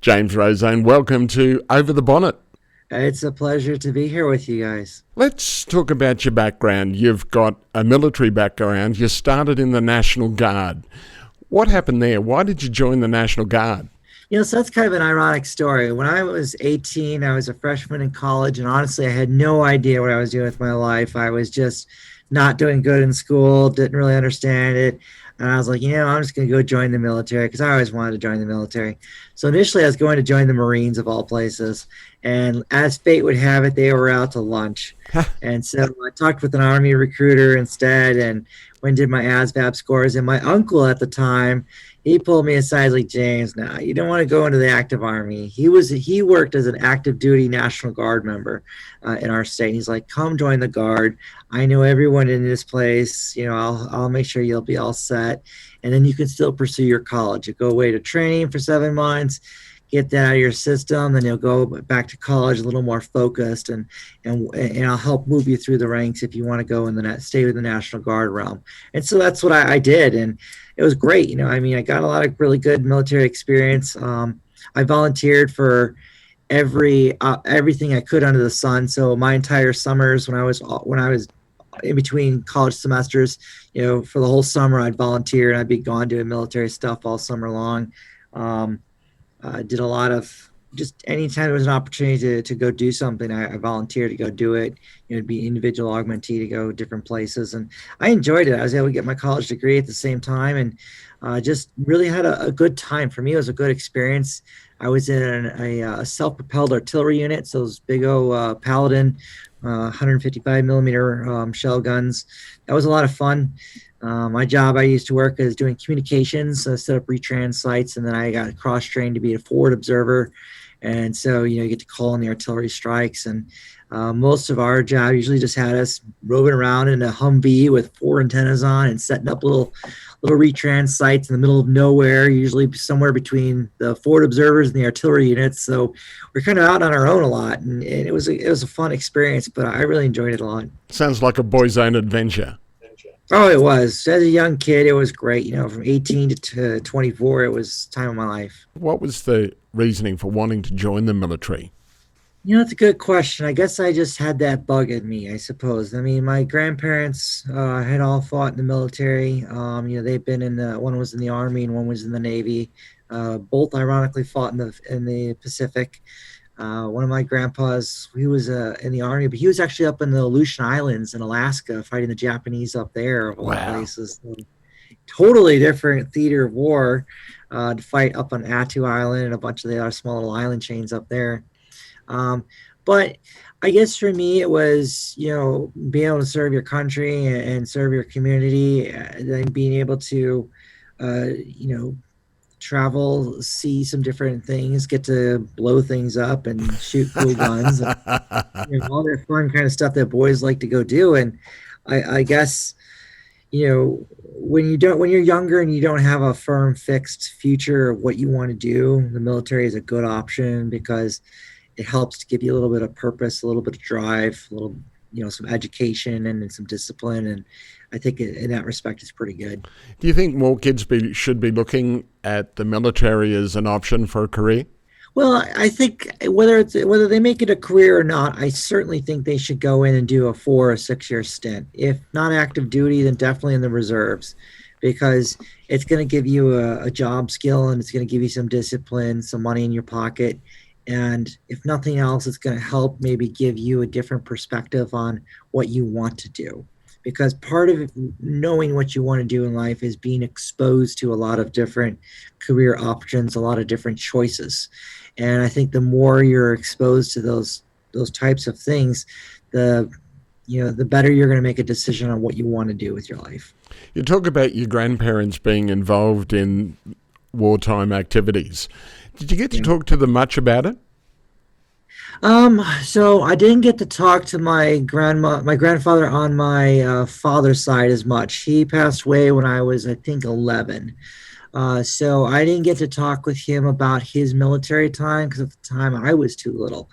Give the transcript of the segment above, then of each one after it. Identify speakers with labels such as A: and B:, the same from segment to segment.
A: James Rosone, welcome to Over the Bonnet.
B: It's a pleasure to be here with you guys.
A: Let's talk about your background. You've got a military background. You started in the National Guard. What happened there? Why did you join the National Guard?
B: So that's kind of an ironic story. When I was 18, I was a freshman in college, and honestly, I had no idea what I was doing with my life. I was just not doing good in school, didn't really understand it. And I was like, I'm just going to go join the military because I always wanted to join the military. So initially, I was going to join the Marines of all places. And as fate would have it, they were out to lunch. And so I talked with an Army recruiter instead and went and did my ASVAB scores. And my uncle at the time, he pulled me aside, like, James, no, you don't want to go into the active Army. He worked as an active duty National Guard member in our state. He's like, come join the Guard. I know everyone in this place. I'll make sure you'll be all set, and then you can still pursue your college. You go away to training for 7 months, get that out of your system, then you'll go back to college a little more focused, and I'll help move you through the ranks if you want to go in the stay with the National Guard realm. And so that's what I did, and it was great. I got a lot of really good military experience. I volunteered for everything I could under the sun. So my entire summers when I was in between college semesters, for the whole summer I'd volunteer and I'd be gone doing military stuff all summer long. I did a lot of just anytime there was an opportunity to go do something, I volunteered to go do it. It'd be individual augmentee to go different places. And I enjoyed it. I was able to get my college degree at the same time and just really had a good time. For me, it was a good experience. I was in a self-propelled artillery unit, so those big old Paladin 155 millimeter shell guns. That was a lot of fun. My job, I used to work as doing communications, set up retrans sites, and then I got cross-trained to be a forward observer. And so, you get to call in the artillery strikes. And most of our job usually just had us roving around in a Humvee with 4 antennas on and setting up little retrans sites in the middle of nowhere, usually somewhere between the forward observers and the artillery units. So we're kind of out on our own a lot, and it was a fun experience, but I really enjoyed it a lot.
A: Sounds like a boy's own adventure.
B: Oh, it was. As a young kid, it was great. From 18 to 24, it was time of my life.
A: What was the reasoning for wanting to join the military?
B: It's a good question. I guess I just had that bug in me, I suppose. My grandparents had all fought in the military. They've been one was in the Army and one was in the Navy. Both ironically fought in the Pacific. One of my grandpas, he was in the Army, but he was actually up in the Aleutian Islands in Alaska fighting the Japanese up there, of all places. So, totally different theater of war to fight up on Attu Island and a bunch of the other small little island chains up there. But I guess for me, it was, being able to serve your country and serve your community, and then being able to, travel, see some different things, get to blow things up and shoot cool guns, and, all that fun kind of stuff that boys like to go do. And I guess, when you're younger and you don't have a firm fixed future of what you want to do, the military is a good option because it helps to give you a little bit of purpose, a little bit of drive, a little, some education and some discipline. And I think in that respect, it's pretty good.
A: Do you think more kids should be looking at the military as an option for a career?
B: Well, I think whether they make it a career or not, I certainly think they should go in and do a 4 or 6 year stint. If not active duty, then definitely in the reserves, because it's going to give you a job skill and it's going to give you some discipline, some money in your pocket. And if nothing else, it's going to help maybe give you a different perspective on what you want to do. Because part of knowing what you want to do in life is being exposed to a lot of different career options, a lot of different choices. And I think the more you're exposed to those types of things, the better you're going to make a decision on what you want to do with your life.
A: You talk about your grandparents being involved in wartime activities. Did you get to talk to them much about it?
B: So I didn't get to talk to my grandfather on my father's side as much. He passed away when I was, I think, 11. So I didn't get to talk with him about his military time because at the time I was too little.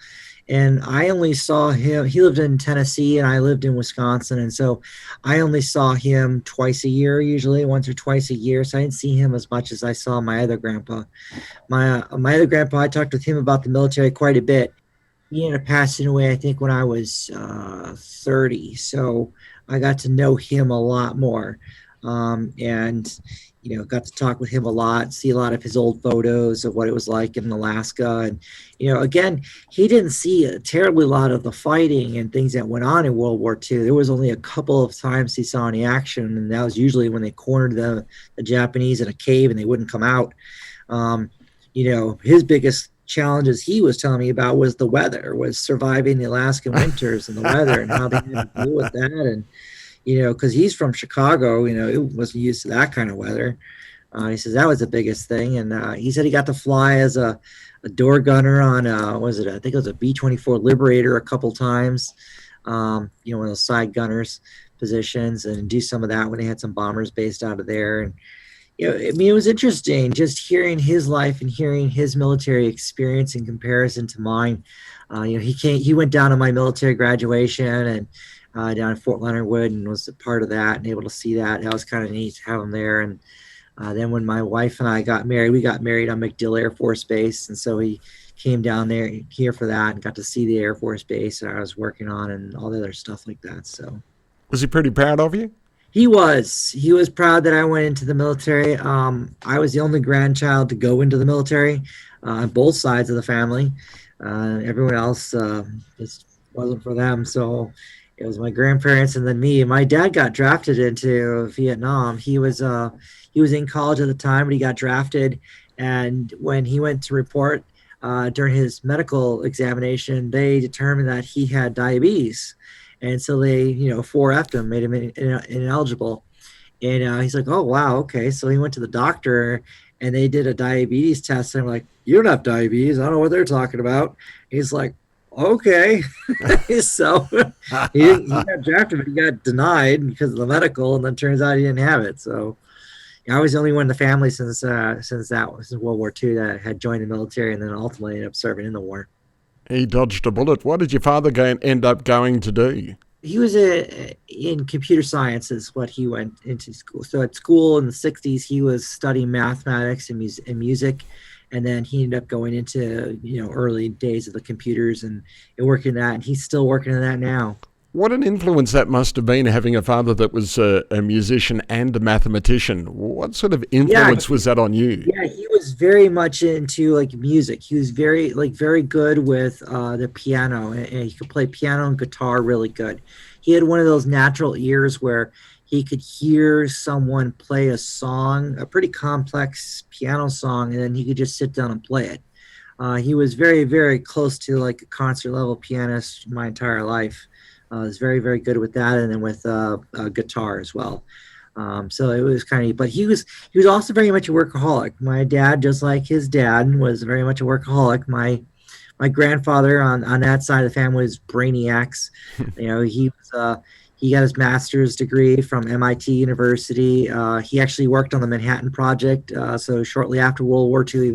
B: And I only saw him, he lived in Tennessee and I lived in Wisconsin. And so I only saw him twice a year, usually once or twice a year. So I didn't see him as much as I saw my other grandpa. My other grandpa, I talked with him about the military quite a bit. He ended up passing away, I think, when I was 30. So I got to know him a lot more. And, got to talk with him a lot, see a lot of his old photos of what it was like in Alaska. And, again, he didn't see a terribly lot of the fighting and things that went on in World War II. There was only a couple of times he saw any action, and that was usually when they cornered the Japanese in a cave and they wouldn't come out. Um, his biggest challenges he was telling me about was the weather, was surviving the Alaskan winters and the weather and how they had to deal with that. And, because he's from Chicago, it wasn't used to that kind of weather. He says that was the biggest thing. And he said he got to fly as a door gunner on, I think it was a B-24 Liberator a couple times, one of those side gunners positions, and do some of that when they had some bombers based out of there. And, it was interesting just hearing his life and hearing his military experience in comparison to mine. He went down to my military graduation and down in Fort Leonard Wood and was a part of that and able to see that. That was kind of neat to have him there. And then when my wife and I got married, we got married on MacDill Air Force Base. And so he came down there here for that and got to see the Air Force Base that I was working on and all the other stuff like that. So
A: Was he pretty proud of you?
B: He was proud that I went into the military. I was the only grandchild to go into the military on both sides of the family. Everyone else just wasn't for them. So it was my grandparents and then me. My dad got drafted into Vietnam. He was in college at the time, but he got drafted. And when he went to report during his medical examination, they determined that he had diabetes. And so they, 4F'd him, made him ineligible. And he's like, oh, wow, okay. So he went to the doctor and they did a diabetes test. And I'm like, you don't have diabetes. I don't know what they're talking about. He's like, okay. So he got drafted, but he got denied because of the medical. And then turns out he didn't have it. So I was the only one in the family since World War II that had joined the military and then ultimately ended up serving in the war.
A: He dodged a bullet. What did your father end up going to do?
B: He was in computer science is what he went into school. So at school in the 60s, he was studying mathematics and music. And then he ended up going into, early days of the computers and working that. And he's still working in that now.
A: What an influence that must have been, having a father that was a musician and a mathematician. What sort of influence was that on you?
B: Yeah, he was very much into music. He was very good with the piano, and he could play piano and guitar really good. He had one of those natural ears where he could hear someone play a song, a pretty complex piano song, and then he could just sit down and play it. He was very, very close to a concert level pianist my entire life. Was very, very good with that, and then with guitar as well. So it was kind of, but he was also very much a workaholic. My dad, just like his dad, was very much a workaholic. My grandfather on that side of the family was brainiacs. He got his master's degree from MIT University. He actually worked on the Manhattan Project. So shortly after World War II,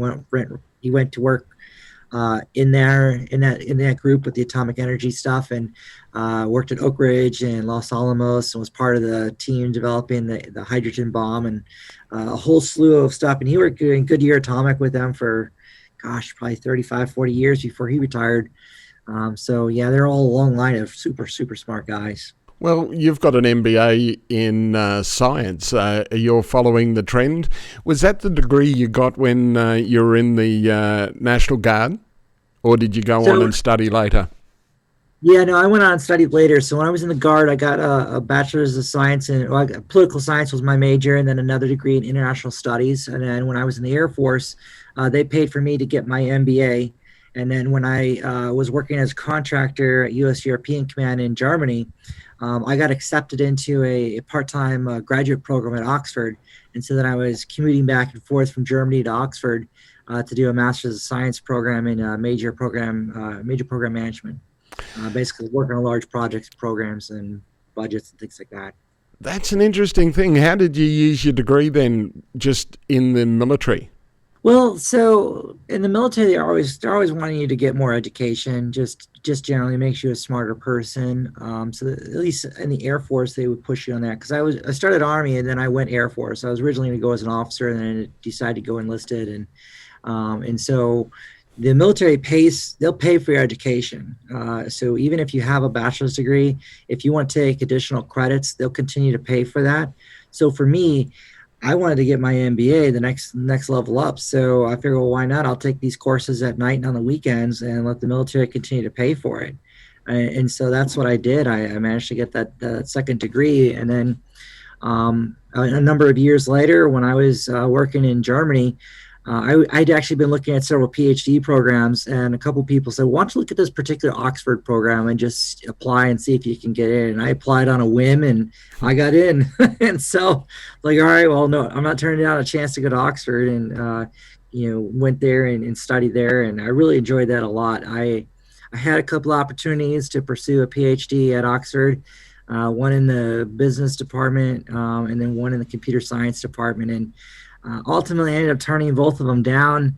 B: he went to work in that group with the atomic energy stuff, and worked at Oak Ridge and Los Alamos, and was part of the team developing the hydrogen bomb and a whole slew of stuff. And he worked in Goodyear Atomic with them for, probably 35, 40 years before he retired. So yeah, they're all a long line of super, super smart guys.
A: Well, you've got an MBA in science. You're following the trend. Was that the degree you got when you were in the National Guard? Or did you go on and study later?
B: Yeah, no, I went on and studied later. So when I was in the Guard, I got a bachelor's of science in political science was my major, and then another degree in international studies. And then when I was in the Air Force, they paid for me to get my MBA. And then when I was working as a contractor at U.S. European Command in Germany, I got accepted into a part-time graduate program at Oxford. And so then I was commuting back and forth from Germany to Oxford to do a master's of science program in major program management. Basically working on large projects, programs, and budgets and things like that.
A: That's an interesting thing. How did you use your degree then, just in the military?
B: Well, so in the military, they're always wanting you to get more education. Just generally makes you a smarter person. So that, at least in the Air Force, they would push you on that. Because I started Army and then I went Air Force. I was originally going to go as an officer and then decided to go enlisted. And so the military pays, they'll pay for your education. So even if you have a bachelor's degree, if you want to take additional credits, they'll continue to pay for that. So for me, I wanted to get my MBA, the next level up. So I figured, well, why not? I'll take these courses at night and on the weekends and let the military continue to pay for it. And so that's what I did. I managed to get that second degree. And then a number of years later, when I was working in Germany, I'd actually been looking at several PhD programs, and a couple of people said, "Why don't you look at this particular Oxford program and just apply and see if you can get in?" And I applied on a whim, and I got in. And so, like, all right, well, no, I'm not turning down a chance to go to Oxford, and went there and studied there, and I really enjoyed that a lot. I had a couple opportunities to pursue a PhD at Oxford, one in the business department, and then one in the computer science department, and ultimately, I ended up turning both of them down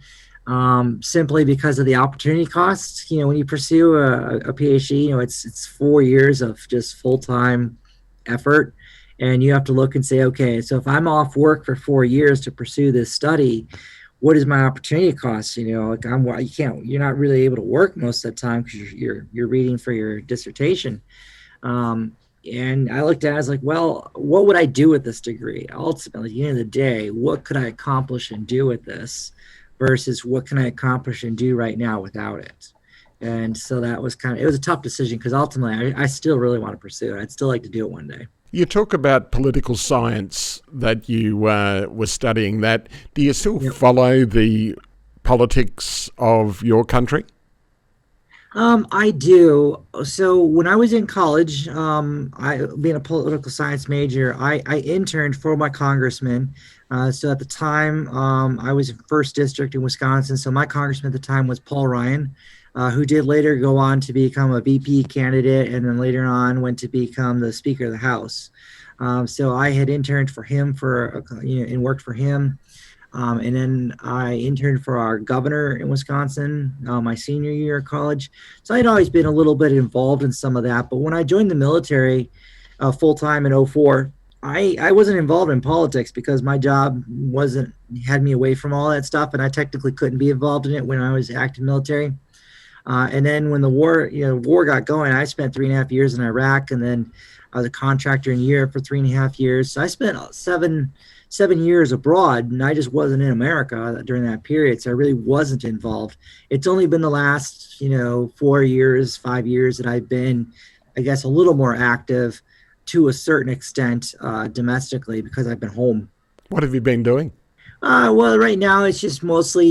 B: simply because of the opportunity costs. When you pursue a PhD, it's 4 years of just full time effort, and you have to look and say, okay, so if I'm off work for 4 years to pursue this study, what is my opportunity cost? Like you're not really able to work most of the time because you're reading for your dissertation. And I looked at it, I was like, well, what would I do with this degree? Ultimately, at the end of the day, what could I accomplish and do with this versus what can I accomplish and do right now without it? And so that was it was a tough decision because ultimately I still really want to pursue it. I'd still like to do it one day.
A: You talk about political science that you were studying that. Do you still follow the politics of your country?
B: I do. So when I was in college, being a political science major, I interned for my congressman. So at the time, I was in first district in Wisconsin. So my congressman at the time was Paul Ryan, who did later go on to become a VP candidate, and then later on went to become the Speaker of the House. So I had interned for him and worked for him. And then I interned for our governor in Wisconsin my senior year of college. So I'd always been a little bit involved in some of that. But when I joined the military full time in '04, I wasn't involved in politics because my job had me away from all that stuff, and I technically couldn't be involved in it when I was active military. And then when the war got going, I spent 3.5 years in Iraq, and then I was a contractor in Europe for 3.5 years. So I spent seven years abroad, and I just wasn't in America during that period. So I really wasn't involved. It's only been the last, 4 years, 5 years that I've been, I guess, a little more active to a certain extent domestically because I've been home.
A: What have you been doing?
B: Well, right now it's just mostly,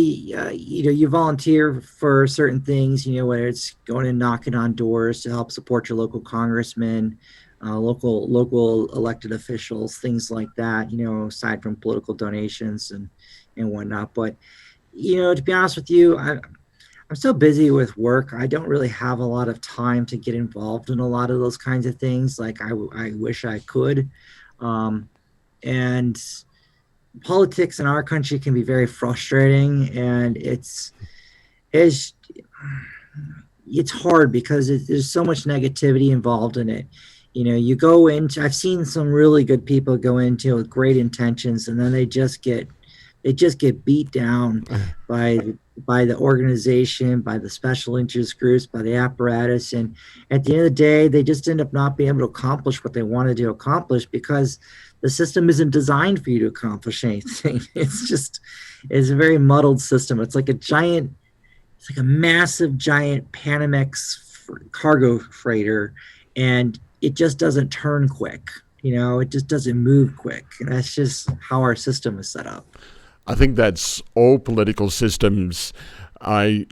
B: you volunteer for certain things, whether it's going and knocking on doors to help support your local congressman, local elected officials, things like that, aside from political donations and whatnot. But, to be honest with you, I'm so busy with work. I don't really have a lot of time to get involved in a lot of those kinds of things. Like I wish I could. And politics in our country can be very frustrating, and it's hard because there's so much negativity involved in it. You go into, I've seen some really good people go into with great intentions, and then they just get beat down by the organization, by the special interest groups, by the apparatus, and at the end of the day, they just end up not being able to accomplish what they wanted to accomplish because the system isn't designed for you to accomplish anything. It's a very muddled system. It's like a massive giant Panamex cargo freighter, and it just doesn't turn quick. It just doesn't move quick. And that's just how our system is set up.
A: I think that's all political systems. I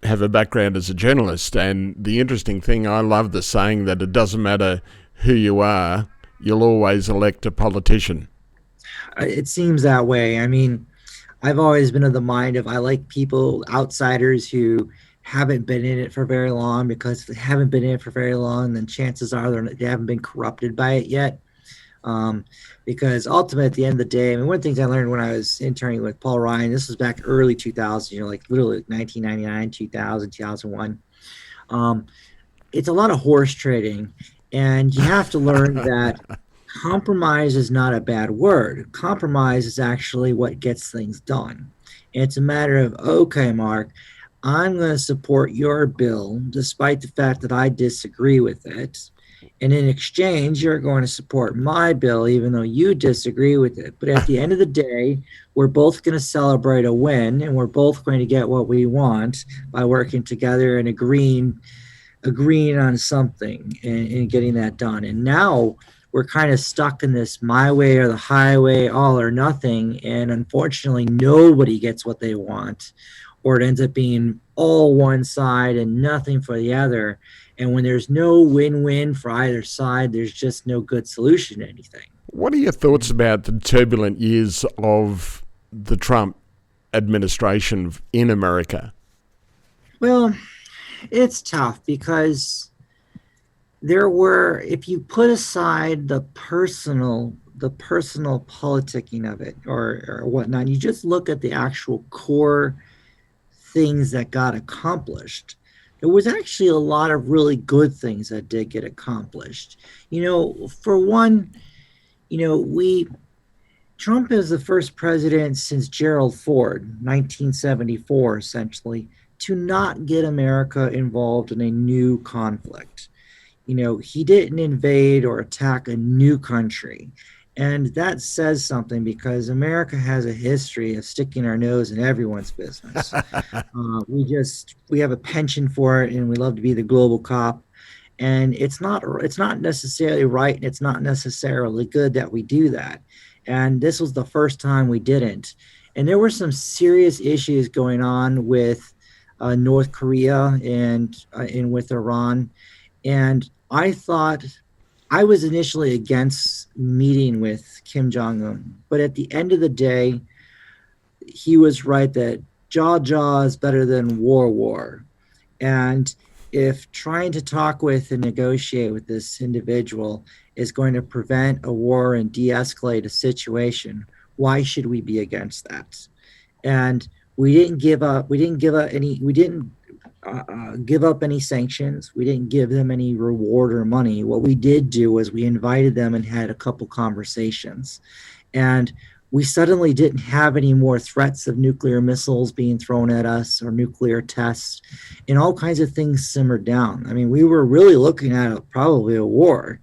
A: have a background as a journalist, and the interesting thing, I love the saying that it doesn't matter who you are, you'll always elect a politician.
B: It seems that way. I mean, I've always been of the mind of I like people, outsiders who haven't been in it for very long, because if they haven't been in it for very long, then chances are they haven't been corrupted by it yet. Because ultimately, at the end of the day, I mean, one of the things I learned when I was interning with Paul Ryan, this was back early 2000, like literally 1999, 2000, 2001. Um, it's a lot of horse trading, and you have to learn that compromise is not a bad word. Compromise is actually what gets things done. It's a matter of, okay, Mark, I'm going to support your bill despite the fact that I disagree with it. And in exchange, you're going to support my bill even though you disagree with it. But at the end of the day, we're both going to celebrate a win, and we're both going to get what we want by working together and agreeing on something and getting that done. And now we're kind of stuck in this my way or the highway, all or nothing. And unfortunately, nobody gets what they want, or it ends up being all one side and nothing for the other. And when there's no win-win for either side, there's just no good solution to anything.
A: What are your thoughts about the turbulent years of the Trump administration in America?
B: Well, it's tough because there were, if you put aside the personal politicking of it or whatnot, you just look at the actual core things that got accomplished. There was actually a lot of really good things that did get accomplished. For one, we Trump is the first president since Gerald Ford, 1974, essentially, to not get America involved in a new conflict. He didn't invade or attack a new country. And that says something because America has a history of sticking our nose in everyone's business. We have a penchant for it, and we love to be the global cop. And it's not necessarily right, and it's not necessarily good that we do that. And this was the first time we didn't. And there were some serious issues going on with North Korea and with Iran. And I was initially against meeting with Kim Jong-un, but at the end of the day, he was right that jaw is better than war. And if trying to talk with and negotiate with this individual is going to prevent a war and de-escalate a situation, why should we be against that? And we didn't give up any sanctions. We didn't give them any reward or money. What we did do was we invited them and had a couple conversations. And we suddenly didn't have any more threats of nuclear missiles being thrown at us or nuclear tests, and all kinds of things simmered down. I mean, we were really looking at probably a war,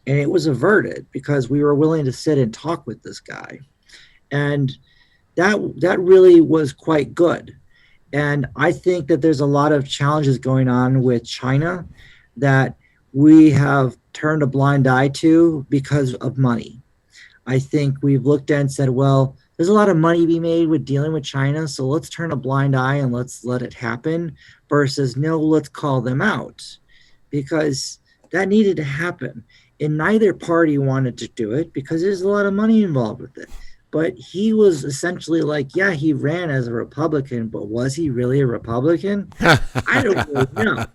B: and it was averted because we were willing to sit and talk with this guy. And that really was quite good. And I think that there's a lot of challenges going on with China that we have turned a blind eye to because of money. I think we've looked at and said, well, there's a lot of money to be made with dealing with China, so let's turn a blind eye and let's let it happen, versus no, let's call them out, because that needed to happen. And neither party wanted to do it because there's a lot of money involved with it. But he was essentially like, yeah, he ran as a Republican, but was he really a Republican? I don't really know.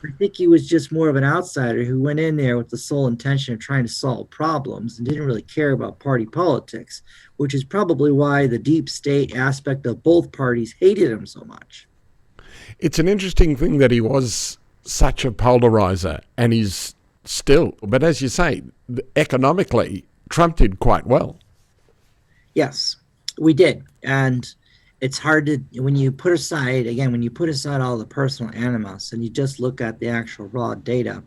B: I think he was just more of an outsider who went in there with the sole intention of trying to solve problems and didn't really care about party politics, which is probably why the deep state aspect of both parties hated him so much.
A: It's an interesting thing that he was such a polarizer, and he's still. But as you say, economically, Trump did quite well.
B: Yes, we did. And it's hard to, when you put aside all the personal animus and you just look at the actual raw data,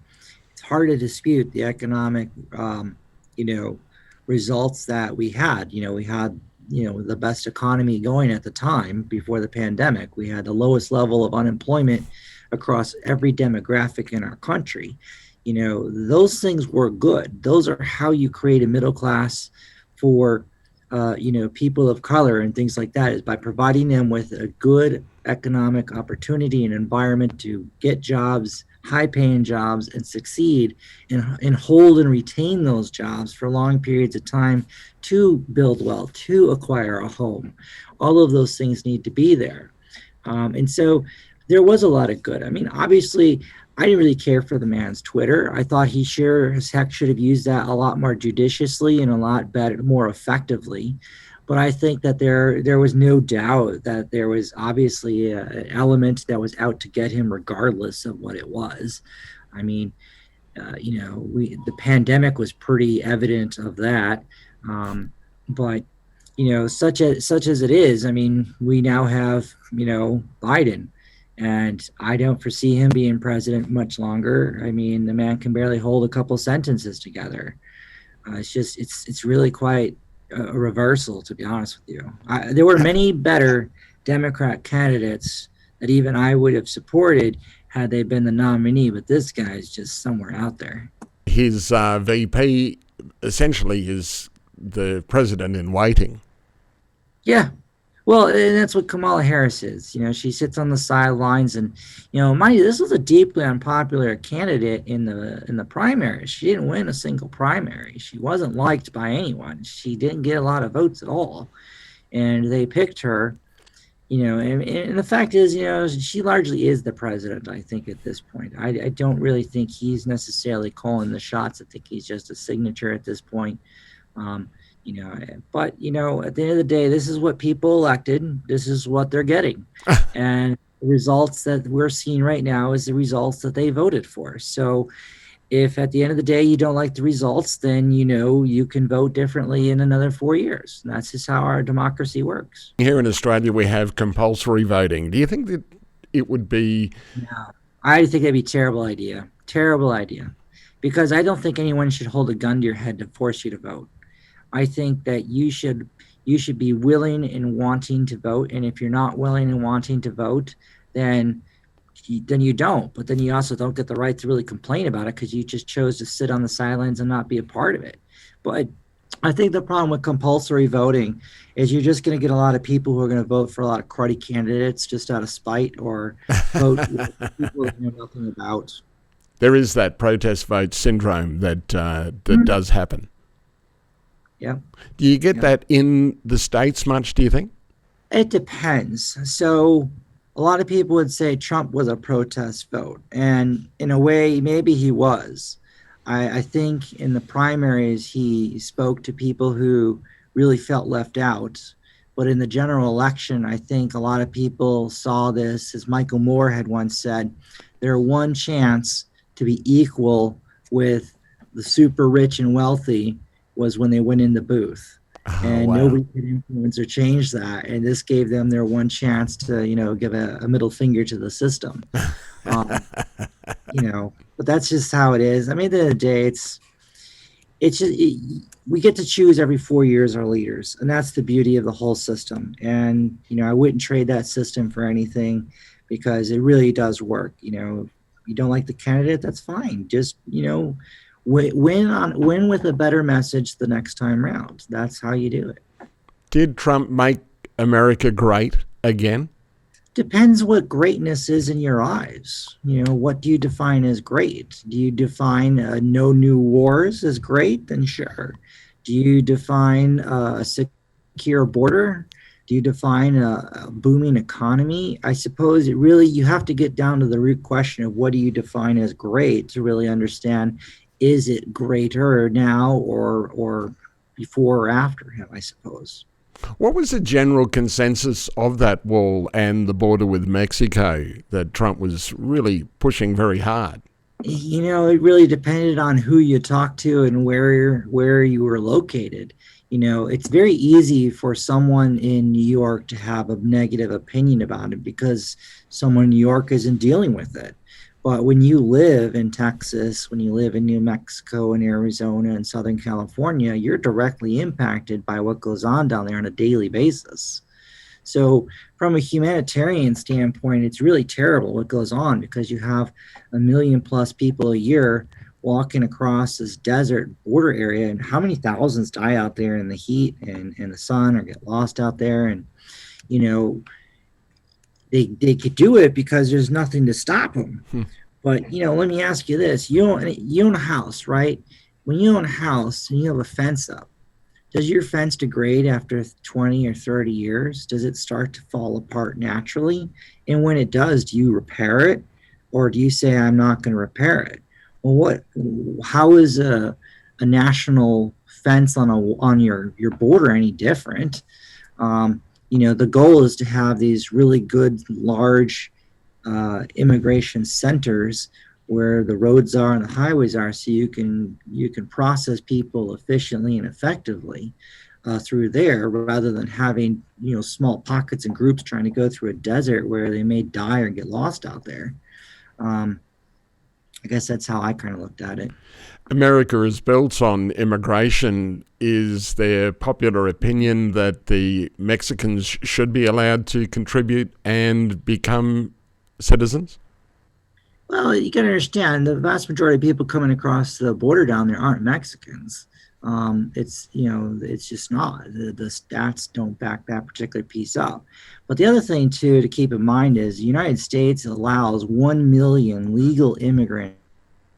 B: it's hard to dispute the economic, results that we had. We had, the best economy going at the time before the pandemic. We had the lowest level of unemployment across every demographic in our country. Those things were good. Those are how you create a middle class for people of color and things like that, is by providing them with a good economic opportunity and environment to get jobs, high paying jobs, and succeed and hold and retain those jobs for long periods of time to build wealth, to acquire a home. All of those things need to be there. And so there was a lot of good. I mean, obviously, I didn't really care for the man's Twitter. I thought he sure as heck should have used that a lot more judiciously and a lot better, more effectively. But I think that there was no doubt that there was obviously an element that was out to get him, regardless of what it was. I mean, the pandemic was pretty evident of that. But such as it is, I mean, we now have Biden, and I don't foresee him being president much longer. I mean, the man can barely hold a couple sentences together. It's really quite a reversal, to be honest with you. There were many better Democrat candidates that even I would have supported had they been the nominee, but this guy is just somewhere out there.
A: His VP essentially is the president in waiting.
B: Yeah. Well, and that's what Kamala Harris is. She sits on the sidelines, and mind you, this was a deeply unpopular candidate in the primaries. She didn't win a single primary. She wasn't liked by anyone. She didn't get a lot of votes at all, and they picked her. And the fact is, she largely is the president. I think at this point, I don't really think he's necessarily calling the shots. I think he's just a signature at this point. But at the end of the day, this is what people elected. This is what they're getting. And the results that we're seeing right now is the results that they voted for. So if at the end of the day you don't like the results, then you can vote differently in another 4 years. And that's just how our democracy works.
A: Here in Australia, we have compulsory voting. Do you think that it would be...
B: No, I think that'd be a terrible idea. Terrible idea. Because I don't think anyone should hold a gun to your head to force you to vote. I think that you should be willing and wanting to vote. And if you're not willing and wanting to vote, then you don't. But then you also don't get the right to really complain about it because you just chose to sit on the sidelines and not be a part of it. But I think the problem with compulsory voting is you're just going to get a lot of people who are going to vote for a lot of cruddy candidates just out of spite, or vote with people they know nothing about.
A: There is that protest vote syndrome that does happen.
B: Yeah.
A: Do you get that in the States much, do you think?
B: It depends. So a lot of people would say Trump was a protest vote. And in a way, maybe he was. I think in the primaries, he spoke to people who really felt left out. But in the general election, I think a lot of people saw this, as Michael Moore had once said, their one chance to be equal with the super rich and wealthy was when they went in the booth. And
A: wow.
B: Nobody could influence or change that. And this gave them their one chance to, give a middle finger to the system. But that's just how it is. I mean, at the end of the day, we get to choose every 4 years our leaders. And that's the beauty of the whole system. And, I wouldn't trade that system for anything because it really does work. You don't like the candidate, that's fine. Just, win with a better message the next time round. That's how you do it.
A: Did Trump make America great again?
B: Depends what greatness is in your eyes. What do you define as great? Do you define no new wars as great? Then sure. Do you define a secure border? Do you define a booming economy? I suppose you have to get down to the root question of what do you define as great to really understand. Is it greater now or before or after him, I suppose?
A: What was the general consensus of that wall and the border with Mexico that Trump was really pushing very hard?
B: It really depended on who you talked to and where you were located. It's very easy for someone in New York to have a negative opinion about it because someone in New York isn't dealing with it. But when you live in Texas, when you live in New Mexico and Arizona and Southern California, you're directly impacted by what goes on down there on a daily basis. So from a humanitarian standpoint, it's really terrible what goes on because you have 1 million plus people a year walking across this desert border area, and how many thousands die out there in the heat and the sun or get lost out there. And, they could do it because there's nothing to stop them. But, let me ask you this. You own a house, right? When you own a house and you have a fence up, does your fence degrade after 20 or 30 years? Does it start to fall apart naturally? And when it does, do you repair it? or do you say I'm not going to repair it? Well, how is a national fence on your border any different? The goal is to have these really good large immigration centers where the roads are and the highways are, so you can process people efficiently and effectively through there, rather than having small pockets and groups trying to go through a desert where they may die or get lost out there. I guess that's how I kind of looked at it.
A: America is built on immigration. Is there popular opinion that the Mexicans should be allowed to contribute and become citizens?
B: Well, you can understand the vast majority of people coming across the border down there aren't Mexicans. It's just not. The stats don't back that particular piece up. But the other thing too to keep in mind is the United States allows 1 million legal immigrants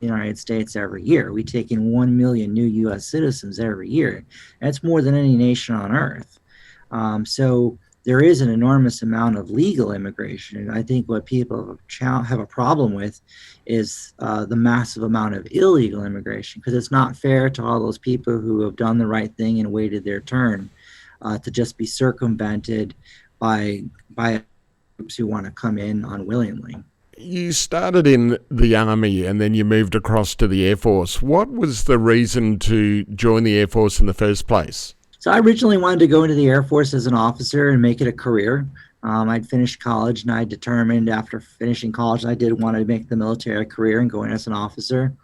B: in the United States every year. We take in 1 million new U.S. citizens every year. That's more than any nation on earth. So there is an enormous amount of legal immigration. And I think what people have a problem with is the massive amount of illegal immigration, because it's not fair to all those people who have done the right thing and waited their turn to just be circumvented by groups who want to come in unwillingly.
A: You started in the Army and then you moved across to the Air Force. What was the reason to join the Air Force in the first place?
B: So I originally wanted to go into the Air Force as an officer and make it a career. I'd finished college, and I determined after finishing college I did want to make the military a career and go in as an officer.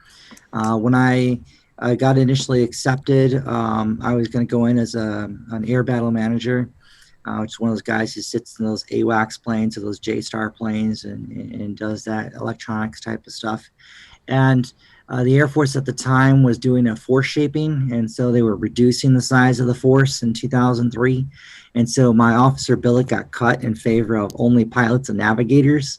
B: When I got initially accepted, I was going to go in as an air battle manager, which is one of those guys who sits in those AWACS planes or those J-Star planes and does that electronics type of stuff. And the Air Force at the time was doing a force shaping, and so they were reducing the size of the force in 2003. And so my officer billet got cut in favor of only pilots and navigators.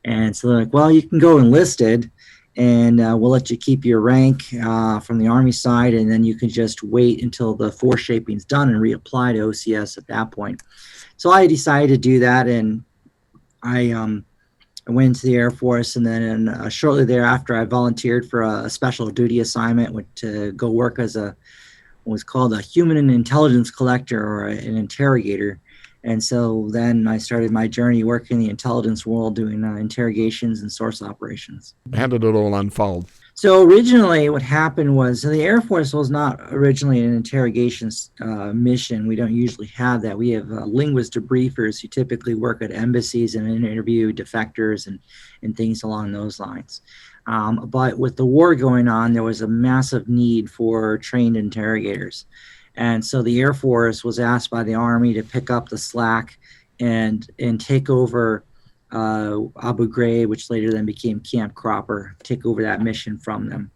B: And so they're like, well, you can go enlisted, and we'll let you keep your rank from the Army side, and then you can just wait until the force shaping's done and reapply to OCS at that point. So I decided to do that, and I went into the Air Force, and then shortly thereafter, I volunteered for a special duty assignment to go work as what was called a human and intelligence collector, or an interrogator. And so then I started my journey working in the intelligence world, doing interrogations and source operations.
A: How did it all unfold?
B: So originally what happened was, the Air Force was not originally an interrogation mission. We don't usually have that. We have linguist debriefers who typically work at embassies and interview defectors and things along those lines. But with the war going on, there was a massive need for trained interrogators. And so the Air Force was asked by the Army to pick up the slack and take over Abu Ghraib, which later then became Camp Cropper, take over that mission from them.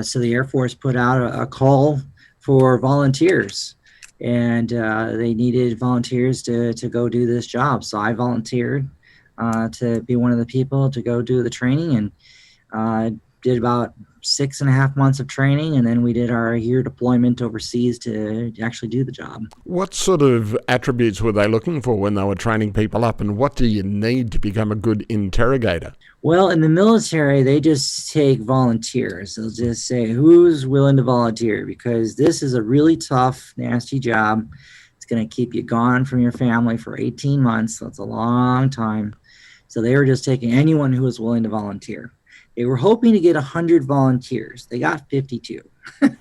B: So the Air Force put out a call for volunteers, and they needed volunteers to go do this job. So I volunteered to be one of the people to go do the training, and did about 6.5 months of training, and then we did our year deployment overseas to actually do the job.
A: What sort of attributes were they looking for when they were training people up, and what do you need to become a good interrogator?
B: Well, in the military, they just take volunteers. They'll just say, who's willing to volunteer? Because this is a really tough, nasty job. It's going to keep you gone from your family for 18 months. That's a long time. So they were just taking anyone who was willing to volunteer. They were hoping to get 100 volunteers. They got 52.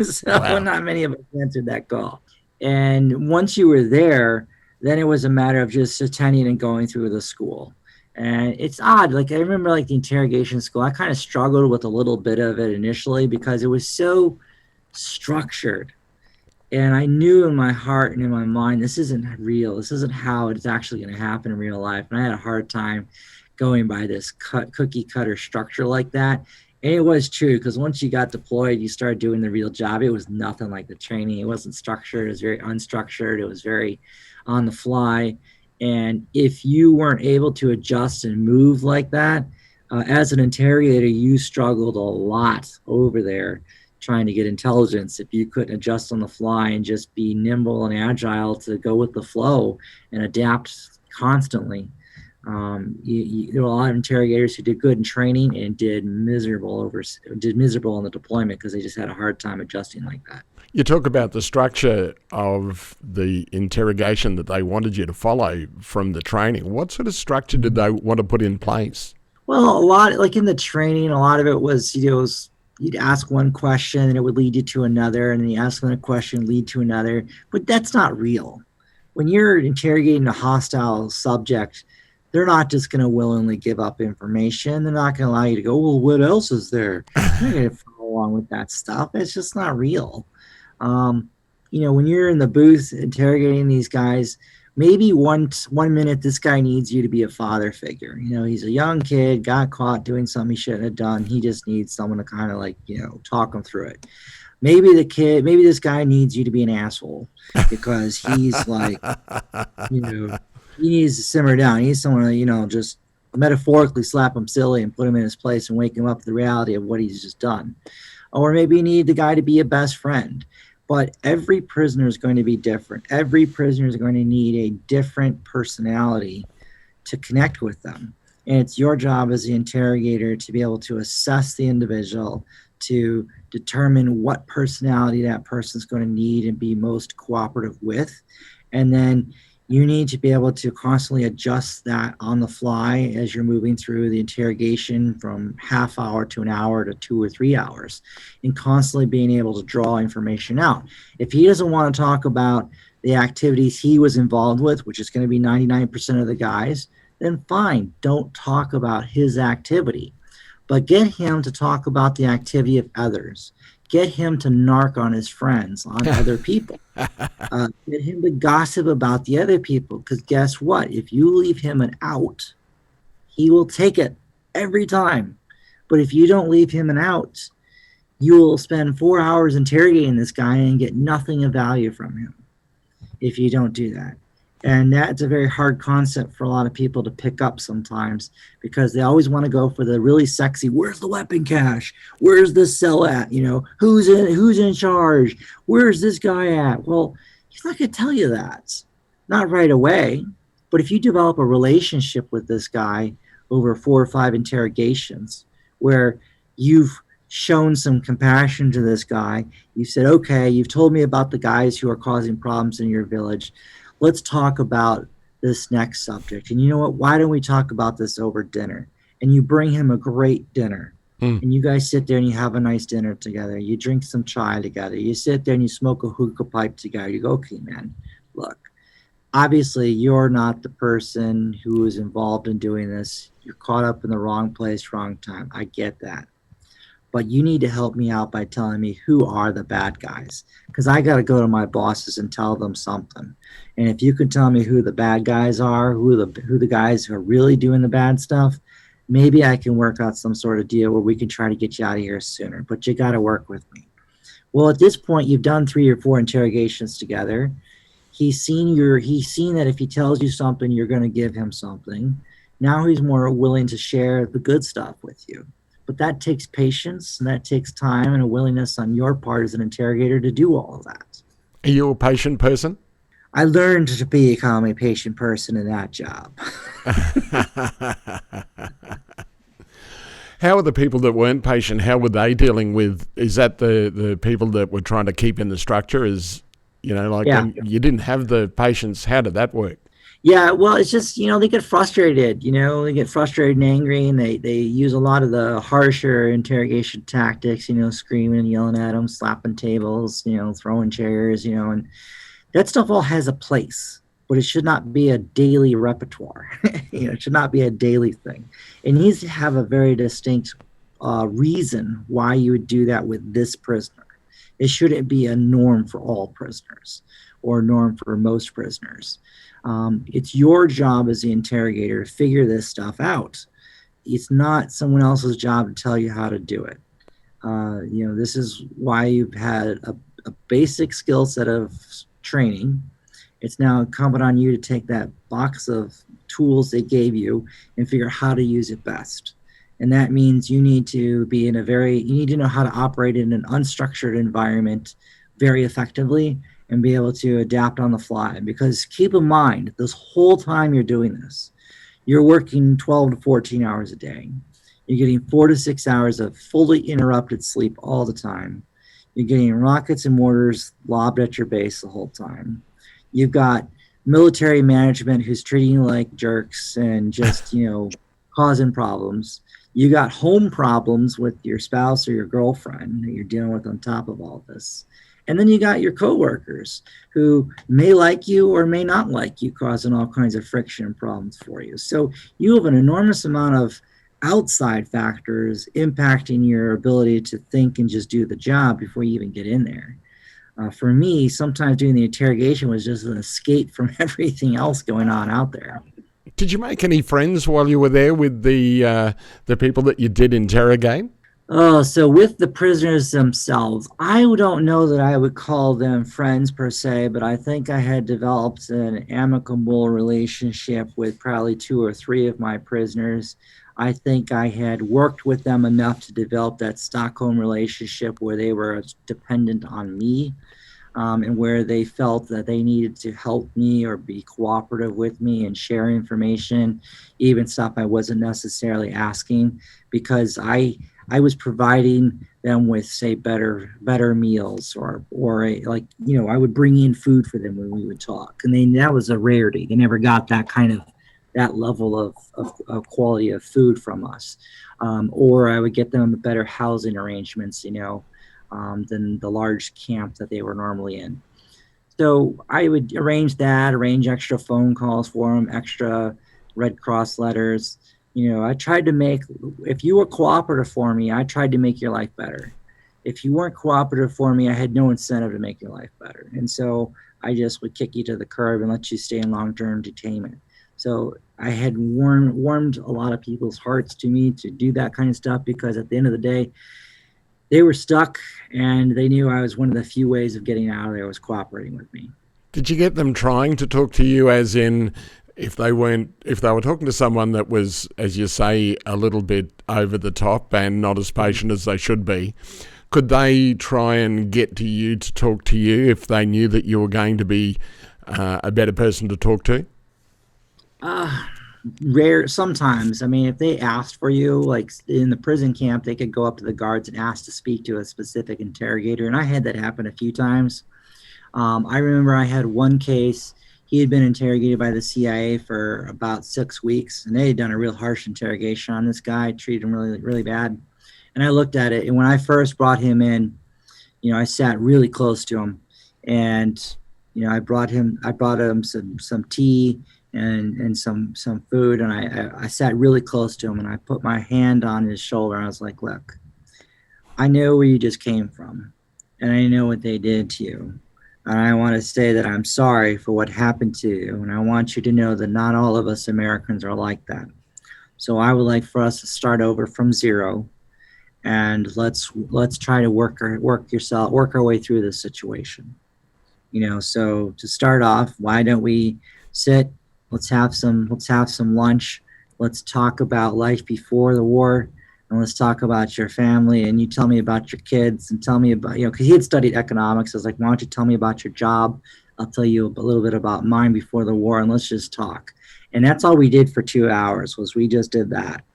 B: So wow. Not many of us answered that call. And once you were there, then it was a matter of just attending and going through the school. And it's odd. Like, I remember, like, the interrogation school, I kind of struggled with a little bit of it initially because it was so structured. And I knew in my heart and in my mind, this isn't real. This isn't how it's actually going to happen in real life. And I had a hard time going by this cookie cutter structure like that. And it was true, because once you got deployed, you started doing the real job. It was nothing like the training. It wasn't structured. It was very unstructured. It was very on the fly. And if you weren't able to adjust and move like that, as an interrogator, you struggled a lot over there trying to get intelligence. If you couldn't adjust on the fly and just be nimble and agile to go with the flow and adapt constantly, There were a lot of interrogators who did good in training and did miserable in the deployment because they just had a hard time adjusting like that.
A: You talk about the structure of the interrogation that they wanted you to follow from the training. What sort of structure did they want to put in place?
B: Well, a lot, like in the training, a lot of it was, you'd ask one question and it would lead you to another, and then you ask another question, lead to another. But that's not real. When you're interrogating a hostile subject, they're not just going to willingly give up information. They're not going to allow you to go, well, what else is there? You're not going to follow along with that stuff. It's just not real. When you're in the booth interrogating these guys, maybe one minute this guy needs you to be a father figure. He's a young kid, got caught doing something he shouldn't have done. He just needs someone to kind of talk him through it. Maybe this guy needs you to be an asshole because he's like, he needs to simmer down. He needs someone to, just metaphorically slap him silly and put him in his place and wake him up to the reality of what he's just done. Or maybe you need the guy to be a best friend. But every prisoner is going to be different. Every prisoner is going to need a different personality to connect with them. And it's your job as the interrogator to be able to assess the individual, to determine what personality that person is going to need and be most cooperative with. And then you need to be able to constantly adjust that on the fly as you're moving through the interrogation from half hour to an hour to 2 or 3 hours, and constantly being able to draw information out. If he doesn't want to talk about the activities he was involved with, which is going to be 99% of the guys, then fine, don't talk about his activity. But get him to talk about the activity of others. Get him to narc on his friends, on other people. Get him to gossip about the other people. Because guess what? If you leave him an out, he will take it every time. But if you don't leave him an out, you will spend 4 hours interrogating this guy and get nothing of value from him if you don't do that. And that's a very hard concept for a lot of people to pick up sometimes, because they always want to go for the really sexy, where's the weapon cache? Where's this cell at? Who's in charge? Where's this guy at? Well, he's not going to tell you that. Not right away. But if you develop a relationship with this guy over 4 or 5 interrogations where you've shown some compassion to this guy, you said, okay, you've told me about the guys who are causing problems in your village. Let's talk about this next subject. And you know what? Why don't we talk about this over dinner? And you bring him a great dinner. And you guys sit there and you have a nice dinner together. You drink some chai together. You sit there and you smoke a hookah pipe together. You go, okay, man, look, obviously you're not the person who is involved in doing this. You're caught up in the wrong place, wrong time. I get that. But you need to help me out by telling me who are the bad guys, because I got to go to my bosses and tell them something. And if you can tell me who the bad guys are, who the guys who are really doing the bad stuff, maybe I can work out some sort of deal where we can try to get you out of here sooner. But you got to work with me. Well, at this point, you've done 3 or 4 interrogations together. He's seen that if he tells you something, you're going to give him something. Now he's more willing to share the good stuff with you. But that takes patience, and that takes time and a willingness on your part as an interrogator to do all of that.
A: Are you a patient person?
B: I learned to become a patient person in that job.
A: How are the people that weren't patient, how were they dealing with, is that the people that were trying to keep in the structure? When you didn't have the patience, how did that work?
B: Yeah, well, it's just, they get frustrated, they get frustrated and angry, and they use a lot of the harsher interrogation tactics, screaming and yelling at them, slapping tables, throwing chairs, and that stuff all has a place, but it should not be a daily repertoire. It should not be a daily thing. It needs to have a very distinct reason why you would do that with this prisoner. It shouldn't be a norm for all prisoners or a norm for most prisoners. It's your job as the interrogator to figure this stuff out. It's not someone else's job to tell you how to do it. This is why you've had a basic skill set of training. It's now incumbent on you to take that box of tools they gave you and figure out how to use it best. And that means you need to know how to operate in an unstructured environment very effectively and be able to adapt on the fly. Because keep in mind, this whole time you're doing this, you're working 12 to 14 hours a day. You're getting 4 to 6 hours of fully interrupted sleep all the time. You're getting rockets and mortars lobbed at your base the whole time. You've got military management who's treating you like jerks and just, causing problems. You got home problems with your spouse or your girlfriend that you're dealing with on top of all this. And then you got your coworkers who may like you or may not like you, causing all kinds of friction and problems for you. So you have an enormous amount of outside factors impacting your ability to think and just do the job before you even get in there. For me, sometimes doing the interrogation was just an escape from everything else going on out there.
A: Did you make any friends while you were there with the people that you did interrogate?
B: Oh, so with the prisoners themselves, I don't know that I would call them friends per se, but I think I had developed an amicable relationship with probably 2 or 3 of my prisoners. I think I had worked with them enough to develop that Stockholm relationship where they were dependent on me, and where they felt that they needed to help me or be cooperative with me and share information, even stuff I wasn't necessarily asking, because I was providing them with, say, better meals, or I would bring in food for them when we would talk, and that was a rarity. They never got that level of quality of food from us, or I would get them better housing arrangements, than the large camp that they were normally in. So I would arrange extra phone calls for them, extra Red Cross letters. I tried to make, if you were cooperative for me, I tried to make your life better. If you weren't cooperative for me, I had no incentive to make your life better. And so I just would kick you to the curb and let you stay in long-term detainment. So I had warmed a lot of people's hearts to me to do that kind of stuff, because at the end of the day, they were stuck, and they knew I was one of the few ways of getting out of there was cooperating with me.
A: Did you get them trying to talk to you, as in if they were talking to someone that was, as you say, a little bit over the top and not as patient as they should be, could they try and get to you to talk to you if they knew that you were going to be a better person to talk to?
B: Rare sometimes. I mean, if they asked for you, like in the prison camp, they could go up to the guards and ask to speak to a specific interrogator, and I had that happen a few times. I remember I had one case. He had been interrogated by the CIA for about 6 weeks, and they had done a real harsh interrogation on this guy, treated him really, really bad. And I looked at it, and when I first brought him in, I sat really close to him, and I brought him some tea and some food, and I sat really close to him, and I put my hand on his shoulder, and I was like, look, I know where you just came from, and I know what they did to you, and I want to say that I'm sorry for what happened to you, and I want you to know that not all of us Americans are like that. So I would like for us to start over from zero, and let's try to work our way through this situation. So to start off, why don't we sit? Let's have some lunch. Let's talk about life before the war, and let's talk about your family. And you tell me about your kids, and tell me about, because he had studied economics. I was like, why don't you tell me about your job? I'll tell you a little bit about mine before the war, and let's just talk. And that's all we did for 2 hours, was we just did that.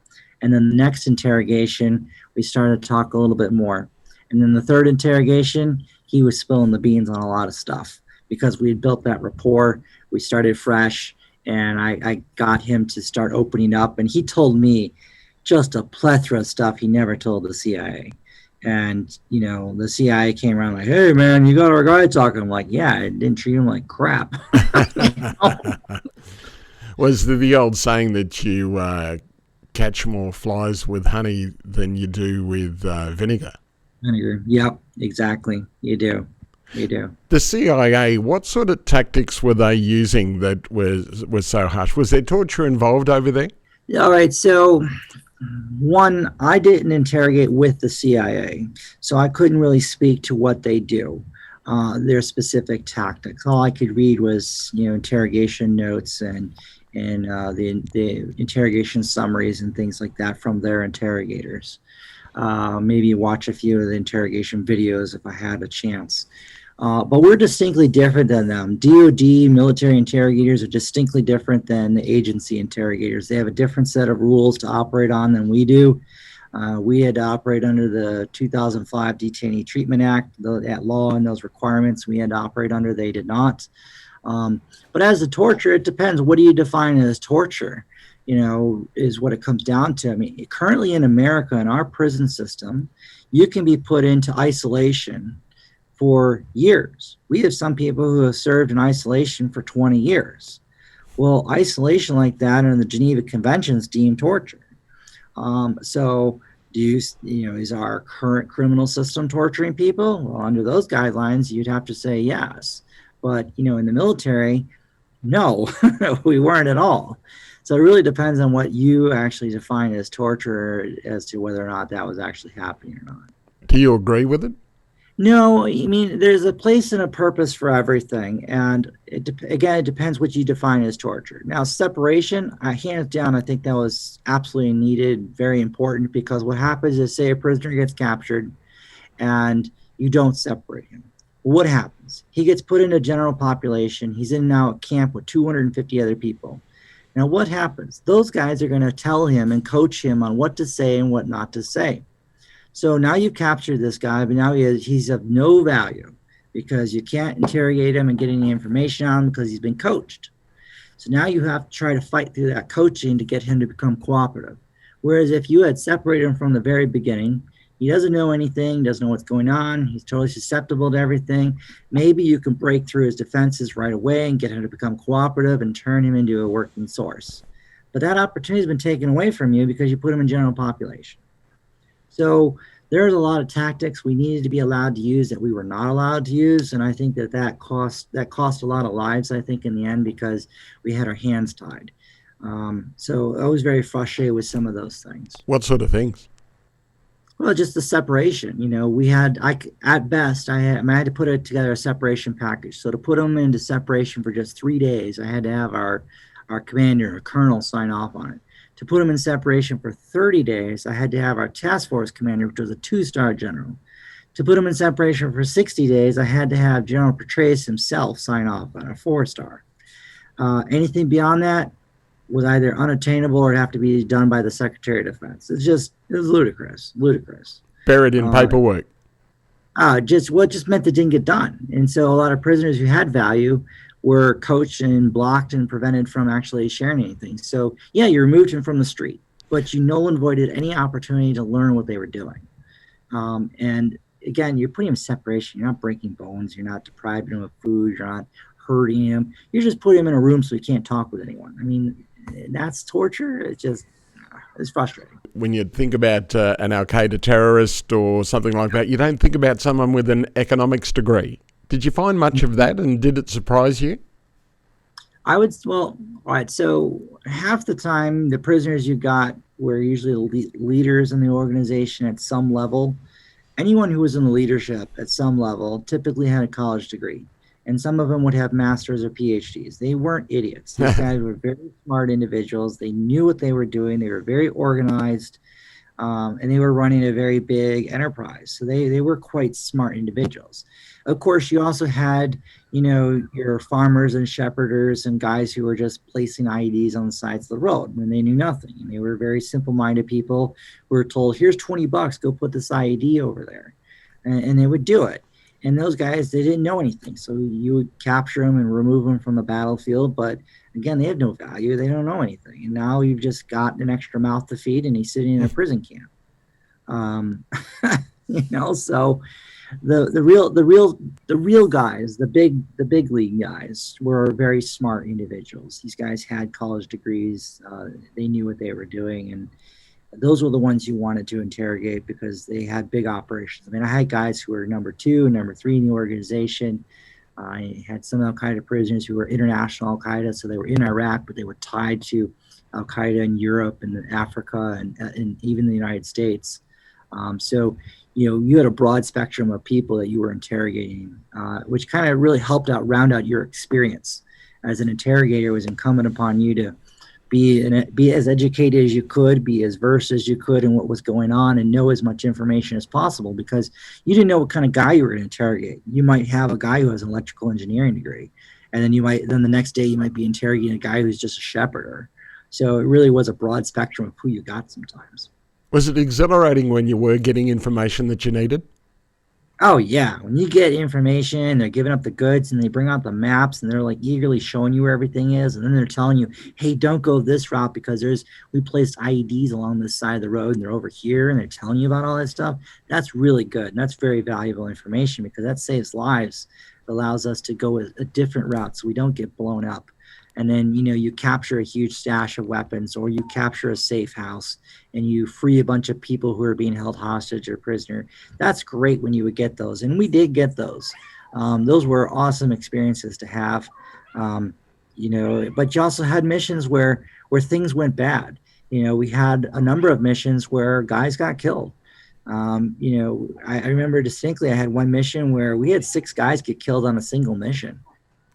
B: And then the next interrogation, we started to talk a little bit more. And then the third interrogation, he was spilling the beans on a lot of stuff, because we had built that rapport. We started fresh, and I got him to start opening up. And he told me just a plethora of stuff he never told the CIA. And, the CIA came around like, hey, man, you got our guy talking. I'm like, yeah, I didn't treat him like crap.
A: Was the old saying that you catch more flies with honey than you do with vinegar?
B: Vinegar. Yep, exactly. You do.
A: The CIA, what sort of tactics were they using that was so harsh? Was there torture involved over there?
B: All right. So, one, I didn't interrogate with the CIA, so I couldn't really speak to what they do, their specific tactics. All I could read was, interrogation notes and the interrogation summaries and things like that from their interrogators. Maybe watch a few of the interrogation videos if I had a chance. But we're distinctly different than them. DoD military interrogators are distinctly different than the agency interrogators. They have a different set of rules to operate on than we do. We had to operate under the 2005 Detainee Treatment Act, that law and those requirements we had to operate under. They did not. But as a torture, it depends. What do you define as torture? Is what it comes down to. I mean, currently in America, in our prison system, you can be put into isolation for years. We have some people who have served in isolation for 20 years. Well, isolation like that under the Geneva Conventions deemed torture. So is our current criminal system torturing people? Well, under those guidelines, you'd have to say yes. But, in the military, no, we weren't at all. So it really depends on what you actually define as torture as to whether or not that was actually happening or not.
A: Do you agree with it?
B: No, I mean, there's a place and a purpose for everything. And it depends what you define as torture. Now, separation, hands down, I think that was absolutely needed, very important, because what happens is, say a prisoner gets captured and you don't separate him. What happens? He gets put into general population. He's in now a camp with 250 other people. Now, what happens? Those guys are going to tell him and coach him on what to say and what not to say. So now you've captured this guy, but now he's of no value because you can't interrogate him and get any information on him because he's been coached. So now you have to try to fight through that coaching to get him to become cooperative. Whereas if you had separated him from the very beginning, he doesn't know anything, doesn't know what's going on, he's totally susceptible to everything. Maybe you can break through his defenses right away and get him to become cooperative and turn him into a working source. But that opportunity has been taken away from you because you put him in general population. So there's a lot of tactics we needed to be allowed to use that we were not allowed to use. And I think that cost a lot of lives, I think, in the end, because we had our hands tied. So I was very frustrated with some of those things.
A: What sort of things?
B: Well, just the separation. We had, I had to put together a separation package. So to put them into separation for just 3 days, I had to have our commander, or colonel, sign off on it. To put them in separation for 30 days, I had to have our task force commander, which was a 2-star general. To put them in separation for 60 days, I had to have General Petraeus himself sign off on a 4-star. Anything beyond that was either unattainable or have to be done by the Secretary of Defense. It was ludicrous.
A: Buried in paperwork.
B: Just meant it didn't get done. And so a lot of prisoners who had value were coached and blocked and prevented from actually sharing anything. So yeah, you removed him from the street, but you null and voided any opportunity to learn what they were doing. And again, you're putting him in separation. You're not breaking bones. You're not depriving him of food. You're not hurting him. You're just putting him in a room so he can't talk with anyone. I mean, that's torture. It's frustrating.
A: When you think about an Al-Qaeda terrorist or something like that, you don't think about someone with an economics degree. Did you find much of that, and did it surprise you?
B: All right. So half the time, the prisoners you got were usually leaders in the organization at some level. Anyone who was in leadership at some level typically had a college degree, and some of them would have masters or PhDs. They weren't idiots. These guys were very smart individuals. They knew what they were doing. They were very organized, and they were running a very big enterprise. So they were quite smart individuals. Of course, you also had, your farmers and shepherders and guys who were just placing IEDs on the sides of the road when they knew nothing. And they were very simple-minded people who were told, here's $20, go put this IED over there. And they would do it. And those guys, they didn't know anything. So you would capture them and remove them from the battlefield. But again, they have no value. They don't know anything. And now you've just got an extra mouth to feed, and he's sitting in a prison camp. So the real guys, the big league guys, were very smart individuals. These guys had college degrees. They knew what they were doing, and those were the ones you wanted to interrogate because they had big operations. I mean, I had guys who were number 2 and number 3 in the organization. I had some Al-Qaeda prisoners who were international Al-Qaeda, so they were in Iraq, but they were tied to Al-Qaeda in Europe and Africa and even the United States. So you had a broad spectrum of people that you were interrogating, which kind of really helped round out your experience. As an interrogator, it was incumbent upon you to be as educated as you could, be as versed as you could in what was going on, and know as much information as possible, because you didn't know what kind of guy you were going to interrogate. You might have a guy who has an electrical engineering degree, and then the next day you might be interrogating a guy who's just a shepherder. So it really was a broad spectrum of who you got sometimes.
A: Was it exhilarating when you were getting information that you needed?
B: Oh yeah, when you get information, they're giving up the goods and they bring out the maps and they're like eagerly showing you where everything is, and then they're telling you, "Hey, don't go this route because we placed IEDs along this side of the road and they're over here," and they're telling you about all that stuff. That's really good. And that's very valuable information because that saves lives. It allows us to go a different route so we don't get blown up. And then you capture a huge stash of weapons, or you capture a safe house and you free a bunch of people who are being held hostage or prisoner. That's great when you would get those, and we did get those. Those were awesome experiences to have. But you also had missions where things went bad. We had a number of missions where guys got killed. I remember distinctly I had one mission where we had 6 guys get killed on a single mission.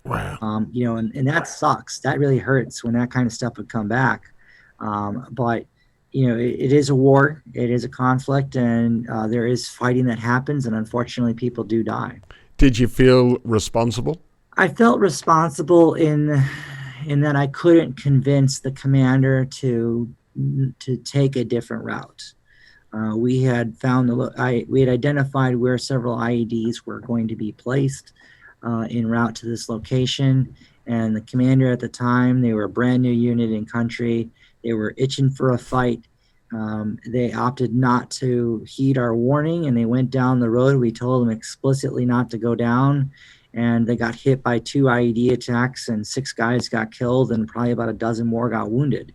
A: Wow.
B: And that sucks. That really hurts when that kind of stuff would come back. But it is a war, it is a conflict, and there is fighting that happens, and unfortunately people do die.
A: Did you feel responsible?
B: I felt responsible in that I couldn't convince the commander to take a different route. We had identified where several IEDs were going to be placed en route to this location, and the commander at the time, they were a brand new unit in country. They were itching for a fight. They opted not to heed our warning, and they went down the road. We told them explicitly not to go down, and they got hit by 2 IED attacks, and 6 guys got killed, and probably about a dozen more got wounded.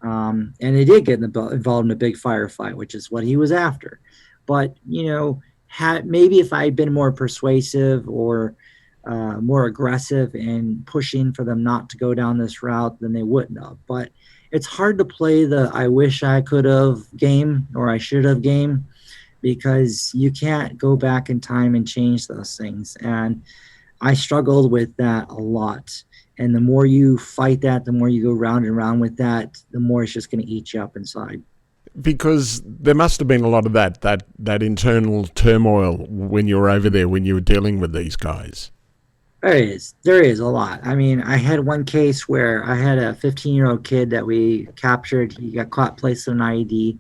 B: And they did get involved in a big firefight, which is what he was after. But maybe if I had been more persuasive or more aggressive in pushing for them not to go down this route, then they wouldn't have. But it's hard to play the "I wish I could have" game, or "I should have" game, because you can't go back in time and change those things. And I struggled with that a lot. And the more you fight that, the more you go round and round with that, the more it's just going to eat you up inside.
A: Because there must have been a lot of that internal turmoil when you were over there, when you were dealing with these guys.
B: There is a lot. I mean, I had one case where I had a 15-year-old kid that we captured. He got caught placing an IED,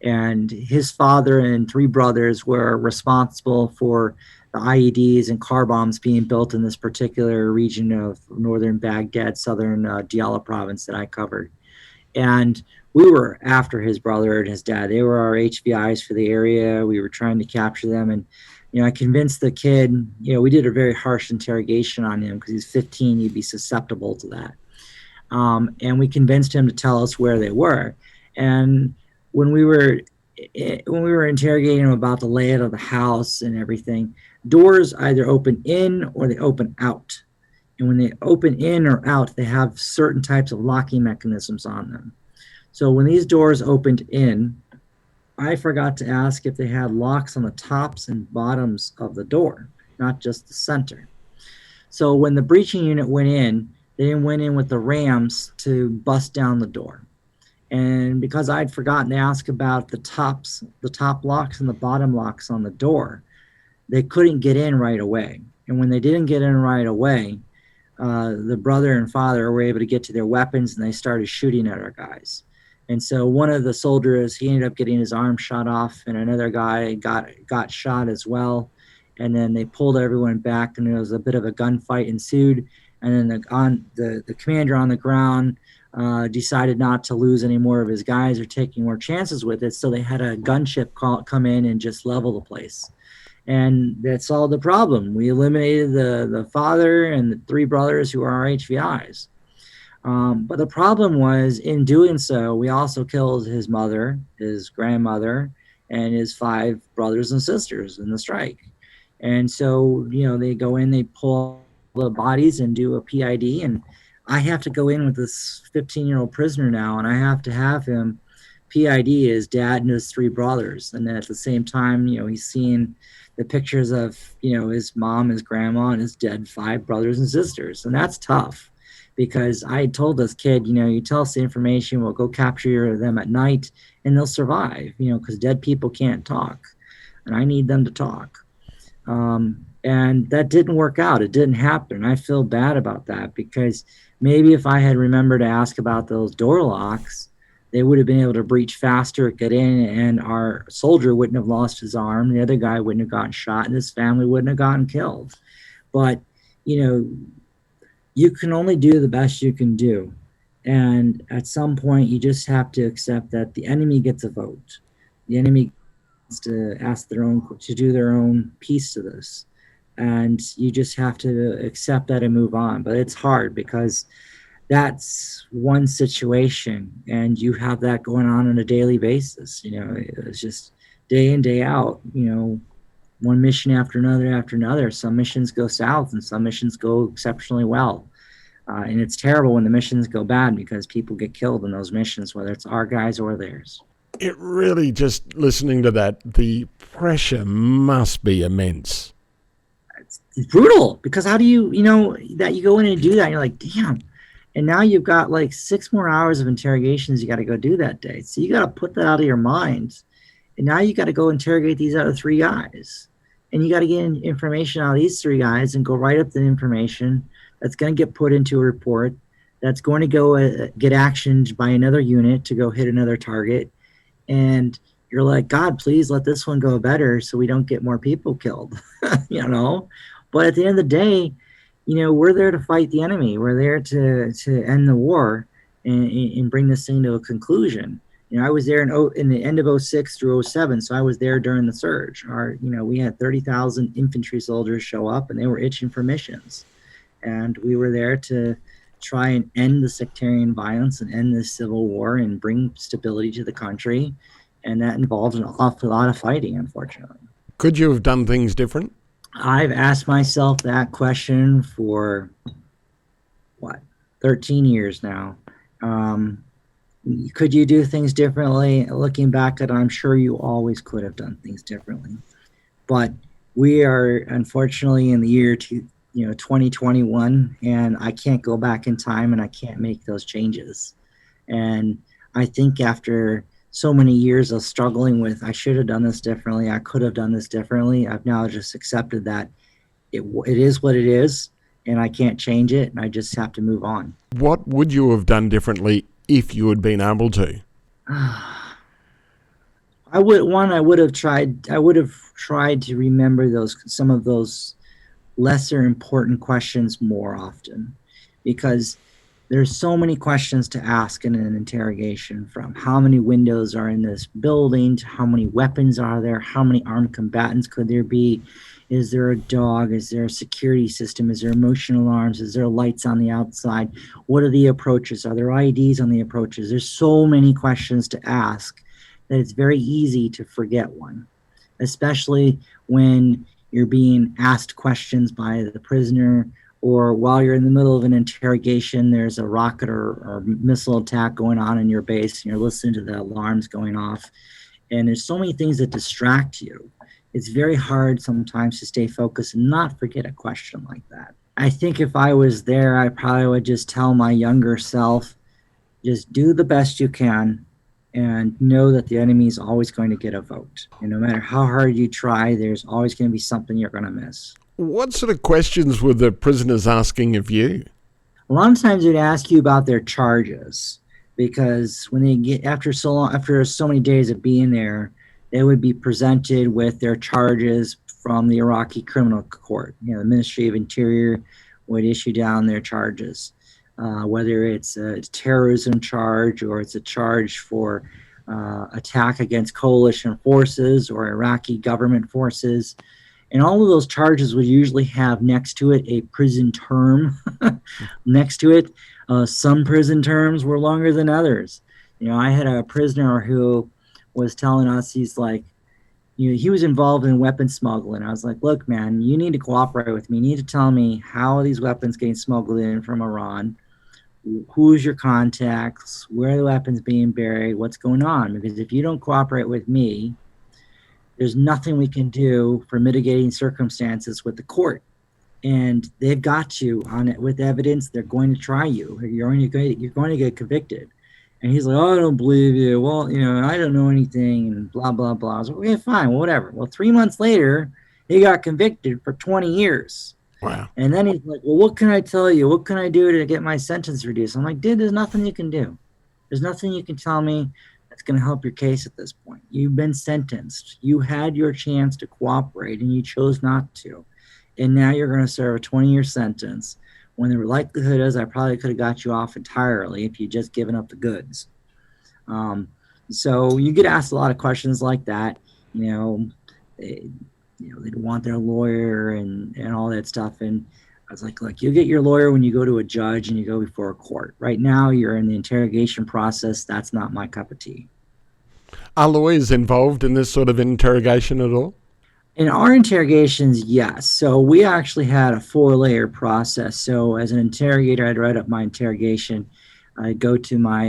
B: and his father and 3 brothers were responsible for the IEDs and car bombs being built in this particular region of northern Baghdad, southern Diyala province that I covered. And we were after his brother and his dad. They were our HVIs for the area. We were trying to capture them, and I convinced the kid, we did a very harsh interrogation on him because he's 15, you'd be susceptible to that. And we convinced him to tell us where they were. And when we were interrogating him about the layout of the house and everything, doors either open in or they open out. And when they open in or out, they have certain types of locking mechanisms on them. So when these doors opened in, I forgot to ask if they had locks on the tops and bottoms of the door, not just the center. So when the breaching unit went in, they went in with the rams to bust down the door. And because I'd forgotten to ask about the top locks and the bottom locks on the door, they couldn't get in right away. And when they didn't get in right away, the brother and father were able to get to their weapons, and they started shooting at our guys. And so one of the soldiers, he ended up getting his arm shot off, and another guy got shot as well. And then they pulled everyone back, and there was a bit of a gunfight ensued. And then the commander on the ground decided not to lose any more of his guys or taking more chances with it. So they had a gunship come in and just level the place. And that solved the problem. We eliminated the father and the 3 brothers who are our HVIs. But the problem was, in doing so, we also killed his mother, his grandmother, and his 5 brothers and sisters in the strike. And so, they go in, they pull the bodies and do a PID, and I have to go in with this 15-year-old prisoner now, and I have to have him PID his dad and his 3 brothers. And then at the same time, he's seeing the pictures of, his mom, his grandma, and his dead 5 brothers and sisters. And that's tough. because I had told this kid, you tell us the information, we'll go capture them at night and they'll survive, because dead people can't talk and I need them to talk. And that didn't work out. It didn't happen. I feel bad about that because maybe if I had remembered to ask about those door locks, they would have been able to breach faster, get in, and our soldier wouldn't have lost his arm. The other guy wouldn't have gotten shot, and his family wouldn't have gotten killed. But, you can only do the best you can do. And at some point, you just have to accept that the enemy gets a vote. The enemy gets to do their own piece to this. And you just have to accept that and move on. But it's hard because that's one situation and you have that going on a daily basis. It's just day in, day out, one mission after another. Some missions go south and some missions go exceptionally well. And it's terrible when the missions go bad because people get killed in those missions, whether it's our guys or theirs.
A: It really, just listening to that, the pressure must be immense.
B: It's brutal because how do you that you go in and do that and you're like, damn. And now you've got like 6 more hours of interrogations you got to go do that day. So you got to put that out of your mind. And now you got to go interrogate these other 3 guys. And you got to get information out of these 3 guys and go write up the information that's going to get put into a report, that's going to go get actioned by another unit to go hit another target. And you're like, God, please let this one go better so we don't get more people killed, But at the end of the day, we're there to fight the enemy. We're there to end the war and bring this thing to a conclusion. I was there in the end of 06 through 07, so I was there during the surge. We had 30,000 infantry soldiers show up, and they were itching for missions. And we were there to try and end the sectarian violence and end the civil war and bring stability to the country. And that involved an awful lot of fighting, unfortunately.
A: Could you have done things different?
B: I've asked myself that question for 13 years now. Could you do things differently? Looking back at it, I'm sure you always could have done things differently. But we are unfortunately in the year 2021, and I can't go back in time and I can't make those changes. And I think after so many years of struggling with, I should have done this differently, I could have done this differently, I've now just accepted that it is what it is, and I can't change it, and I just have to move on.
A: What would you have done differently if you had been able to?
B: I would have tried to remember some of those lesser important questions more often, because there's so many questions to ask in an interrogation, from how many windows are in this building to how many weapons are there, how many armed combatants could there be, is there a dog, is there a security system, is there emotional alarms, is there lights on the outside, what are the approaches, are there IDs on the approaches? There's so many questions to ask that it's very easy to forget one, especially when you're being asked questions by the prisoner, or while you're in the middle of an interrogation, there's a rocket or missile attack going on in your base, and you're listening to the alarms going off. And there's so many things that distract you. It's very hard sometimes to stay focused and not forget a question like that. I think if I was there, I probably would just tell my younger self, just do the best you can and know that the enemy is always going to get a vote. And no matter how hard you try, there's always going to be something you're going to miss.
A: What sort of questions were the prisoners asking of you?
B: A lot of times they'd ask you about their charges, because when they get after so many days of being there, they would be presented with their charges from the Iraqi criminal court. The Ministry of Interior would issue down their charges, whether it's a terrorism charge or it's a charge for attack against coalition forces or Iraqi government forces. And all of those charges would usually have next to it a prison term next to it. Some prison terms were longer than others. I had a prisoner who was telling us, he's like, he was involved in weapons smuggling. I was like, look, man, you need to cooperate with me. You need to tell me how are these weapons getting smuggled in from Iran? Who's your contacts? Where are the weapons being buried? What's going on? Because if you don't cooperate with me, there's nothing we can do for mitigating circumstances with the court.
C: and they've got you on it with evidence. They're going to try you. You're going to get convicted. And he's like, oh, I don't believe you. Well, I don't know anything, and blah, blah, blah. I was like, okay, fine, well, whatever. Well, 3 months later, he got convicted for 20 years.
A: Wow.
C: And then he's like, well, what can I tell you? What can I do to get my sentence reduced? I'm like, dude, there's nothing you can do. There's nothing you can tell me that's going to help your case at this point. You've been sentenced. You had your chance to cooperate, and you chose not to. And now you're going to serve a 20-year sentence when the likelihood is I probably could have got you off entirely if you just given up the goods. So you get asked a lot of questions like that. They want their lawyer and all that stuff. And I was like, look, you get your lawyer when you go to a judge and you go before a court. Right now, you're in the interrogation process. That's not my cup of tea.
A: Are lawyers involved in this sort of interrogation at all?
C: In our interrogations, yes. So we actually had a 4-layer process. So as an interrogator, I'd write up my interrogation. I'd go to my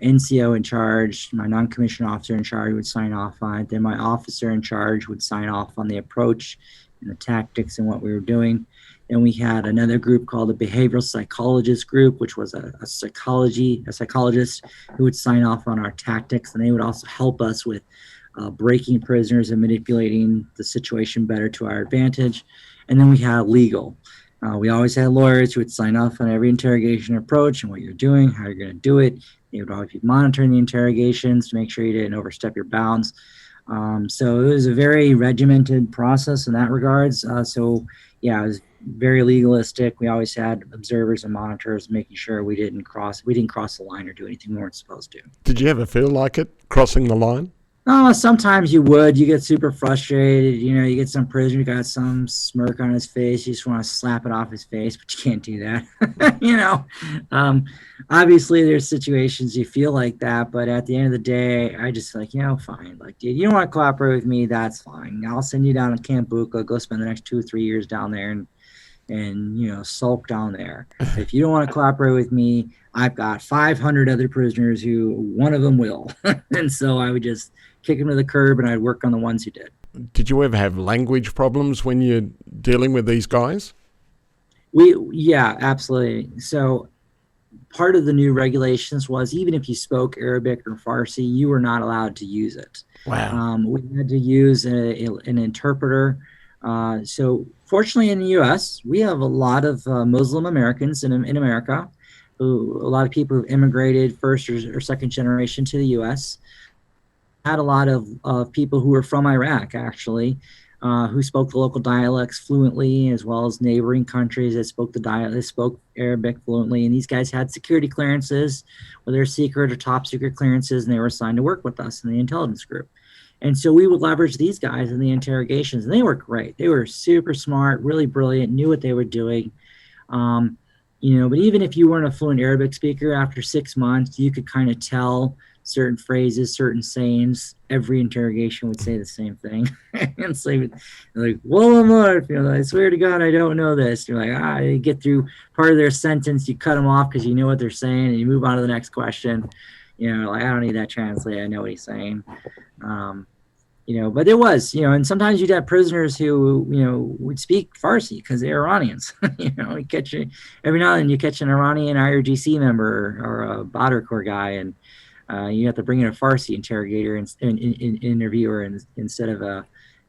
C: NCO in charge, my non-commissioned officer in charge would sign off on it. Then my officer in charge would sign off on the approach and the tactics and what we were doing. And we had another group called the behavioral psychologist group, which was a psychologist who would sign off on our tactics. And they would also help us with breaking prisoners and manipulating the situation better to our advantage. And then we had legal. We always had lawyers who would sign off on every interrogation approach and what you're doing, how you're going to do it. They would always be monitoring the interrogations to make sure you didn't overstep your bounds. So it was a very regimented process in that regards. So yeah, it was very legalistic. We always had observers and monitors making sure we didn't cross the line or do anything we weren't supposed to.
A: Did you ever feel like it, crossing the line?
C: Sometimes you would. You get super frustrated. You get some prisoner got some smirk on his face. You just want to slap it off his face, but you can't do that. Obviously there's situations you feel like that, but at the end of the day, I just fine. Like, dude, you don't want to cooperate with me, that's fine. I'll send you down to Camp Bucca, go spend the next 2 or 3 years down there and sulk down there. If you don't want to cooperate with me, I've got 500 other prisoners who one of them will. And so I would just kick them to the curb and I'd work on the ones who did.
A: Did you ever have language problems when you're dealing with these guys?
C: Yeah, absolutely. So part of the new regulations was even if you spoke Arabic or Farsi, you were not allowed to use it.
A: Wow.
C: We had to use an interpreter. So fortunately in the U.S., we have a lot of Muslim Americans in America, a lot of people who immigrated first or second generation to the U.S., had a lot of people who were from Iraq, actually, who spoke the local dialects fluently, as well as neighboring countries that spoke they spoke Arabic fluently. And these guys had security clearances, whether secret or top secret clearances, and they were assigned to work with us in the intelligence group. And so we would leverage these guys in the interrogations, and they were great. They were super smart, really brilliant, knew what they were doing. But even if you weren't a fluent Arabic speaker, after 6 months, you could kind of tell certain phrases, certain sayings. Every interrogation would say the same thing. And so like, well, I swear to God, I don't know this. You're like, you get through part of their sentence, you cut them off because you know what they're saying, and you move on to the next question. Like, I don't need that translate. I know what he's saying. But there was, and sometimes you'd have prisoners who, would speak Farsi because they're Iranians. You catch every now and then you catch an Iranian IRGC member or a Badr Corps guy, and you have to bring in a Farsi interrogator and interviewer instead of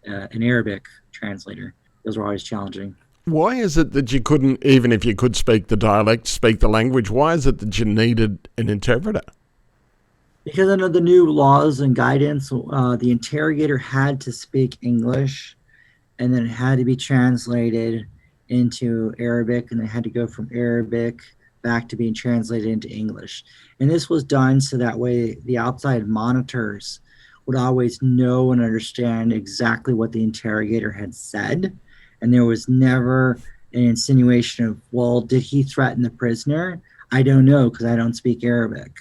C: an Arabic translator. Those were always challenging.
A: Why is it that you couldn't, even if you could speak the dialect, speak the language, why is it that you needed an interpreter?
C: Because under the new laws and guidance, the interrogator had to speak English, and then it had to be translated into Arabic, and it had to go from Arabic back to being translated into English. And this was done so that way the outside monitors would always know and understand exactly what the interrogator had said. And there was never an insinuation of, well, did he threaten the prisoner? I don't know because I don't speak Arabic.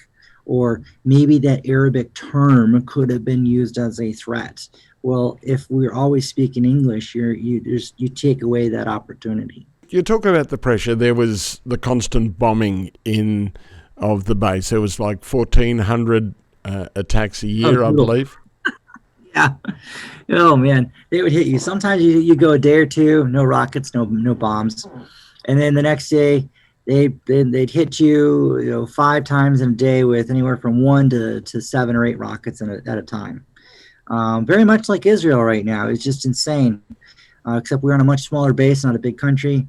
C: Or maybe that Arabic term could have been used as a threat. Well, if we're always speaking English, you take away that opportunity.
A: You talk about the pressure. There was the constant bombing of the base. There was like 1,400 attacks a year, I believe.
C: Yeah. Oh man, they would hit you. Sometimes you go a day or two, no rockets, no bombs, and then the next day they'd hit you, 5 times in a day with anywhere from 1 to 7 or 8 rockets at a time. Very much like Israel right now. It's just insane. Except we're on a much smaller base, not a big country,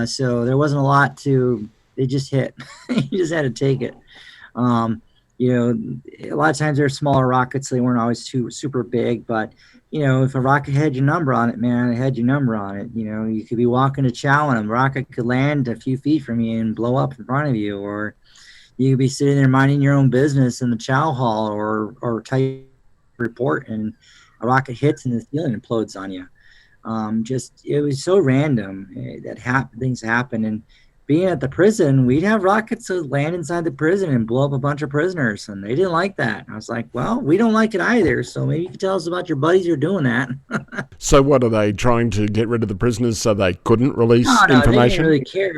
C: so there wasn't a lot to. They just hit. You just had to take it. Um, a lot of times they're smaller rockets, so they weren't always too super big. But if a rocket had your number on it, man, it had your number on it. You could be walking to chow and a rocket could land a few feet from you and blow up in front of you, or you could be sitting there minding your own business in the chow hall, or type report, and a rocket hits and the ceiling implodes on you. Just it was so random that things happen. And being at the prison, we'd have rockets that land inside the prison and blow up a bunch of prisoners, and they didn't like that. I was like, well, we don't like it either, so maybe you can tell us about your buddies who are doing that.
A: So what are they trying to get rid of the prisoners so they couldn't release
C: No,
A: information?
C: they didn't really care.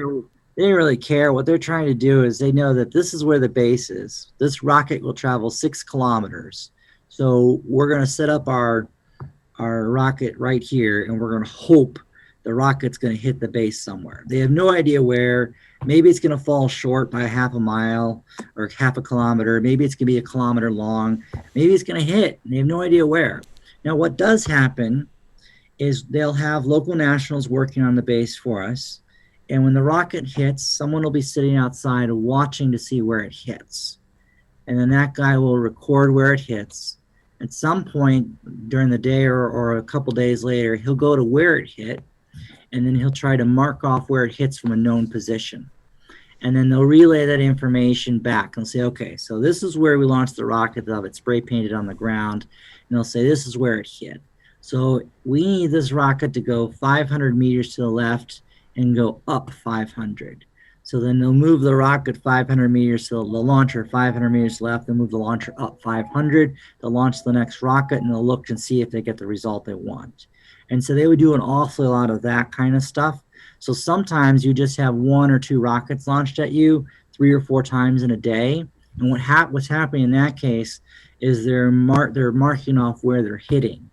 C: They didn't really care. What they're trying to do is they know that this is where the base is. This rocket will travel 6 kilometers. So we're going to set up our rocket right here, and we're going to hope the rocket's going to hit the base somewhere. They have no idea where. Maybe it's going to fall short by half a mile or half a kilometer. Maybe it's going to be a kilometer long. Maybe it's going to hit. They have no idea where. Now, what does happen is they'll have local nationals working on the base for us. And when the rocket hits, someone will be sitting outside watching to see where it hits. And then that guy will record where it hits. At some point during the day or a couple days later, he'll go to where it hit, and then he'll try to mark off where it hits from a known position. And then they'll relay that information back and say, okay, so this is where we launched the rocket. They'll have it spray painted on the ground, and they'll say, this is where it hit. So we need this rocket to go 500 meters to the left and go up 500. So then they'll move the rocket 500 meters to the launcher, 500 meters left. They'll move the launcher up 500. They'll launch the next rocket, and they'll look and see if they get the result they want. And so they would do an awful lot of that kind of stuff. So sometimes you just have 1 or 2 rockets launched at you 3 or 4 times in a day. And what's happening in that case is they're marking off where they're hitting.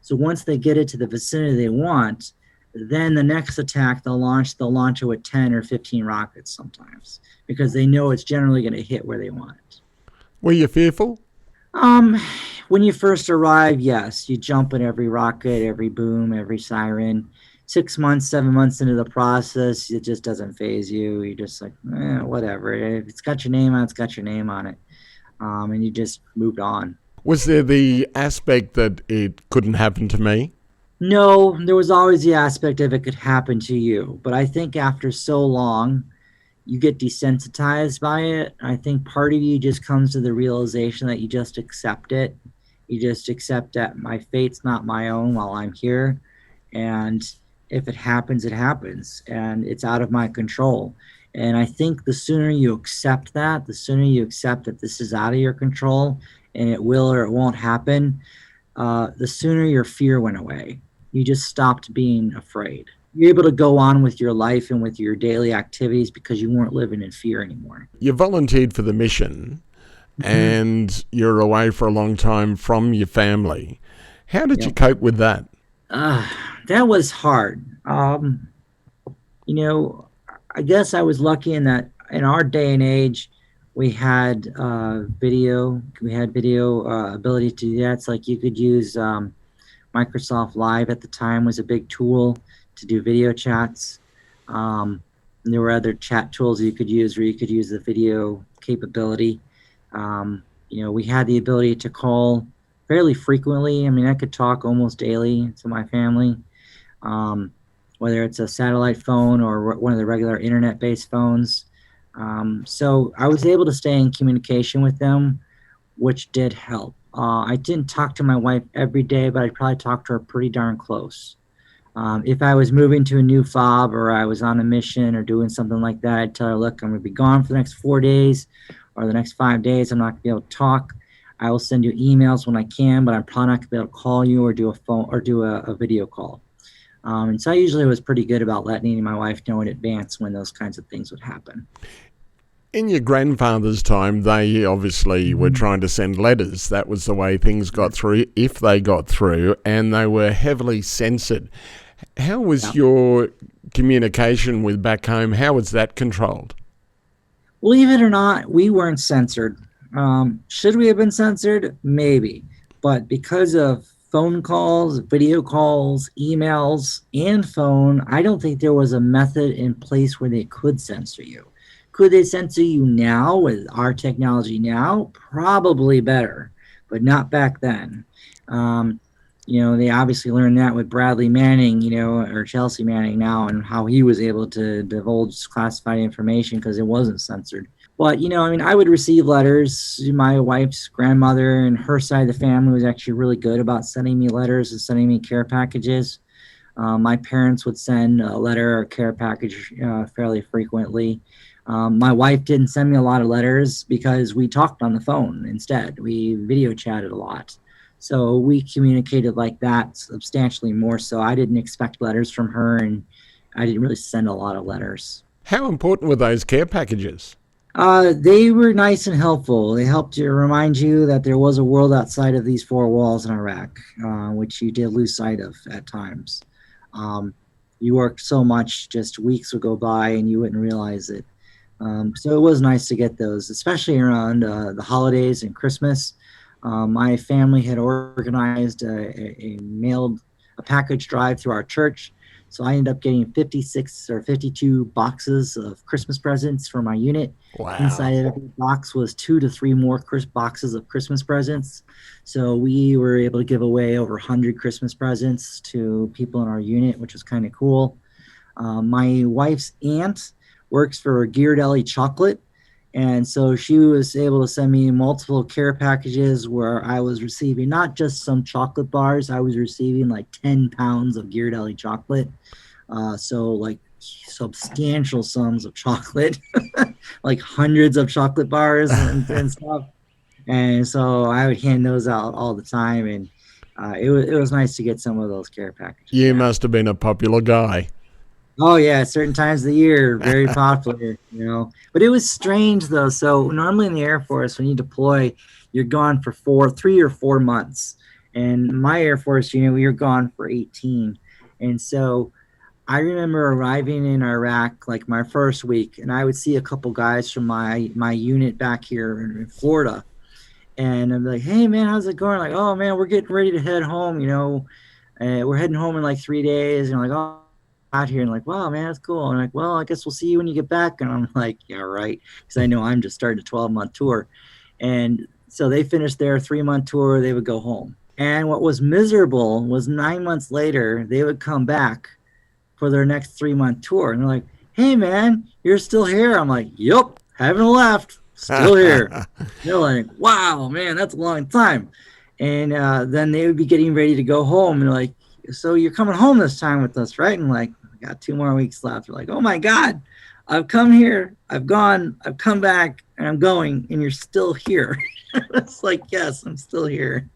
C: So once they get it to the vicinity they want, then the next attack they'll launch it with 10 or 15 rockets sometimes, because they know it's generally going to hit where they want it.
A: Were you fearful?
C: When you first arrive, yes, you jump at every rocket, every boom, every siren. 6 months, 7 months into the process, it just doesn't faze you. You're just like, whatever. If it's got your name on it, it's got your name on it. And you just moved on.
A: Was there the aspect that it couldn't happen to me?
C: No, there was always the aspect of it could happen to you. But I think after so long, you get desensitized by it. I think part of you just comes to the realization that you just accept it. You just accept that my fate's not my own while I'm here. And if it happens, it happens. And it's out of my control. And I think the sooner you accept that, the sooner you accept that this is out of your control and it will or it won't happen, the sooner your fear went away. You just stopped being afraid. You're able to go on with your life and with your daily activities because you weren't living in fear anymore.
A: You volunteered for the mission, and you're away for a long time from your family. How did you cope with that?
C: That was hard. I guess I was lucky in that in our day and age, we had video. We had video ability to do that. It's like you could use Microsoft Live at the time was a big tool to do video chats. And there were other chat tools you could use where you could use the video capability. We had the ability to call fairly frequently. I mean, I could talk almost daily to my family, whether it's a satellite phone or one of the regular internet-based phones. So I was able to stay in communication with them, which did help. I didn't talk to my wife every day, but I probably talked to her pretty darn close. If I was moving to a new fob or I was on a mission or doing something like that, I'd tell her, look, I'm going to be gone for the next 4 days or the next 5 days. I'm not going to be able to talk. I will send you emails when I can, but I'm probably not going to be able to call you or do a phone or do a video call. And so I usually was pretty good about letting my wife know in advance when those kinds of things would happen.
A: In your grandfather's time, they obviously were trying to send letters. That was the way things got through, if they got through, and they were heavily censored. How was your communication with back home? How was that controlled?
C: Believe it or not, we weren't censored. Should we have been censored? Maybe. But because of phone calls, video calls, emails, and phone, I don't think there was a method in place where they could censor you. Could they censor you now with our technology now? Probably better, but not back then. They obviously learned that with Bradley Manning, or Chelsea Manning now, and how he was able to divulge classified information because it wasn't censored. But, I would receive letters. My wife's grandmother and her side of the family was actually really good about sending me letters and sending me care packages. My parents would send a letter or care package fairly frequently. My wife didn't send me a lot of letters because we talked on the phone instead. We video chatted a lot. So we communicated like that substantially more so. I didn't expect letters from her, and I didn't really send a lot of letters.
A: How important were those care packages?
C: They were nice and helpful. They helped to remind you that there was a world outside of these four walls in Iraq, which you did lose sight of at times. You worked so much, just weeks would go by and you wouldn't realize it. So it was nice to get those, especially around the holidays and Christmas. My family had organized a package drive through our church. So I ended up getting 56 or 52 boxes of Christmas presents for my unit.
A: Wow.
C: Inside of every box was 2 to 3 more boxes of Christmas presents. So we were able to give away over 100 Christmas presents to people in our unit, which was kind of cool. My wife's aunt works for Ghirardelli Chocolate. And so she was able to send me multiple care packages where I was receiving not just some chocolate bars, I was receiving like 10 pounds of Ghirardelli chocolate. So like substantial sums of chocolate, like hundreds of chocolate bars and stuff. And so I would hand those out all the time. And it was nice to get some of those care packages.
A: You must have been a popular guy.
C: Oh yeah, certain times of the year, very popular, But it was strange though. So normally in the Air Force, when you deploy, you're gone for 3 or 4 months. And my Air Force unit, we were gone for 18. And so I remember arriving in Iraq like my first week, and I would see a couple guys from my unit back here in Florida. And I'm like, hey man, how's it going? Like, oh man, we're getting ready to head home, we're heading home in like 3 days. And I'm like, oh, out here, and like, wow, man, that's cool. And I'm like, well, I guess we'll see you when you get back. And I'm like, yeah, right, because I know I'm just starting a 12-month tour. And so they finished their 3-month tour, they would go home. And what was miserable was 9 months later, they would come back for their next 3-month tour. And they're like, hey man, you're still here. I'm like, yep, haven't left, still here. They're like, wow, man, that's a long time. And then they would be getting ready to go home, and they're like, so you're coming home this time with us, right? And like, I got 2 more weeks left. They're like, oh my God, I've come here, I've gone, I've come back, and I'm going, and you're still here. It's like, yes, I'm still here.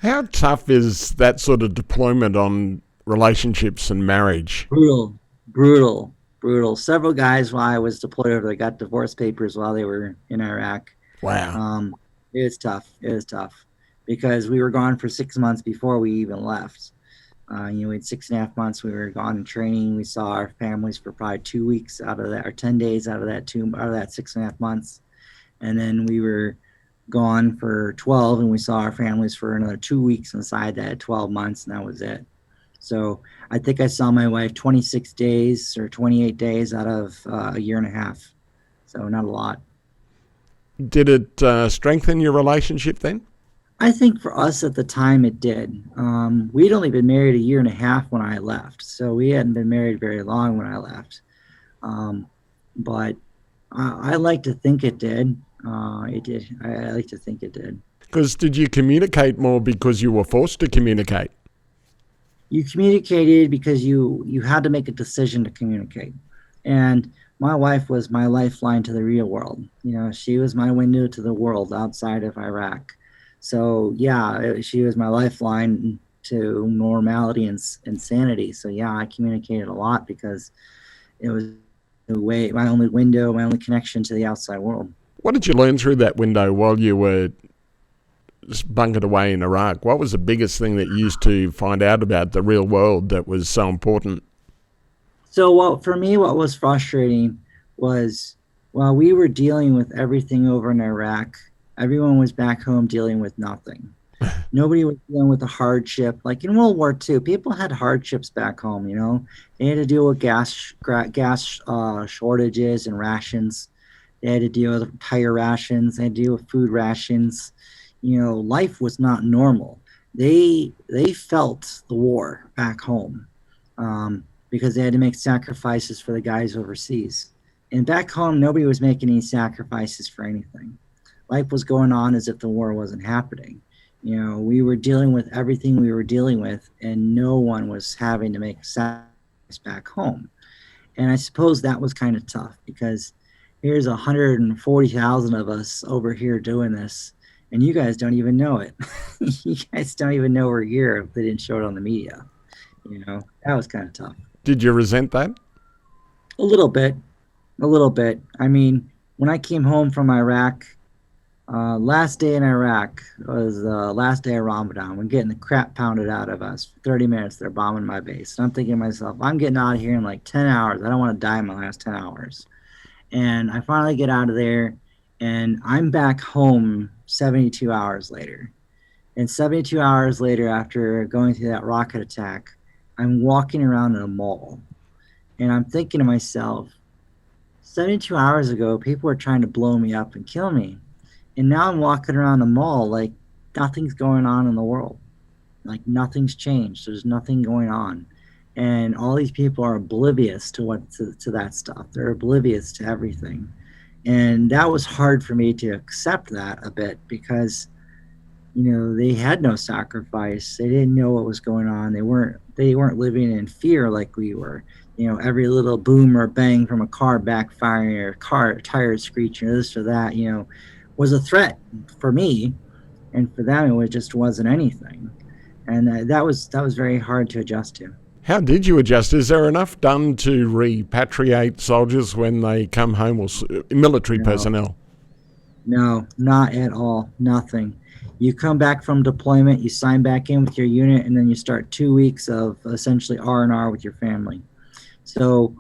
A: How tough is that sort of deployment on relationships and marriage?
C: Brutal. Several guys while I was deployed over there got divorce papers while they were in Iraq.
A: Wow.
C: It was tough because we were gone for 6 months before we even left. We had 6.5 months we were gone in training. We saw our families for probably 2 weeks out of that, or 10 days out of that 6.5 months. And then we were gone for 12, and we saw our families for another 2 weeks inside that 12 months, and that was it. So I think I saw my wife 26 days or 28 days out of a year and a half. So not a lot.
A: Did it strengthen your relationship then?
C: I think for us at the time it did. We'd only been married a year and a half when I left. So we hadn't been married very long when I left. But I like to think it did. It did. I like to think it did.
A: Because did you communicate more because you were forced to communicate?
C: You communicated because you had to make a decision to communicate. And my wife was my lifeline to the real world. She was my window to the world outside of Iraq. So yeah, she was my lifeline to normality and sanity. So yeah, I communicated a lot because it was way, my only window, my only connection to the outside world.
A: What did you learn through that window while you were bunkered away in Iraq? What was the biggest thing that you used to find out about the real world that was so important?
C: So for me, what was frustrating was while we were dealing with everything over in Iraq, everyone was back home dealing with nothing. Nobody was dealing with a hardship. Like in World War II, people had hardships back home, you know. They had to deal with gas shortages and rations. They had to deal with tire rations. They had to deal with food rations. You know, life was not normal. They felt the war back home because they had to make sacrifices for the guys overseas. And back home, nobody was making any sacrifices for anything. Life was going on as if the war wasn't happening. You know, we were dealing with everything we were dealing with, and no one was having to make a sacrifice back home. And I suppose that was kind of tough because here's 140,000 of us over here doing this, and you guys don't even know it. You guys don't even know we're here if they didn't show it on the media. You know, that was kind of tough.
A: Did you resent that?
C: A little bit. A little bit. I mean, when I came home from Iraq, last day in Iraq was the last day of Ramadan. We're getting the crap pounded out of us. For 30 minutes, they're bombing my base. And I'm thinking to myself, I'm getting out of here in like 10 hours. I don't want to die in my last 10 hours. And I finally get out of there, and I'm back home 72 hours later. And 72 hours later, after going through that rocket attack, I'm walking around in a mall. And I'm thinking to myself, 72 hours ago, people were trying to blow me up and kill me. And now I'm walking around the mall like nothing's going on in the world. Like nothing's changed. There's nothing going on. And all these people are oblivious to that stuff. They're oblivious to everything. And that was hard for me to accept that a bit because, you know, they had no sacrifice. They didn't know what was going on. They weren't living in fear like we were. You know, every little boom or bang from a car backfiring or car tires screeching or this or that, you know, was a threat for me, and for them it just wasn't anything, and that was very hard to adjust to.
A: How did you adjust? Is there enough done to repatriate soldiers when they come home, or military personnel?
C: No, not at all. Nothing. You come back from deployment, you sign back in with your unit, and then you start 2 weeks of essentially R&R with your family. So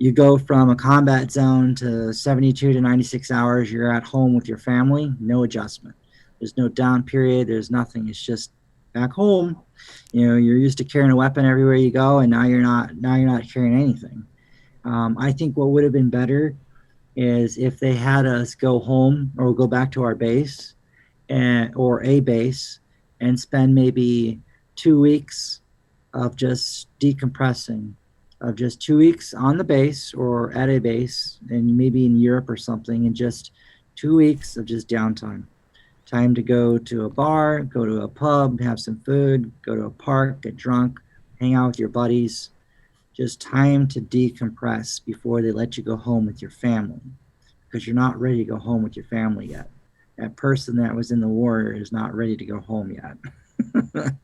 C: you go from a combat zone to 72 to 96 hours. You're at home with your family, no adjustment. There's no down period. There's nothing. It's just back home. You know, you're used to carrying a weapon everywhere you go, and now you're not carrying anything. I think what would have been better is if they had us go home or go back to our base or a base and spend maybe 2 weeks of just decompressing, of just 2 weeks on the base or at a base, and maybe in Europe or something, and just 2 weeks of just downtime. Time to go to a bar, go to a pub, have some food, go to a park, get drunk, hang out with your buddies. Just time to decompress before they let you go home with your family, because you're not ready to go home with your family yet. That person that was in the war is not ready to go home yet.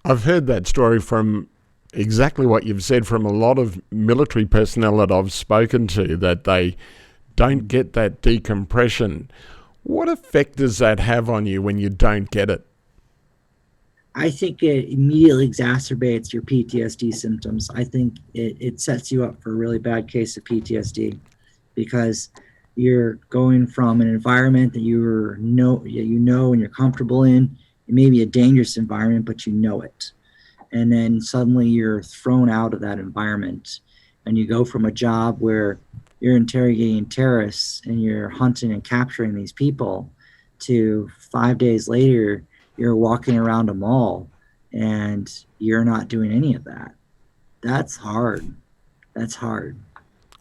A: I've heard that story from exactly what you've said from a lot of military personnel that I've spoken to, that they don't get that decompression. What effect does that have on you when you don't get it?
C: I think it immediately exacerbates your PTSD symptoms. I think it sets you up for a really bad case of PTSD because you're going from an environment that you know and you're comfortable in. It may be a dangerous environment, but you know it. And then suddenly you're thrown out of that environment, and you go from a job where you're interrogating terrorists and you're hunting and capturing these people to 5 days later you're walking around a mall and you're not doing any of that. That's hard. That's hard.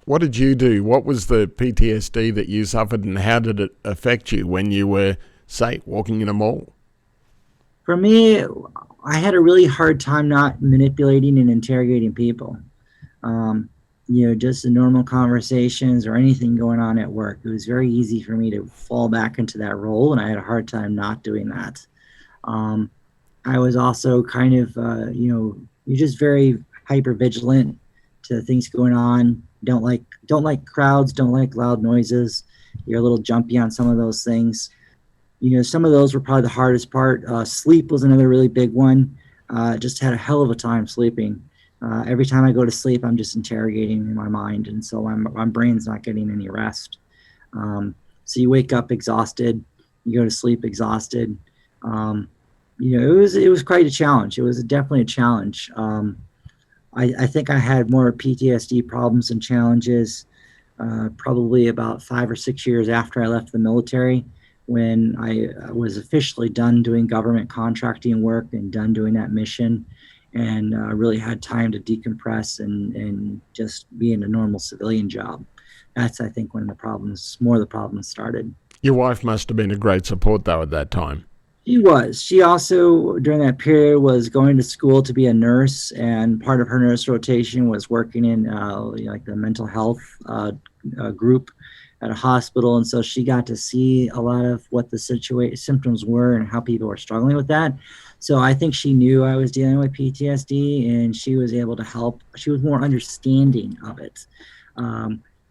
A: What did you do? What was the PTSD that you suffered, and how did it affect you when you were, say, walking in a mall?
C: For me, I had a really hard time not manipulating and interrogating people. Just the normal conversations or anything going on at work. It was very easy for me to fall back into that role, and I had a hard time not doing that. I was also kind of, you're just very hyper vigilant to things going on. Don't like crowds, don't like loud noises. You're a little jumpy on some of those things. Some of those were probably the hardest part. Sleep was another really big one. Just had a hell of a time sleeping. Every time I go to sleep, I'm just interrogating in my mind, and so my brain's not getting any rest. So you wake up exhausted, you go to sleep exhausted. It was quite a challenge. It was definitely a challenge. I think I had more PTSD problems and challenges probably about 5 or 6 years after I left the military, when I was officially done doing government contracting work and done doing that mission, and really had time to decompress and just be in a normal civilian job. That's, I think, when more of the problems started.
A: Your wife must have been a great support, though, at that time.
C: She was. She also, during that period, was going to school to be a nurse, and part of her nurse rotation was working in like the mental health group at a hospital, and so she got to see a lot of what the symptoms were and how people were struggling with that. So I think she knew I was dealing with PTSD, and she was able to help. She was more understanding of it.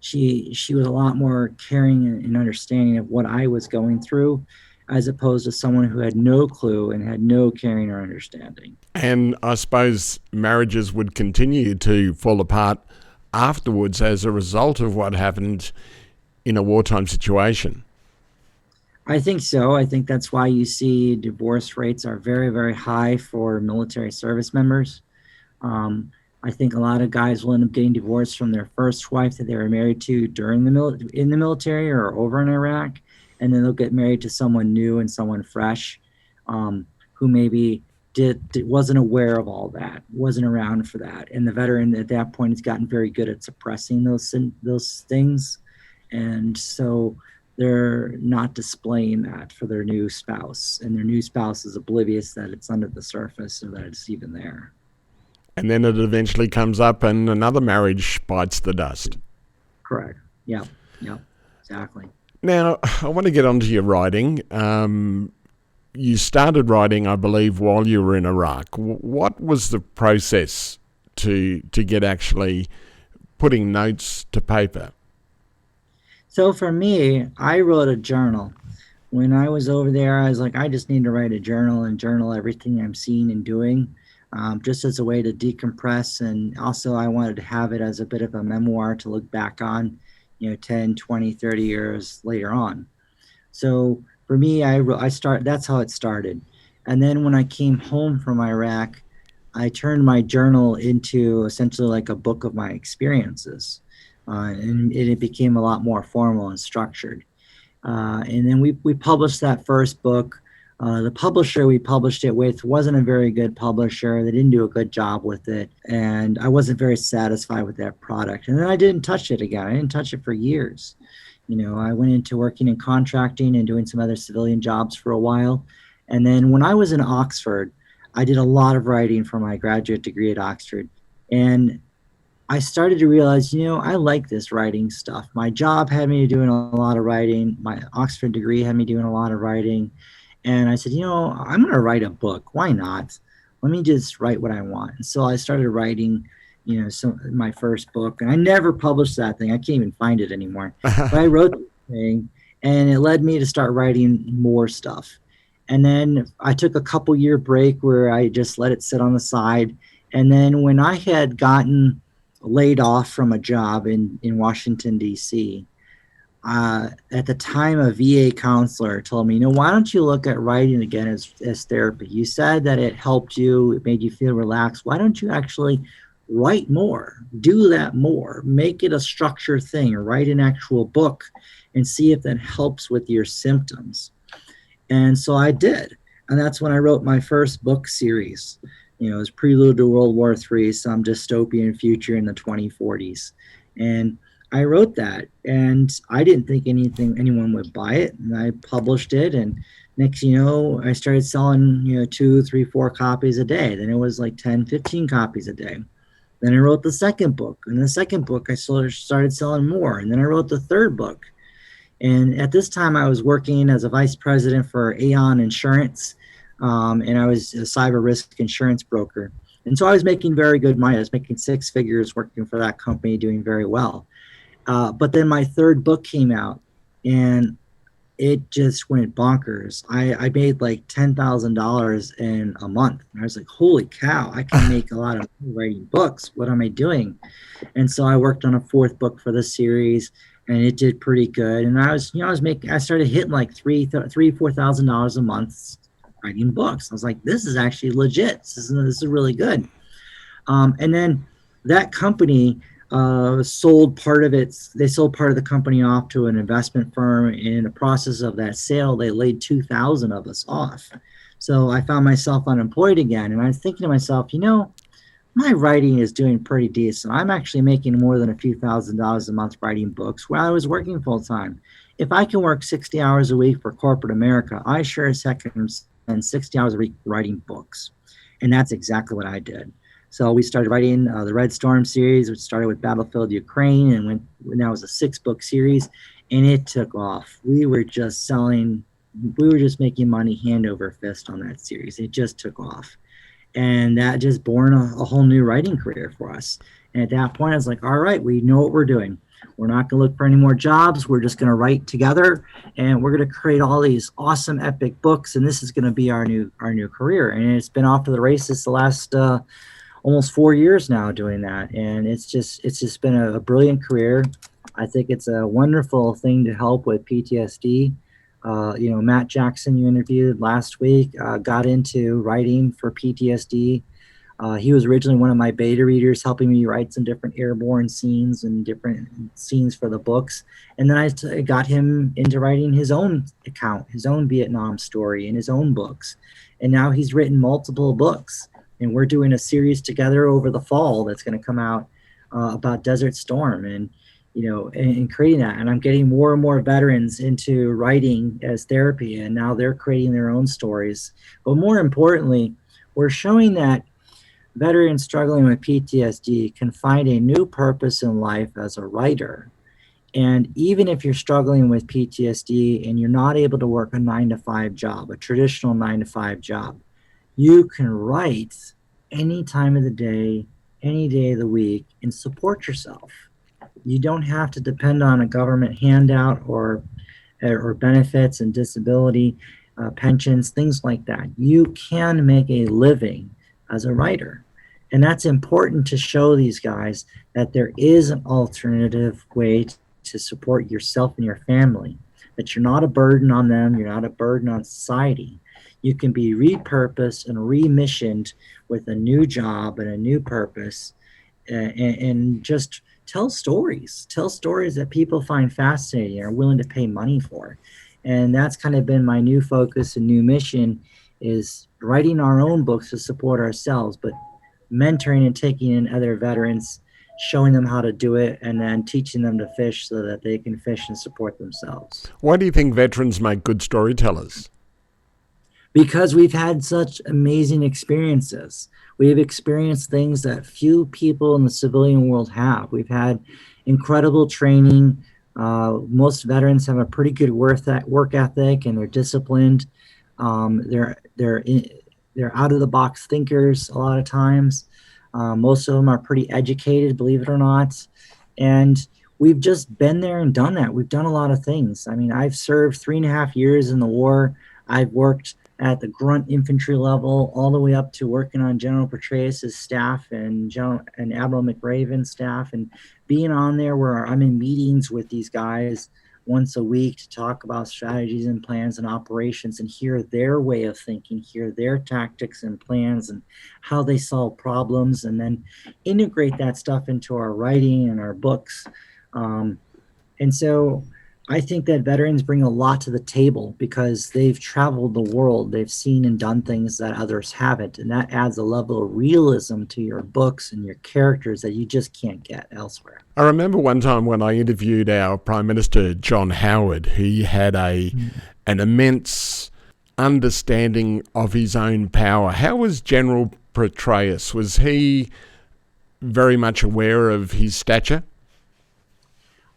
C: She was a lot more caring and understanding of what I was going through, as opposed to someone who had no clue and had no caring or understanding.
A: And I suppose marriages would continue to fall apart afterwards as a result of what happened in a wartime situation.
C: I think so. I think that's why you see divorce rates are very, very high for military service members. I think a lot of guys will end up getting divorced from their first wife that they were married to during in the military or over in Iraq, and then they'll get married to someone new and someone fresh, who maybe wasn't aware of all that, wasn't around for that, and the veteran at that point has gotten very good at suppressing those things, and so they're not displaying that for their new spouse, and their new spouse is oblivious that it's under the surface or that it's even there.
A: And then it eventually comes up and another marriage bites the dust.
C: Correct. Yeah, exactly.
A: Now, I want to get onto your writing. You started writing, I believe, while you were in Iraq. What was the process to get actually putting notes to paper?
C: So for me, I wrote a journal. When I was over there, I was like, I just need to write a journal and journal everything I'm seeing and doing, just as a way to decompress. And also I wanted to have it as a bit of a memoir to look back on, 10, 20, 30 years later on. So for me, that's how it started. And then when I came home from Iraq, I turned my journal into essentially like a book of my experiences. And it became a lot more formal and structured. And then we published that first book. The publisher we published it with wasn't a very good publisher. They didn't do a good job with it. And I wasn't very satisfied with that product. And then I didn't touch it again. I didn't touch it for years. I went into working in contracting and doing some other civilian jobs for a while. And then when I was in Oxford, I did a lot of writing for my graduate degree at Oxford. And I started to realize, I like this writing stuff. My job had me doing a lot of writing. My Oxford degree had me doing a lot of writing. And I said, I'm going to write a book. Why not? Let me just write what I want. And so I started writing, my first book. And I never published that thing. I can't even find it anymore. But I wrote the thing, and it led me to start writing more stuff. And then I took a couple-year break where I just let it sit on the side. And then when I had gotten laid off from a job in Washington, D.C., at the time, a VA counselor told me, why don't you look at writing again as therapy? You said that it helped you, it made you feel relaxed. Why don't you actually write more? Do that more. Make it a structured thing, or write an actual book and see if that helps with your symptoms. And so I did. And that's when I wrote my first book series. It was Prelude to World War III, some dystopian future in the 2040s. And I wrote that, and I didn't think anyone would buy it. And I published it, and next, I started selling, 2, 3, 4 copies a day. Then it was like 10, 15 copies a day. Then I wrote the second book. And the second book, I started selling more. And then I wrote the third book. And at this time, I was working as a vice president for Aon Insurance, and I was a cyber risk insurance broker. And so I was making very good money. I was making six figures working for that company, doing very well. But then my third book came out, and it just went bonkers. I made like $10,000 in a month. And I was like, holy cow, I can make a lot of money writing books. What am I doing? And so I worked on a fourth book for the series, and it did pretty good. And I started hitting like $4,000 a month writing books. I was like, this is actually legit. This is really good. And then that company sold part of the company off to an investment firm. And in the process of that sale, they laid 2,000 of us off. So I found myself unemployed again. And I was thinking to myself, my writing is doing pretty decent. I'm actually making more than a few $1,000s a month writing books while I was working full time. If I can work 60 hours a week for corporate America, I sure as heck can spend 60 hours a week writing books. And that's exactly what I did. So we started writing the Red Storm series, which started with Battlefield Ukraine, and now it was a 6-book series, and it took off. We were just making money hand over fist on that series. It just took off. And that just born a whole new writing career for us. And at that point, I was like, all right, we know what we're doing. We're not going to look for any more jobs. We're just going to write together, and we're going to create all these awesome, epic books. And this is going to be our new career. And it's been off to the races the last almost 4 years now doing that. And it's just been a brilliant career. I think it's a wonderful thing to help with PTSD. Matt Jackson, you interviewed last week, got into writing for PTSD. He was originally one of my beta readers, helping me write some different airborne scenes and different scenes for the books. And then I got him into writing his own account, his own Vietnam story in his own books. And now he's written multiple books. And we're doing a series together over the fall that's going to come out about Desert Storm and creating that. And I'm getting more and more veterans into writing as therapy, and now they're creating their own stories. But more importantly, we're showing that veterans struggling with PTSD can find a new purpose in life as a writer. And even if you're struggling with PTSD and you're not able to work a 9-to-5 job, a traditional 9-to-5 job, you can write any time of the day, any day of the week, and support yourself. You don't have to depend on a government handout or benefits and disability pensions, things like that. You can make a living as a writer. And that's important to show these guys that there is an alternative way to support yourself and your family, that you're not a burden on them, you're not a burden on society. You can be repurposed and remissioned with a new job and a new purpose, and just tell stories that people find fascinating and are willing to pay money for. And that's kind of been my new focus and new mission, is writing our own books to support ourselves, but mentoring and taking in other veterans, showing them how to do it, and then teaching them to fish so that they can fish and support themselves.
A: Why do you think veterans make good storytellers?
C: Because we've had such amazing experiences. We've experienced things that few people in the civilian world have. We've had incredible training. Most veterans have a pretty good work ethic, and they're disciplined. They're out of the box thinkers a lot of times. Most of them are pretty educated, believe it or not. And we've just been there and done that. We've done a lot of things. I mean, I've served 3.5 years in the war. I've worked at the grunt infantry level, all the way up to working on General Petraeus' staff and Admiral McRaven's staff, and being on there where I'm in meetings with these guys once a week to talk about strategies and plans and operations and hear their way of thinking, hear their tactics and plans and how they solve problems, and then integrate that stuff into our writing and our books. And so I think that veterans bring a lot to the table because they've traveled the world. They've seen and done things that others haven't. And that adds a level of realism to your books and your characters that you just can't get elsewhere.
A: I remember one time when I interviewed our Prime Minister, John Howard. He had an immense understanding of his own power. How was General Petraeus? Was he very much aware of his stature?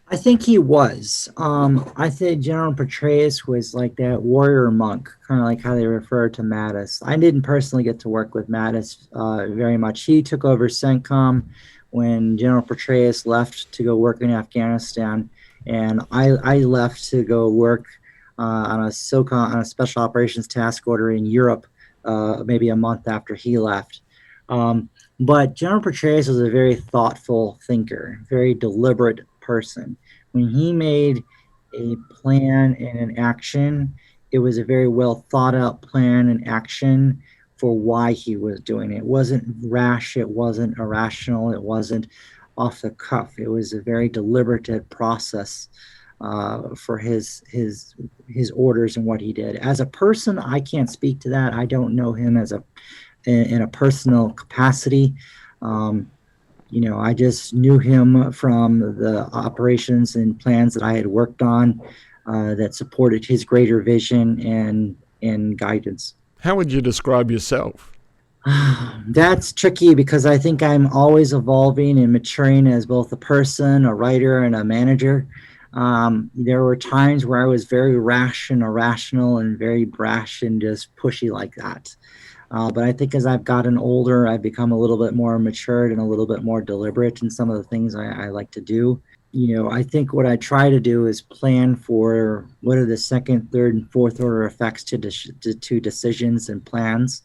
C: I think he was. I think General Petraeus was like that warrior monk, kind of like how they refer to Mattis. I didn't personally get to work with Mattis very much. He took over CENTCOM when General Petraeus left to go work in Afghanistan, and I left to go work on a SOCOM, on a Special Operations Task Order in Europe, maybe a month after he left. Um, but General Petraeus was a very thoughtful thinker, very deliberate person. When he made a plan and an action, it was a very well thought out plan and action for why he was doing it. It wasn't rash, it wasn't irrational, it wasn't off the cuff. It was a very deliberative process for his orders and what he did. As a person, I can't speak to that. I don't know him as a in a personal capacity. Um, I just knew him from the operations and plans that I had worked on that supported his greater vision and guidance.
A: How would you describe yourself?
C: That's tricky because I think I'm always evolving and maturing as both a person, a writer, and a manager. There were times where I was very rash and irrational and very brash and just pushy like that. But I think as I've gotten older, I've become a little bit more matured and a little bit more deliberate in some of the things I like to do. I think what I try to do is plan for what are the second, third, and fourth order effects to decisions and plans.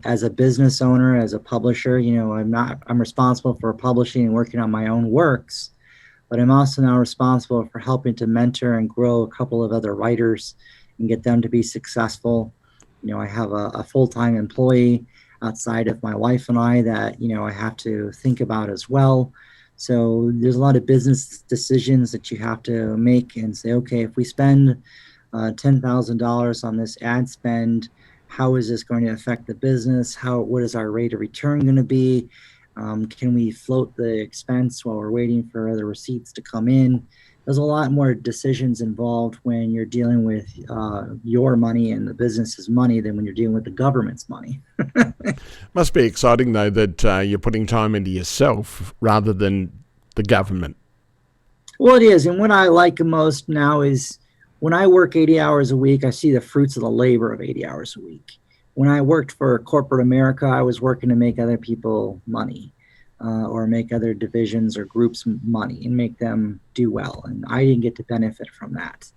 C: As a business owner, as a publisher, I'm responsible for publishing and working on my own works, but I'm also now responsible for helping to mentor and grow a couple of other writers and get them to be successful. I have a full-time employee outside of my wife and I that, I have to think about as well. So there's a lot of business decisions that you have to make and say, okay, if we spend $10,000 on this ad spend, how is this going to affect the business? What is our rate of return going to be? Can we float the expense while we're waiting for other receipts to come in? There's a lot more decisions involved when you're dealing with your money and the business's money than when you're dealing with the government's money.
A: Must be exciting, though, that you're putting time into yourself rather than the government.
C: Well, it is. And what I like most now is when I work 80 hours a week, I see the fruits of the labor of 80 hours a week. When I worked for corporate America, I was working to make other people money. Or make other divisions or groups money and make them do well. And I didn't get to benefit from that.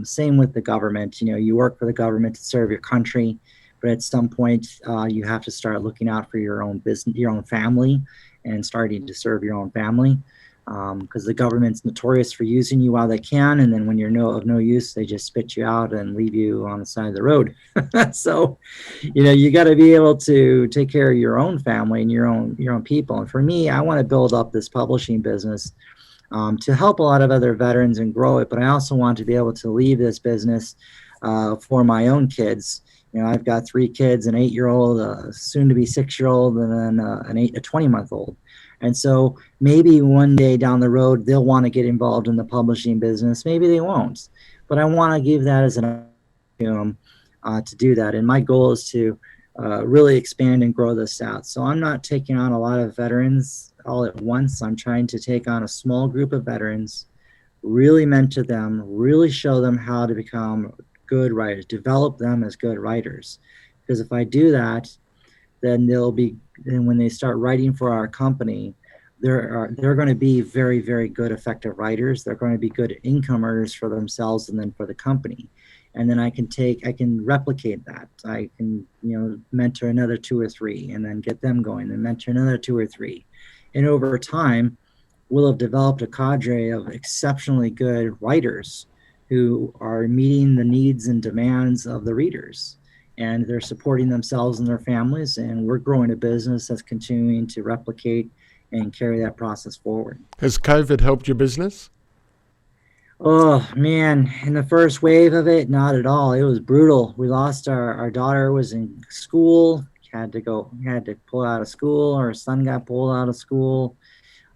C: Same with the government. You work for the government to serve your country, but at some point you have to start looking out for your own business, your own family, and starting to serve your own family. Because the government's notorious for using you while they can, and then when you're of no use, they just spit you out and leave you on the side of the road. So, you got to be able to take care of your own family and your own people. And for me, I want to build up this publishing business to help a lot of other veterans and grow it. But I also want to be able to leave this business for my own kids. I've got 3 kids: an 8-year-old, a soon-to-be 6-year-old, and then a 20-month-old. And so maybe one day down the road, they'll want to get involved in the publishing business. Maybe they won't. But I want to give that as an opportunity to do that. And my goal is to really expand and grow this out. So I'm not taking on a lot of veterans all at once. I'm trying to take on a small group of veterans, really mentor them, really show them how to become good writers, develop them as good writers. Because if I do that, then when they start writing for our company, they're going to be very, very good, effective writers. They're going to be good income earners for themselves and then for the company. And then I can replicate that. I can, mentor another 2 or 3 and then get them going and mentor another 2 or 3. And over time, we'll have developed a cadre of exceptionally good writers who are meeting the needs and demands of the readers. And they're supporting themselves and their families, and we're growing a business that's continuing to replicate and carry that process forward.
A: Has COVID helped your business?
C: Oh man, in the first wave of it, not at all. It was brutal. We lost our daughter was in school, had to pull out of school. Our son got pulled out of school.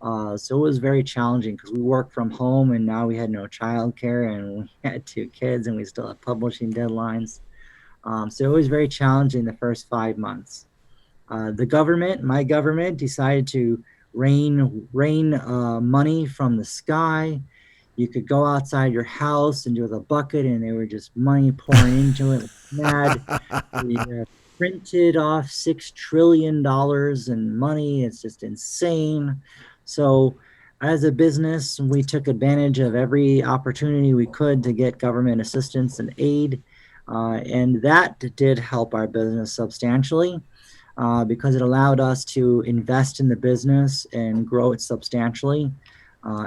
C: So it was very challenging because we worked from home and now we had no childcare and we had 2 kids and we still had publishing deadlines. So it was very challenging the first 5 months. My government decided to rain money from the sky. You could go outside your house and do with a bucket, and there were just money pouring into it like mad. We printed off $6 trillion in money. It's just insane. So, as a business, we took advantage of every opportunity we could to get government assistance and aid. And that did help our business substantially because it allowed us to invest in the business and grow it substantially.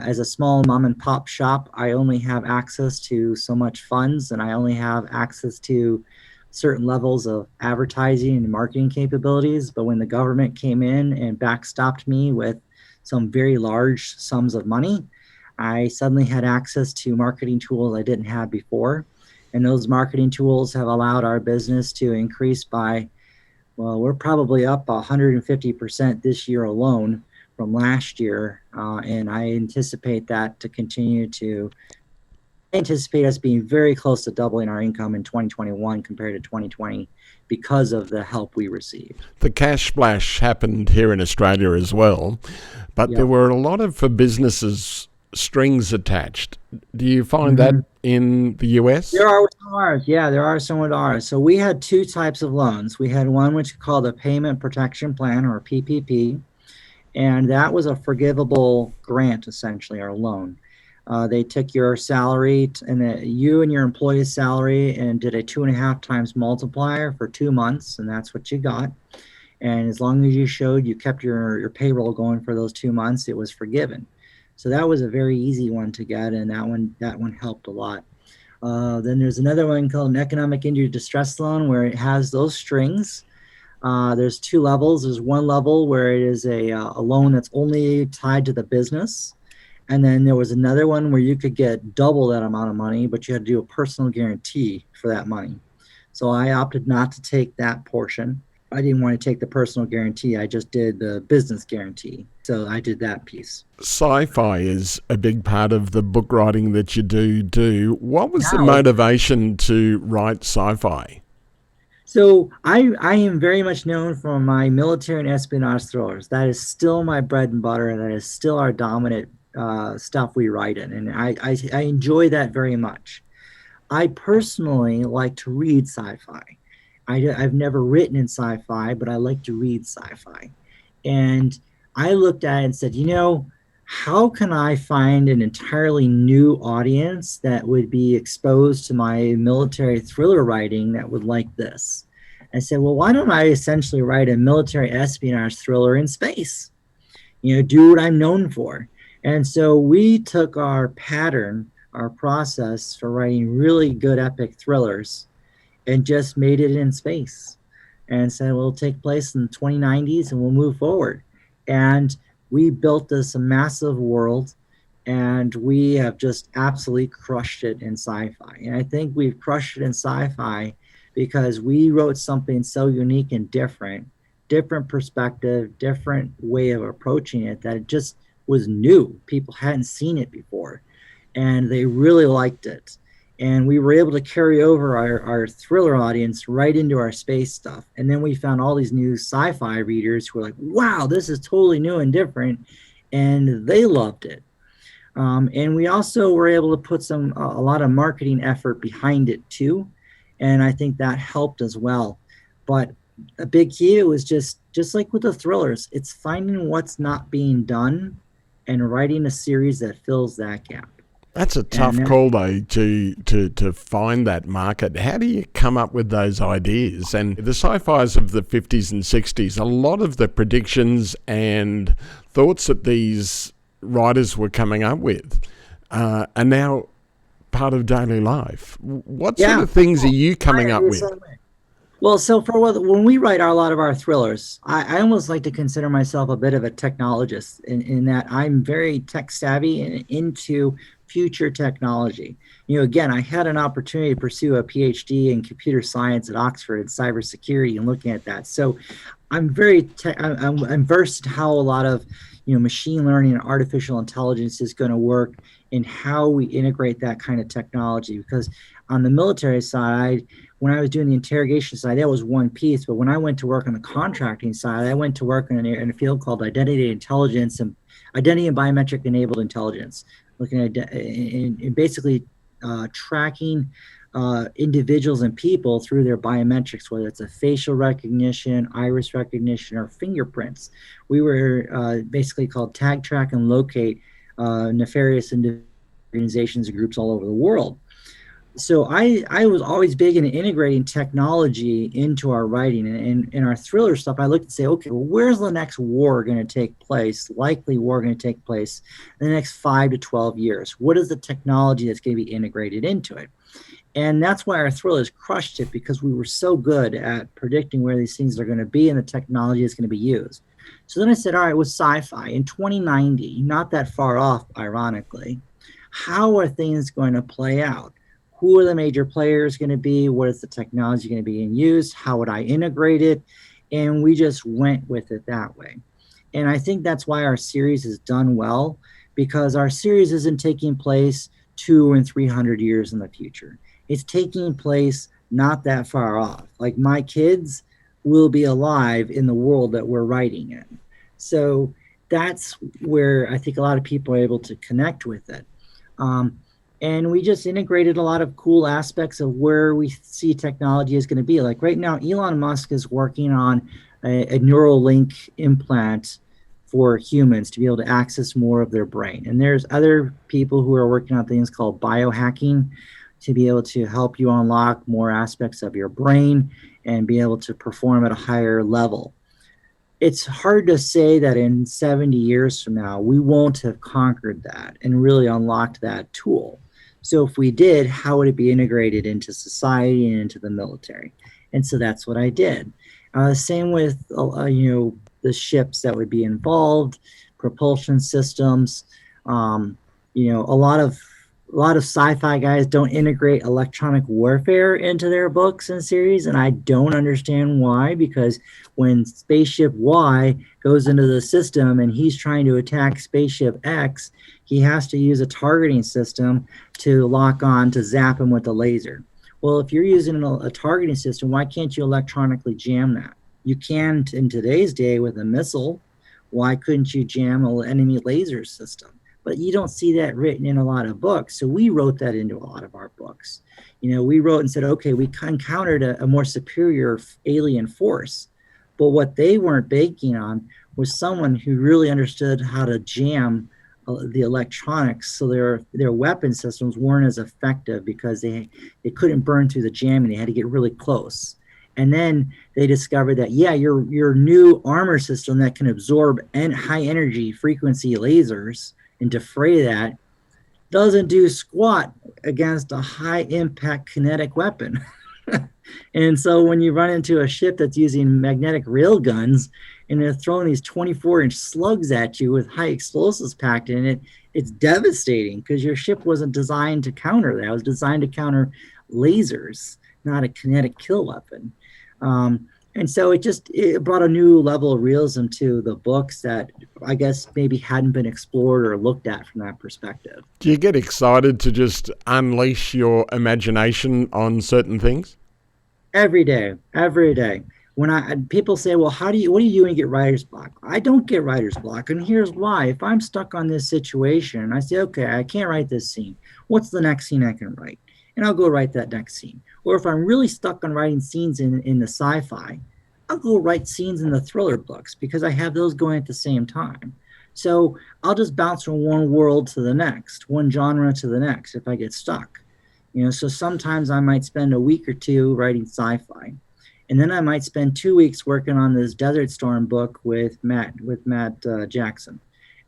C: As a small mom and pop shop, I only have access to so much funds, and I only have access to certain levels of advertising and marketing capabilities. But when the government came in and backstopped me with some very large sums of money, I suddenly had access to marketing tools I didn't have before. And those marketing tools have allowed our business to increase by, well, we're probably up 150% this year alone from last year. And I anticipate that to continue to anticipate us being very close to doubling our income in 2021 compared to 2020 because of the help we received.
A: The cash splash happened here in Australia as well, but
C: Yep.
A: there were a lot of, for businesses, strings attached. Do you find that in the US?
C: There are some ours. Yeah, there are some with ours. So we had two types of loans. We had one which is called a Payment Protection Plan, or PPP, and that was a forgivable grant, essentially, or loan. They took your salary you and your employee's salary and did a 2.5 times multiplier for 2 months, and that's what you got. And as long as you showed you kept your payroll going for those 2 months, it was forgiven. So that was a very easy one to get, and that one helped a lot. Then there's another one called an economic injury distress loan, where it has those strings. There's two levels. There's one level where it is a loan that's only tied to the business. And then there was another one where you could get double that amount of money, but you had to do a personal guarantee for that money. So I opted not to take that portion. I didn't want to take the personal guarantee. I just did the business guarantee. So I did that piece.
A: Sci-fi is a big part of the book writing that you do. What was the motivation to write sci-fi?
C: So I am very much known for my military and espionage thrillers. That is still my bread and butter, and that is still our dominant stuff we write in. And I enjoy that very much. I personally like to read sci-fi. I've never written in sci-fi, but I like to read sci-fi. And I looked at it and said, how can I find an entirely new audience that would be exposed to my military thriller writing that would like this? I said, well, why don't I essentially write a military espionage thriller in space? Do what I'm known for. And so we took our pattern, our process for writing really good epic thrillers, and just made it in space and said, well, it'll take place in the 2090s and we'll move forward. And we built this massive world, and we have just absolutely crushed it in sci-fi. And I think we've crushed it in sci-fi because we wrote something so unique and different perspective, different way of approaching it, that it just was new. People hadn't seen it before, and they really liked it. And we were able to carry over our thriller audience right into our space stuff. And then we found all these new sci-fi readers who were like, wow, this is totally new and different. And they loved it. And we also were able to put a lot of marketing effort behind it too. And I think that helped as well. But a big key was just like with the thrillers, it's finding what's not being done and writing a series that fills that gap.
A: That's a tough call, though, to find that market. How do you come up with those ideas? And the sci-fis of the 50s and 60s, a lot of the predictions and thoughts that these writers were coming up with are now part of daily life. What sort of things are you coming up with?
C: Well, so when we write a lot of our thrillers, I almost like to consider myself a bit of a technologist in that I'm very tech savvy and into future technology. Again, I had an opportunity to pursue a PhD in computer science at Oxford in cybersecurity and looking at that. So I'm I'm versed in how a lot of machine learning and artificial intelligence is going to work and how we integrate that kind of technology. Because on the military side, when I was doing the interrogation side, that was one piece. But when I went to work on the contracting side, I went to work in a field called identity intelligence and identity and biometric enabled intelligence, looking at and basically tracking individuals and people through their biometrics, whether it's a facial recognition, iris recognition, or fingerprints. We were basically called tag, track, and locate nefarious organizations and groups all over the world. So I was always big into integrating technology into our writing, and in our thriller stuff, I looked and say, okay, well, where's the next war going to take place? Likely war going to take place in the next 5 to 12 years. What is the technology that's going to be integrated into it? And that's why our thrillers crushed it, because we were so good at predicting where these things are going to be and the technology is going to be used. So then I said, all right, with sci-fi in 2090, not that far off, ironically, how are things going to play out? Who are the major players going to be? What is the technology going to be in use? How would I integrate it? And we just went with it that way. And I think that's why our series has done well, because our series isn't taking place 200 and 300 years in the future. It's taking place not that far off. Like, my kids will be alive in the world that we're writing in. So that's where I think a lot of people are able to connect with it. And we just integrated a lot of cool aspects of where we see technology is going to be. Like right now, Elon Musk is working on a Neuralink implant for humans to be able to access more of their brain. And there's other people who are working on things called biohacking to be able to help you unlock more aspects of your brain and be able to perform at a higher level. It's hard to say that in 70 years from now, we won't have conquered that and really unlocked that tool. So if we did, how would it be integrated into society and into the military? And so that's what I did. Same with, the ships that would be involved, propulsion systems. A lot of sci-fi guys don't integrate electronic warfare into their books and series, and I don't understand why, because when Spaceship Y goes into the system and he's trying to attack Spaceship X, he has to use a targeting system to lock on to zap him with a laser. Well, if you're using a targeting system, why can't you electronically jam that? You can in today's day with a missile. Why couldn't you jam an enemy laser system? But you don't see that written in a lot of books. So we wrote that into a lot of our books. We wrote and said, okay, we encountered a more superior alien force. But what they weren't banking on was someone who really understood how to jam the electronics, so their weapon systems weren't as effective because they couldn't burn through the jamming. They had to get really close. And then they discovered that, your new armor system that can absorb high energy frequency lasers and defray that doesn't do squat against a high impact kinetic weapon. And so when you run into a ship that's using magnetic rail guns and they're throwing these 24-inch slugs at you with high explosives packed in it, it's devastating because your ship wasn't designed to counter that. It was designed to counter lasers, not a kinetic kill weapon. And so it brought a new level of realism to the books that I guess maybe hadn't been explored or looked at from that perspective.
A: Do you get excited to just unleash your imagination on certain things?
C: Every day. When people say, well, what do you do when you get writer's block? I don't get writer's block, and here's why. If I'm stuck on this situation, I say, okay, I can't write this scene. What's the next scene I can write? And I'll go write that next scene. Or if I'm really stuck on writing scenes in the sci-fi, I'll go write scenes in the thriller books because I have those going at the same time. So I'll just bounce from one world to the next, one genre to the next if I get stuck. So sometimes I might spend a week or two writing sci-fi. And then I might spend 2 weeks working on this Desert Storm book with Matt Jackson.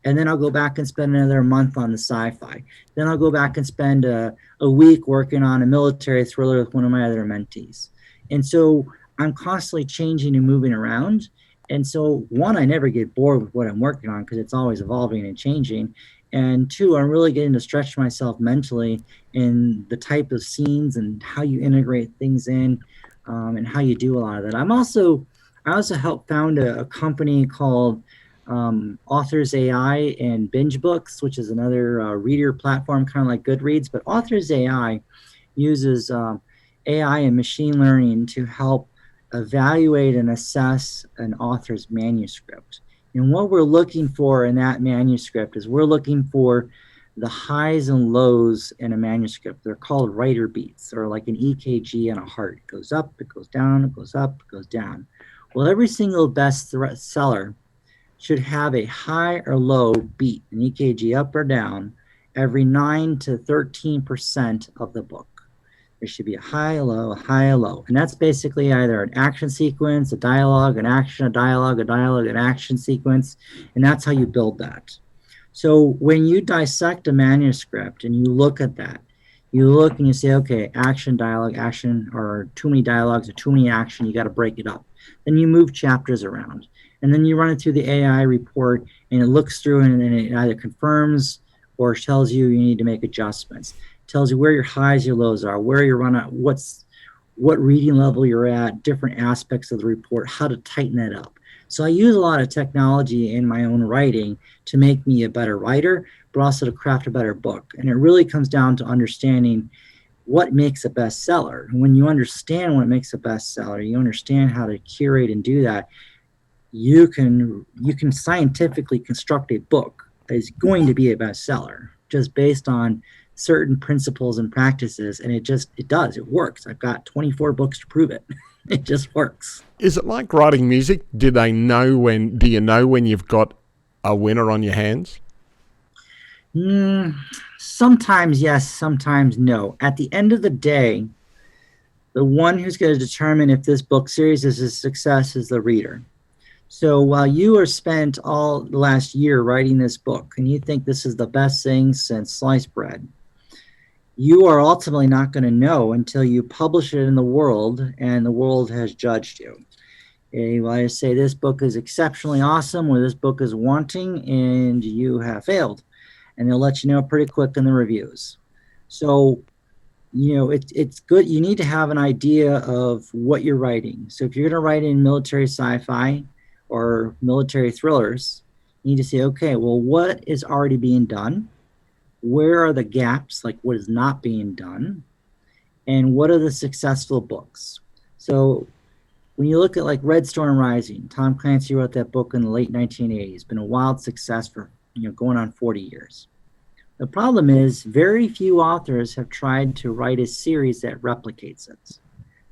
C: And then I'll go back and spend another month on the sci-fi. Then I'll go back and spend a week working on a military thriller with one of my other mentees. And so I'm constantly changing and moving around. And so, one, I never get bored with what I'm working on because it's always evolving and changing. And two, I'm really getting to stretch myself mentally in the type of scenes and how you integrate things in and how you do a lot of that. I also helped found a company called Authors AI and Binge Books, which is another reader platform, kind of like Goodreads. But Authors AI uses AI and machine learning to help evaluate and assess an author's manuscript. And what we're looking for in that manuscript is we're looking for the highs and lows in a manuscript. They're called writer beats, or like an EKG in a heart. It goes up, it goes down, it goes up, it goes down. Well, every single bestseller should have a high or low beat, an EKG up or down, every 9 to 13% of the book. There should be a high, a low, a high, a low. And that's basically either an action sequence, a dialogue, an action, a dialogue, an action sequence. And that's how you build that. So when you dissect a manuscript and you look at that, you look and you say, okay, action, dialogue, action, or too many dialogues or too many action, you got to break it up. Then you move chapters around. And then you run it through the AI report, and it looks through and it either confirms or tells you you need to make adjustments. It tells you where your highs, your lows are, where you're running, what reading level you're at, different aspects of the report, how to tighten that up. So I use a lot of technology in my own writing to make me a better writer, but also to craft a better book. And it really comes down to understanding what makes a bestseller. And when you understand what makes a bestseller, you understand how to curate and do that, you can scientifically construct a book that is going to be a bestseller just based on certain principles and practices. And it works. I've got 24 books to prove it. It just works.
A: Is it like writing music? Do you know when you've got a winner on your hands?
C: Sometimes yes, sometimes no. At the end of the day, the one who's going to determine if this book series is a success is the reader. So while you are spent all the last year writing this book and you think this is the best thing since sliced bread, you are ultimately not going to know until you publish it in the world and the world has judged you. Well, I say this book is exceptionally awesome or this book is wanting and you have failed. And they'll let you know pretty quick in the reviews. So, it's good. You need to have an idea of what you're writing. So if you're going to write in military sci-fi or military thrillers, you need to say, okay, well, what is already being done? Where are the gaps, like what is not being done? And what are the successful books? So when you look at like Red Storm Rising, Tom Clancy wrote that book in the late 1980s. It's been a wild success for going on 40 years. The problem is very few authors have tried to write a series that replicates it.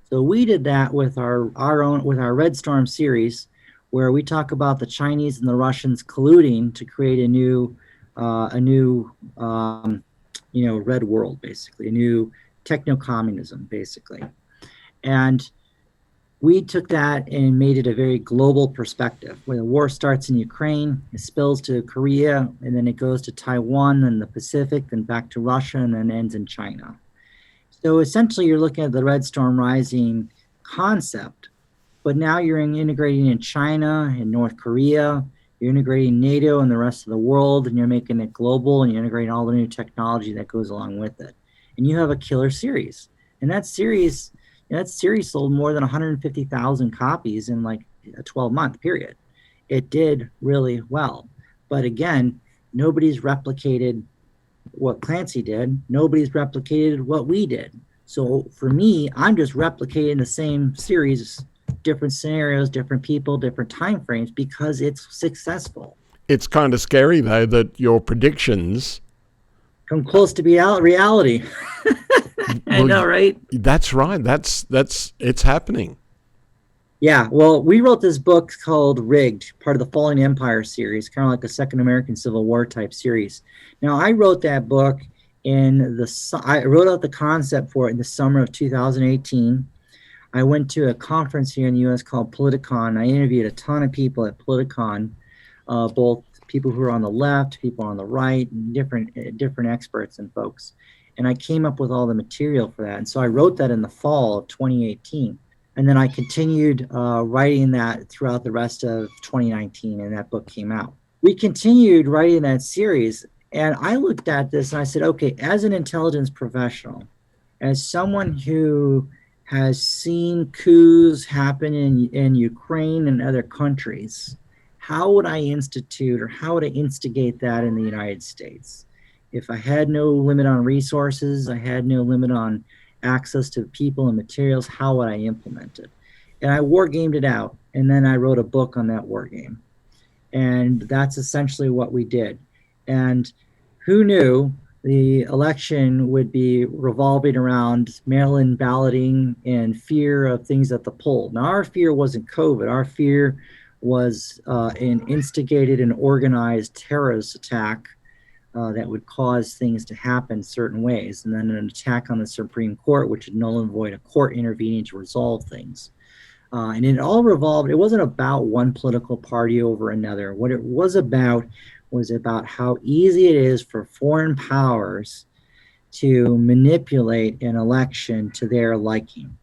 C: So we did that with our Red Storm series, where we talk about the Chinese and the Russians colluding to create a new red world, basically, a new techno-communism, basically. And we took that and made it a very global perspective, where the war starts in Ukraine, it spills to Korea, and then it goes to Taiwan and the Pacific, then back to Russia, and then ends in China. So essentially, you're looking at the Red Storm Rising concept, but now you're integrating in China and North Korea, you're integrating NATO and the rest of the world, and you're making it global, and you're integrating all the new technology that goes along with it. And you have a killer series. And that series sold more than 150,000 copies in like a 12-month period. It did really well. But again, nobody's replicated what Clancy did. Nobody's replicated what we did. So for me, I'm just replicating the same series, different scenarios, different people, different time frames, because it's successful.
A: It's kind of scary, though, that your predictions
C: come close to reality. I know, right?
A: That's right. It's happening.
C: Yeah. Well, we wrote this book called Rigged, part of the Falling Empire series, kind of like a Second American Civil War type series. Now, I wrote that book I wrote out the concept for it in the summer of 2018. I went to a conference here in the U.S. called Politicon. I interviewed a ton of people at Politicon, both people who are on the left, people on the right, and different experts and folks. And I came up with all the material for that. And so I wrote that in the fall of 2018. And then I continued writing that throughout the rest of 2019, and that book came out. We continued writing that series, and I looked at this and I said, okay, as an intelligence professional, as someone who has seen coups happen in Ukraine and other countries, how would I institute or how would I instigate that in the United States? If I had no limit on resources, I had no limit on access to people and materials, how would I implement it? And I war gamed it out, and then I wrote a book on that war game. And that's essentially what we did. And who knew the election would be revolving around mail-in balloting and fear of things at the poll. Now, our fear wasn't COVID. Our fear was an instigated and organized terrorist attack that would cause things to happen certain ways, and then an attack on the Supreme Court, which would null and void a court intervening to resolve things. And it all revolved, it wasn't about one political party over another. What it was about how easy it is for foreign powers to manipulate an election to their liking.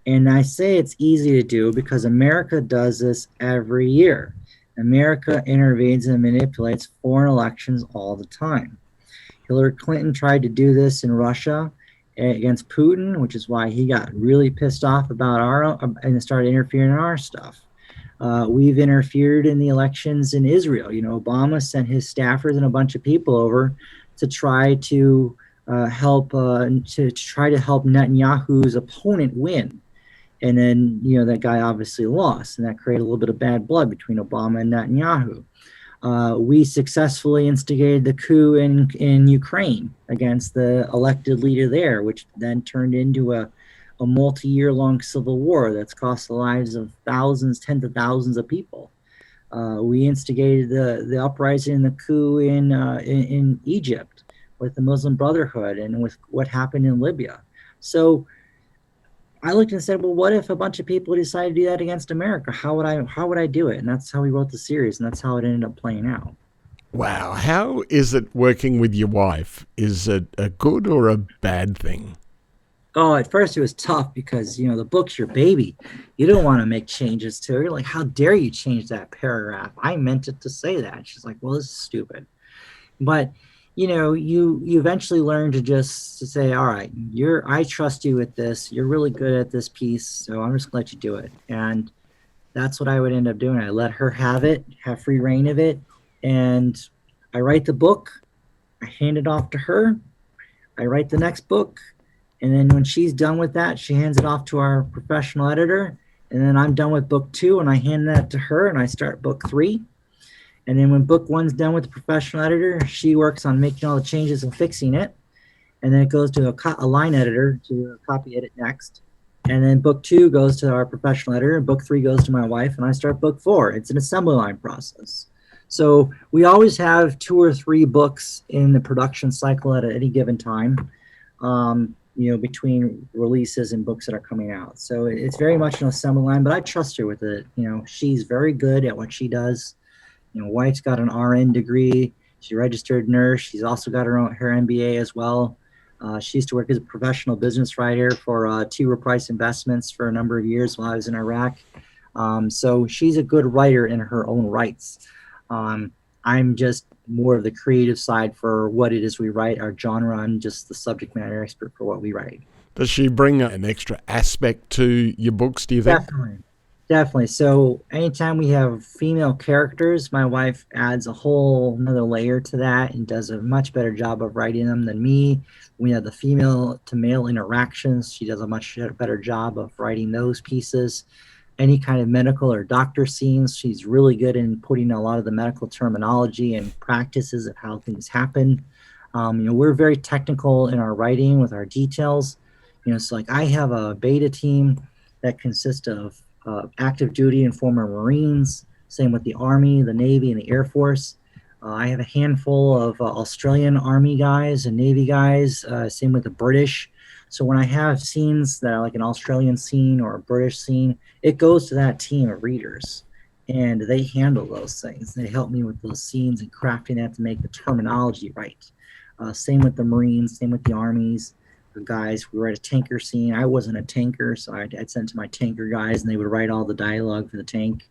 C: And I say it's easy to do because America does this every year. America intervenes and manipulates foreign elections all the time. Hillary Clinton tried to do this in Russia against Putin, which is why he got really pissed off about and started interfering in our stuff. We've interfered in the elections in Israel. You know, Obama sent his staffers and a bunch of people over to try to help Netanyahu's opponent win. And then, you know, that guy obviously lost, and that created a little bit of bad blood between Obama and Netanyahu. We successfully instigated the coup in Ukraine against the elected leader there, which then turned into a multi-year-long civil war that's cost the lives of thousands, tens of thousands of people. We instigated the uprising and the coup in Egypt with the Muslim Brotherhood and with what happened in Libya. So I looked and said, well, what if a bunch of people decided to do that against America? How would I do it? And that's how we wrote the series, and that's how it ended up playing out.
A: Wow. How is it working with your wife? Is it a good or a bad thing?
C: Oh, at first it was tough because, you know, the book's your baby. You don't want to make changes to it. You're like, how dare you change that paragraph? I meant it to say that. She's like, well, this is stupid. But you know, you eventually learn to say, all right, I trust you with this. You're really good at this piece, so I'm just gonna let you do it. And that's what I would end up doing. I let her have free reign of it, and I write the book. I hand it off to her. I write the next book, and then when she's done with that, she hands it off to our professional editor, and then I'm done with book 2, and I hand that to her, and I start book 3. And then when book 1's done with the professional editor, she works on making all the changes and fixing it. And then it goes to a line editor to copy edit next. And then book 2 goes to our professional editor, and book 3 goes to my wife, and I start book 4. It's an assembly line process. So we always have 2 or 3 books in the production cycle at any given time, you know, between releases and books that are coming out. So it's very much an assembly line, but I trust her with it. You know, she's very good at what she does. You know, wife's got an RN degree. She's a registered nurse. She's also got her MBA as well. She used to work as a professional business writer for T. Rowe Price Investments for a number of years while I was in Iraq. So she's a good writer in her own rights. I'm just more of the creative side for what it is we write, our genre, and just the subject matter expert for what we write.
A: Does she bring an extra aspect to your books, do you think?
C: Definitely. So anytime we have female characters, my wife adds a whole another layer to that and does a much better job of writing them than me. We have the female to male interactions. She does a much better job of writing those pieces. Any kind of medical or doctor scenes, she's really good in putting a lot of the medical terminology and practices of how things happen. You know, we're very technical in our writing with our details. You know, so like I have a beta team that consists of active duty and former Marines, same with the Army, the Navy, and the Air Force. I have a handful of Australian Army guys and Navy guys, same with the British. So when I have scenes that are like an Australian scene or a British scene, it goes to that team of readers, and they handle those things. They help me with those scenes and crafting that to make the terminology right. Same with the Marines, same with the Armies. The guys, we write a tanker scene. I wasn't a tanker, so I'd send to my tanker guys, and they would write all the dialogue for the tank.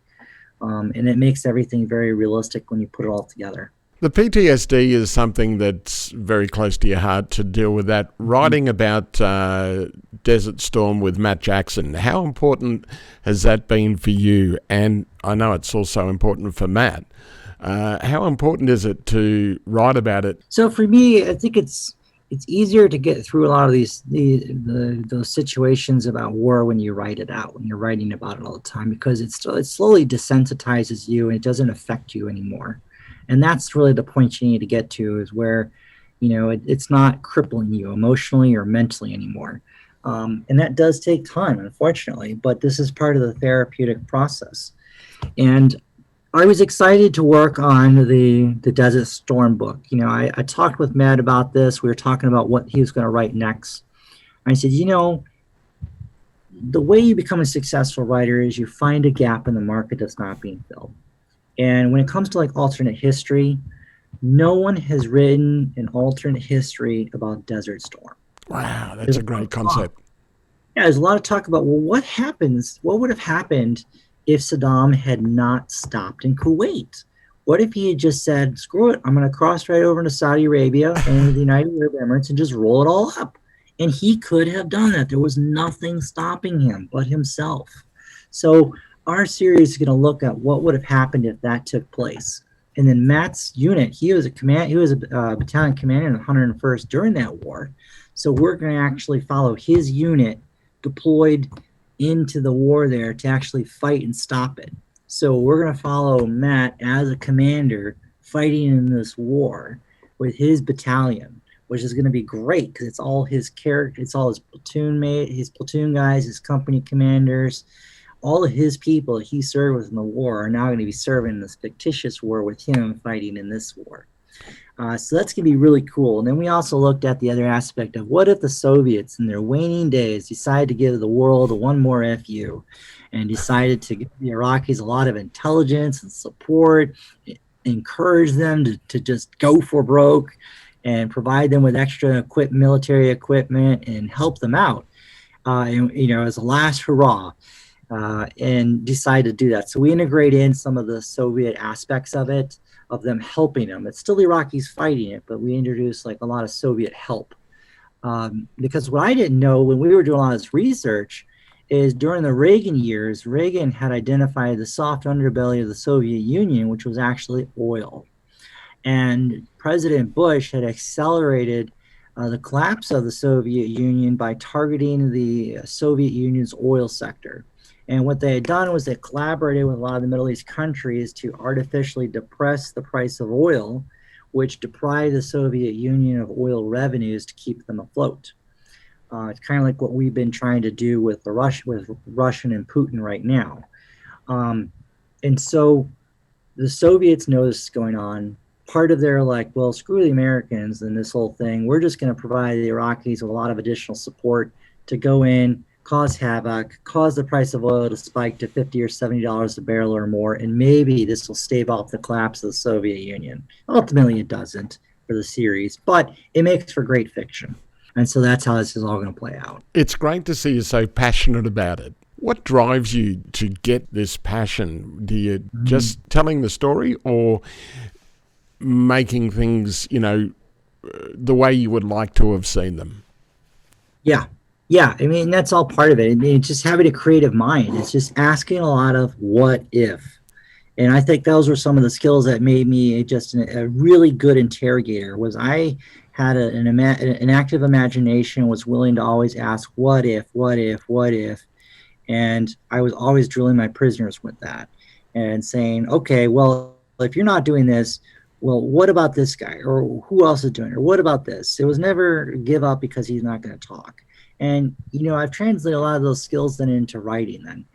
C: And it makes everything very realistic when you put it all together.
A: The PTSD is something that's very close to your heart to deal with that. Writing about Desert Storm with Matt Jackson, how important has that been for you? And I know it's also important for Matt. How important is it to write about it?
C: So for me, I think it's it's easier to get through a lot of those situations about war when you write it out, when you're writing about it all the time, because it slowly desensitizes you and it doesn't affect you anymore. And that's really the point you need to get to, is where, it's not crippling you emotionally or mentally anymore. And that does take time, unfortunately, but this is part of the therapeutic process. And I was excited to work on the Desert Storm book. I talked with Matt about this. We were talking about what he was going to write next. I said, the way you become a successful writer is you find a gap in the market that's not being filled. And when it comes to like alternate history, no one has written an alternate history about Desert Storm.
A: Wow, that's a great concept.
C: Yeah, there's a lot of talk about, well, what would have happened if Saddam had not stopped in Kuwait? What if he had just said, screw it, I'm going to cross right over into Saudi Arabia and the United Arab Emirates and just roll it all up? And he could have done that. There was nothing stopping him but himself. So our series is going to look at what would have happened if that took place. And then Matt's unit, he was a battalion commander in the 101st during that war. So we're going to actually follow his unit deployed into the war there to actually fight and stop it. So we're going to follow Matt as a commander fighting in this war with his battalion, which is going to be great because it's all his character, it's all his platoon guys, his company commanders, all of his people that he served with in the war are now going to be serving in this fictitious war with him fighting in this war. So that's going to be really cool. And then we also looked at the other aspect of what if the Soviets in their waning days decided to give the world one more FU and decided to give the Iraqis a lot of intelligence and support, encourage them to just go for broke and provide them with extra military equipment and help them out, as a last hurrah. And decide to do that. So we integrate in some of the Soviet aspects of it, of them helping them. It's still the Iraqis fighting it, but we introduce like a lot of Soviet help. Because what I didn't know when we were doing a lot of this research is during the Reagan years, Reagan had identified the soft underbelly of the Soviet Union, which was actually oil. And President Bush had accelerated the collapse of the Soviet Union by targeting the Soviet Union's oil sector. And what they had done was they collaborated with a lot of the Middle East countries to artificially depress the price of oil, which deprived the Soviet Union of oil revenues to keep them afloat. It's kind of like what we've been trying to do with Russian and Putin right now. And so the Soviets know this is going on. Part of their like, well, screw the Americans and this whole thing. We're just going to provide the Iraqis with a lot of additional support to go in, cause havoc, cause the price of oil to spike to $50 or $70 a barrel or more, and maybe this will stave off the collapse of the Soviet Union. Ultimately, it doesn't for the series, but it makes for great fiction. And so that's how this is all going to play out.
A: It's great to see you so passionate about it. What drives you to get this passion? Do you just telling the story or making things, the way you would like to have seen them?
C: Yeah, I mean, that's all part of it. I mean, it's just having a creative mind. It's just asking a lot of what if. And I think those were some of the skills that made me just a really good interrogator. Was I had an active imagination, was willing to always ask what if. And I was always drilling my prisoners with that and saying, okay, well, if you're not doing this, well, what about this guy? Or who else is doing it? Or what about this? It was never give up because he's not going to talk. And, I've translated a lot of those skills then into writing then,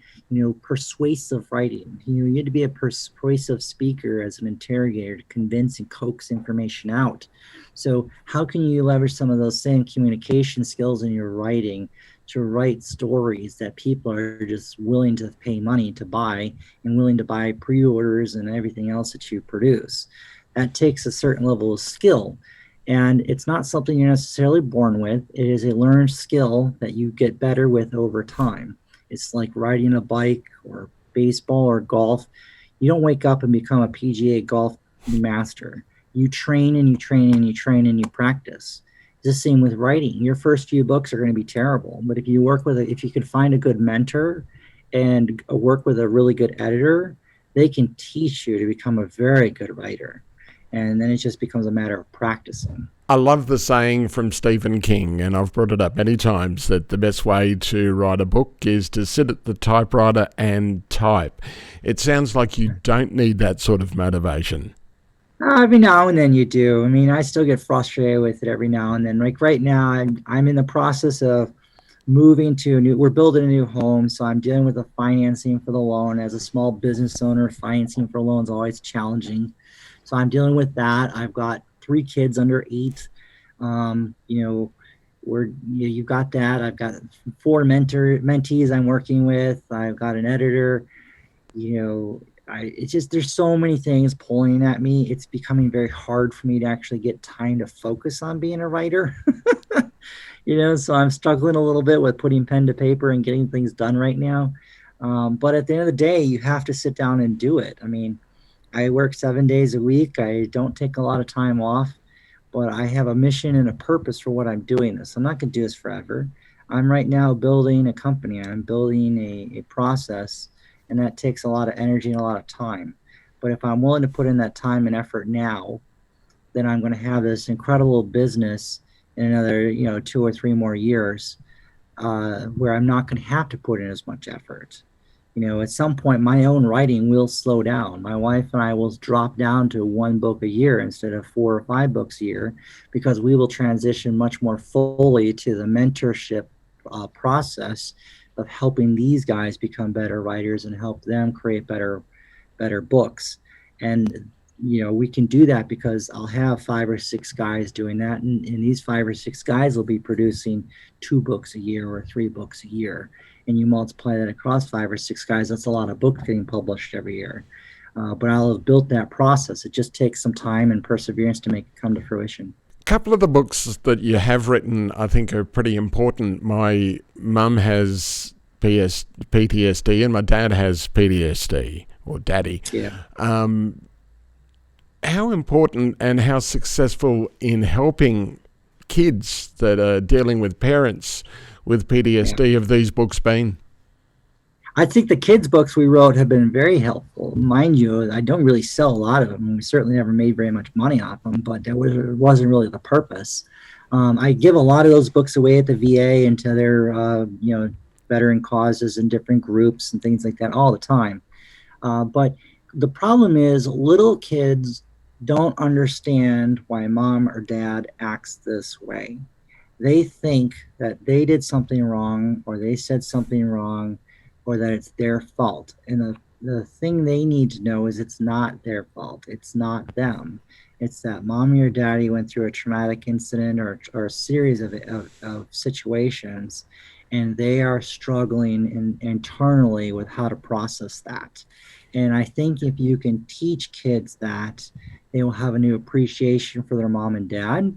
C: persuasive writing. You need to be a persuasive speaker as an interrogator to convince and coax information out. So how can you leverage some of those same communication skills in your writing to write stories that people are just willing to pay money to buy and willing to buy pre-orders and everything else that you produce? That takes a certain level of skill. And it's not something you're necessarily born with. It is a learned skill that you get better with over time. It's like riding a bike or baseball or golf. You don't wake up and become a PGA golf master. You train and you train and you train and you practice. It's the same with writing. Your first few books are going to be terrible, but if you can find a good mentor and work with a really good editor, they can teach you to become a very good writer. And then it just becomes a matter of practicing.
A: I love the saying from Stephen King, and I've brought it up many times, that the best way to write a book is to sit at the typewriter and type. It sounds like you don't need that sort of motivation.
C: Every now and then you do. I mean, I still get frustrated with it every now and then. Like right now, I'm in the process of moving to a new. We're building a new home, so I'm dealing with the financing for the loan. As a small business owner, financing for loans is always challenging. So I'm dealing with that. I've got 3 kids under 8. You know, you've got that. I've got 4 mentees I'm working with. I've got an editor. You know, it's just there's so many things pulling at me. It's becoming very hard for me to actually get time to focus on being a writer. So I'm struggling a little bit with putting pen to paper and getting things done right now. But at the end of the day, you have to sit down and do it. I mean, I work 7 days a week. I don't take a lot of time off, but I have a mission and a purpose for what I'm doing this. I'm not going to do this forever. I'm right now building a company. I'm building a process, and that takes a lot of energy and a lot of time. But if I'm willing to put in that time and effort now, then I'm going to have this incredible business in another, 2 or 3 more years, where I'm not going to have to put in as much effort. At some point, my own writing will slow down. My wife and I will drop down to 1 book a year instead of 4 or 5 books a year, because we will transition much more fully to the mentorship process of helping these guys become better writers and help them create better books. And we can do that because I'll have 5 or 6 guys doing that, and these 5 or 6 guys will be producing 2 books a year or 3 books a year. And you multiply that across 5 or 6 guys, that's a lot of books getting published every year. But I'll have built that process. It just takes some time and perseverance to make it come to fruition.
A: A couple of the books that you have written, I think, are pretty important. My mum has PTSD and my dad has PTSD, or daddy.
C: Yeah.
A: How important and how successful in helping kids that are dealing with parents with PTSD have these books been?
C: I think the kids' books we wrote have been very helpful. Mind you, I don't really sell a lot of them. We certainly never made very much money off them, but that wasn't really the purpose. I give a lot of those books away at the VA and to their, veteran causes and different groups and things like that all the time. But the problem is little kids don't understand why mom or dad acts this way. They think that they did something wrong, or they said something wrong, or that it's their fault. And the thing they need to know is it's not their fault. It's not them. It's that mommy or daddy went through a traumatic incident or a series of situations, and they are struggling internally with how to process that. And I think if you can teach kids that, they will have a new appreciation for their mom and dad,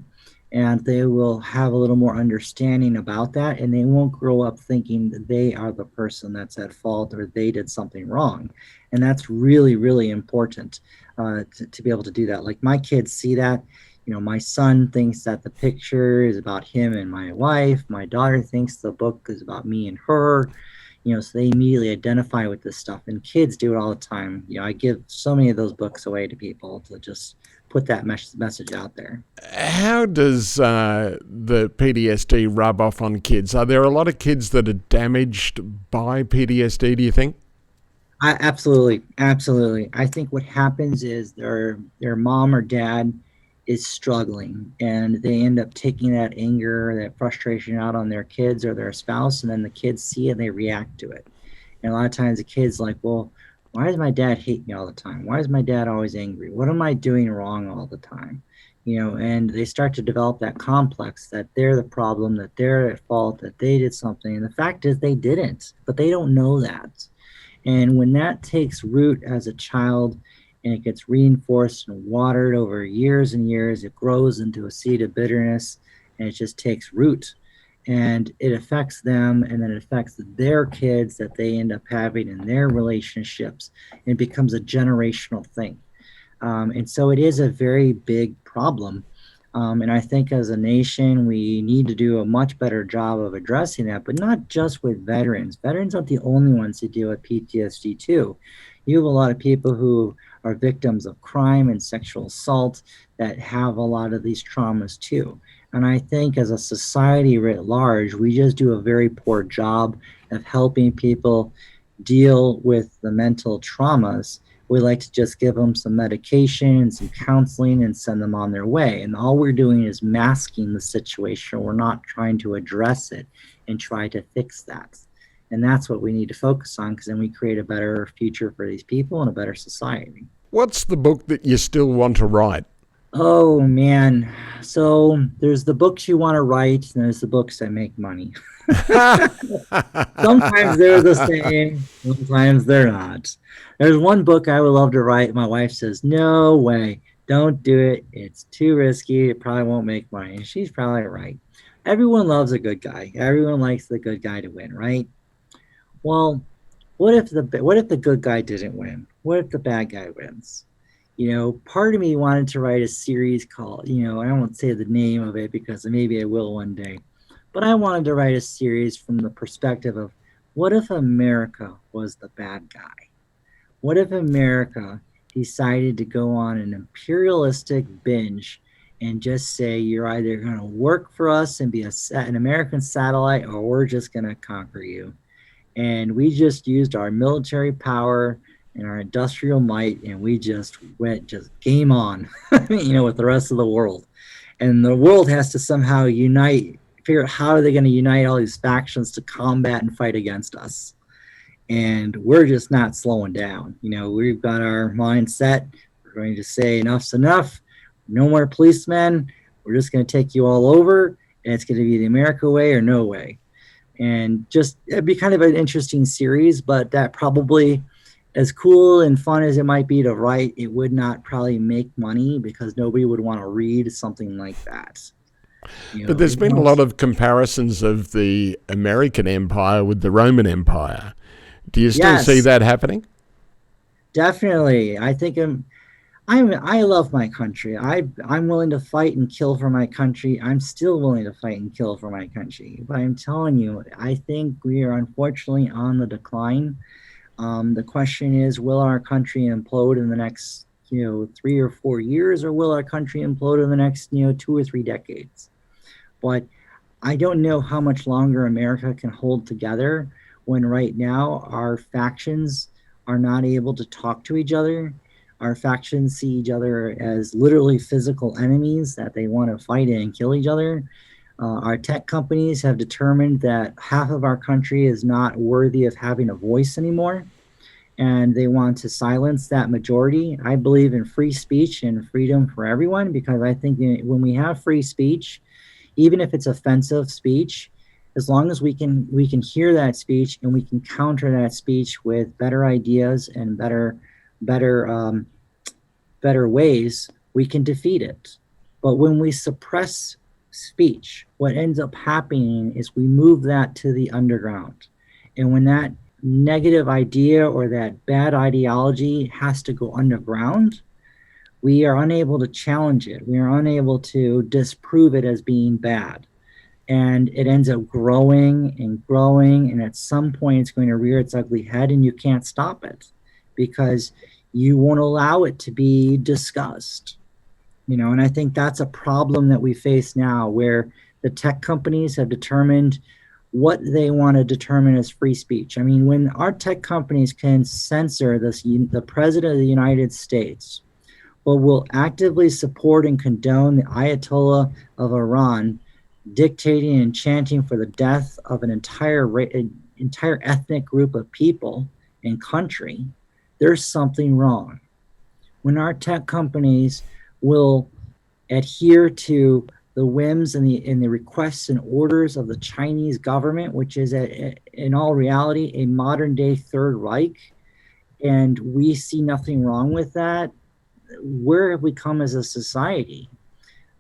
C: and they will have a little more understanding about that, and they won't grow up thinking that they are the person that's at fault or they did something wrong. And that's really, really important to be able to do that. Like, my kids see that. My son thinks that the picture is about him and my wife. My daughter thinks the book is about me and her. So they immediately identify with this stuff, and kids do it all the time. I give so many of those books away to people to just put that message out there.
A: How does the PTSD rub off on kids? Are there a lot of kids that are damaged by PTSD, do you think?
C: Absolutely. I think what happens is their mom or dad is struggling, and they end up taking that anger, that frustration out on their kids or their spouse, and then the kids see it and they react to it. And a lot of times the kid's like, well, why does my dad hate me all the time? Why is my dad always angry? What am I doing wrong all the time? And they start to develop that complex that they're the problem, that they're at fault, that they did something. And the fact is they didn't, but they don't know that. And when that takes root as a child, and it gets reinforced and watered over years and years, it grows into a seed of bitterness, and it just takes root. And it affects them, and then it affects their kids that they end up having in their relationships. And it becomes a generational thing. And so it is a very big problem. And I think as a nation, we need to do a much better job of addressing that, but not just with veterans. Veterans aren't the only ones who deal with PTSD too. You have a lot of people who are victims of crime and sexual assault that have a lot of these traumas too. And I think as a society writ large, we just do a very poor job of helping people deal with the mental traumas. We like to just give them some medication and some counseling and send them on their way. And all we're doing is masking the situation. We're not trying to address it and try to fix that. And that's what we need to focus on, because then we create a better future for these people and a better society.
A: What's the book that you still want to write?
C: Oh, man. So there's the books you want to write, and there's the books that make money. Sometimes they're the same, sometimes they're not. There's one book I would love to write. My wife says, no way, don't do it. It's too risky. It probably won't make money. And she's probably right. Everyone loves a good guy. Everyone likes the good guy to win, right? Well, what if the good guy didn't win? What if the bad guy wins? Part of me wanted to write a series called, I won't say the name of it because maybe I will one day, but I wanted to write a series from the perspective of, what if America was the bad guy? What if America decided to go on an imperialistic binge and just say, you're either going to work for us and be an American satellite, or we're just going to conquer you. And we just used our military power and our industrial might, and we just went game on, with the rest of the world. And the world has to somehow figure out how are they going to unite all these factions to combat and fight against us. And we're just not slowing down. We've got our mindset. We're going to say enough's enough. No more policemen. We're just going to take you all over, and it's going to be the America way or no way. And just, it'd be kind of an interesting series, but that probably, as cool and fun as it might be to write, it would not probably make money because nobody would want to read something like that.
A: But there's been a lot of comparisons of the American Empire with the Roman Empire. Do you still see that happening?
C: Definitely. I think I love my country. I'm willing to fight and kill for my country. I'm still willing to fight and kill for my country. But I'm telling you, I think we are unfortunately on the decline. The question is, will our country implode in the next, 3 or 4 years, or will our country implode in the next, 2 or 3 decades? But I don't know how much longer America can hold together when right now our factions are not able to talk to each other. Our factions see each other as literally physical enemies that they want to fight and kill each other. Our tech companies have determined that half of our country is not worthy of having a voice anymore, and they want to silence that majority. I believe in free speech and freedom for everyone, because I think when we have free speech, even if it's offensive speech, as long as we can hear that speech and we can counter that speech with better ideas and better ways, we can defeat it. But when we suppress speech, what ends up happening is we move that to the underground. And when that negative idea or that bad ideology has to go underground, we are unable to challenge it. We are unable to disprove it as being bad. And it ends up growing and growing, and at some point it's going to rear its ugly head, and you can't stop it because you won't allow it to be discussed. And I think that's a problem that we face now, where the tech companies have determined what they want to determine as free speech. I mean, when our tech companies can censor the president of the United States, but will actively support and condone the Ayatollah of Iran dictating and chanting for the death of an entire ethnic group of people and country, there's something wrong. When our tech companies will adhere to the whims and the requests and orders of the Chinese government, which is in all reality a modern day Third Reich, and we see nothing wrong with that, where have we come as a society?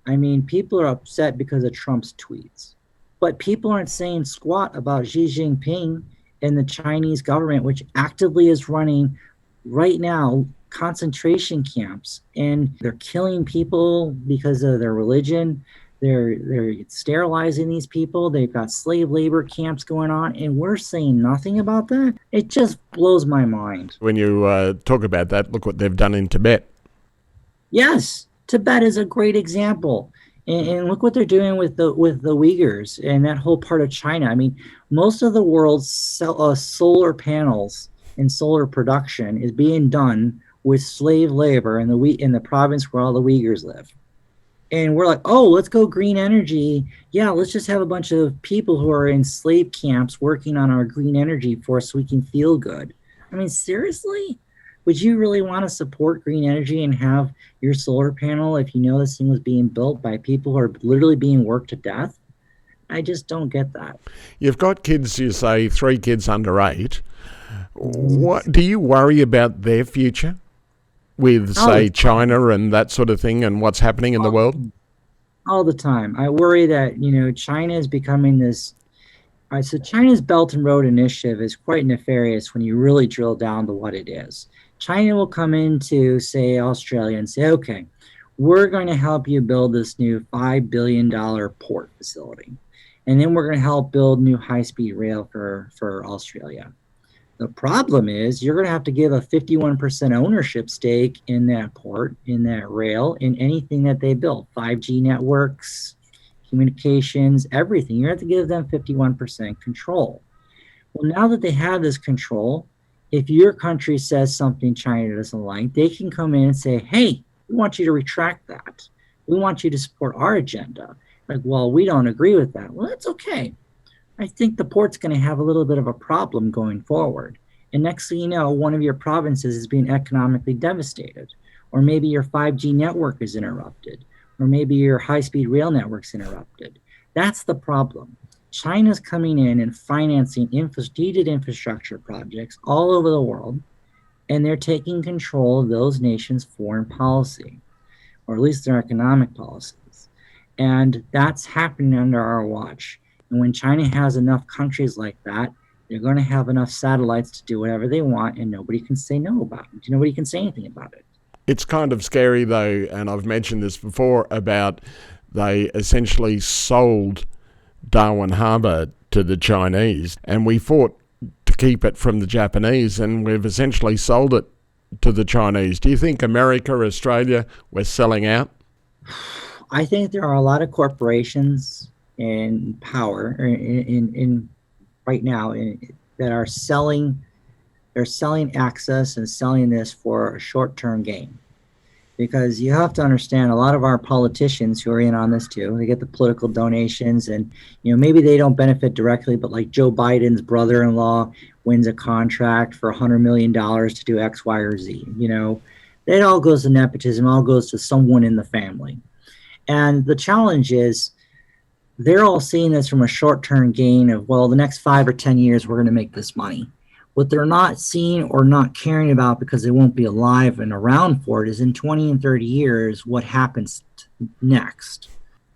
C: I mean, people are upset because of Trump's tweets, but people aren't saying squat about Xi Jinping and the Chinese government, which actively is running right now concentration camps, and they're killing people because of their religion. They're sterilizing these people. They've got slave labor camps going on, and we're saying nothing about that. It just blows my mind.
A: When you talk about that, look what they've done in Tibet.
C: Yes, Tibet is a great example. And look what they're doing with the Uyghurs and that whole part of China. I mean, most of the world's solar panels and solar production is being done with slave labor in the province where all the Uyghurs live. And we're like, oh, let's go green energy. Yeah, let's just have a bunch of people who are in slave camps working on our green energy for us so we can feel good. I mean, seriously? Would you really want to support green energy and have your solar panel if you know this thing was being built by people who are literally being worked to death? I just don't get that.
A: You've got kids, you say 3 kids under 8. What do you worry about their future with, say, China and that sort of thing and what's happening in the world?
C: All the time. I worry that, China is becoming this. All right, so China's Belt and Road Initiative is quite nefarious when you really drill down to what it is. China will come into, say, Australia and say, okay, we're going to help you build this new $5 billion port facility. And then we're going to help build new high-speed rail for Australia. The problem is you're going to have to give a 51% ownership stake in that port, in that rail, in anything that they build, 5G networks, communications, everything. You have to give them 51% control. Well, now that they have this control, if your country says something China doesn't like, they can come in and say, hey, we want you to retract that. We want you to support our agenda. Like, well, we don't agree with that. Well, that's okay. I think the port's going to have a little bit of a problem going forward. And next thing you know, one of your provinces is being economically devastated. Or maybe your 5G network is interrupted. Or maybe your high-speed rail network's interrupted. That's the problem. China's coming in and financing needed infrastructure projects all over the world, and they're taking control of those nations' foreign policy, or at least their economic policies. And that's happening under our watch. And when China has enough countries like that, they're going to have enough satellites to do whatever they want, and nobody can say no about it. Nobody can say anything about it.
A: It's kind of scary, though, and I've mentioned this before, about they essentially sold Darwin Harbour to the Chinese, and we fought to keep it from the Japanese, and we've essentially sold it to the Chinese. Do you think America, Australia, we're selling out?
C: I think there are a lot of corporations in power in right now that are selling. They're selling access and selling this for a short-term gain. Because you have to understand, a lot of our politicians who are in on this too, they get the political donations, and maybe they don't benefit directly, but like Joe Biden's brother-in-law wins a contract for $100 million to do X, Y, or Z. It all goes to nepotism, all goes to someone in the family. And the challenge is they're all seeing this from a short-term gain of, well, the next 5 or 10 years, we're going to make this money. What they're not seeing or not caring about, because they won't be alive and around for it, is in 20 and 30 years, what happens next.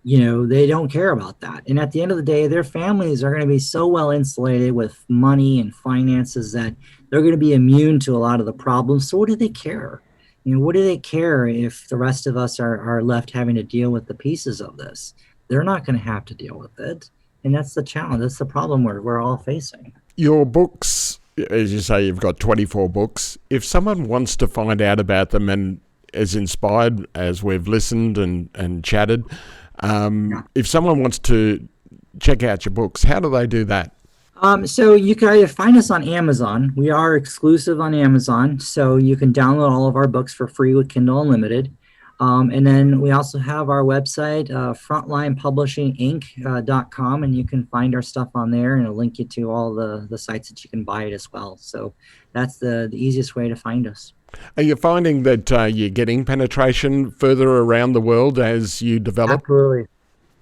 C: They don't care about that. And at the end of the day, their families are going to be so well insulated with money and finances that they're going to be immune to a lot of the problems. So what do they care? What do they care if the rest of us are left having to deal with the pieces of this? They're not going to have to deal with it. And that's the challenge. That's the problem we're all facing.
A: Your books, as you say, you've got 24 books. If someone wants to find out about them and is inspired, as we've listened and chatted, if someone wants to check out your books, how do they do that?
C: So you can either find us on Amazon. We are exclusive on Amazon, so you can download all of our books for free with Kindle Unlimited. And then we also have our website, frontlinepublishinginc.com, and you can find our stuff on there, and it'll link you to all the sites that you can buy it as well. So that's the easiest way to find us.
A: Are you finding that you're getting penetration further around the world as you develop?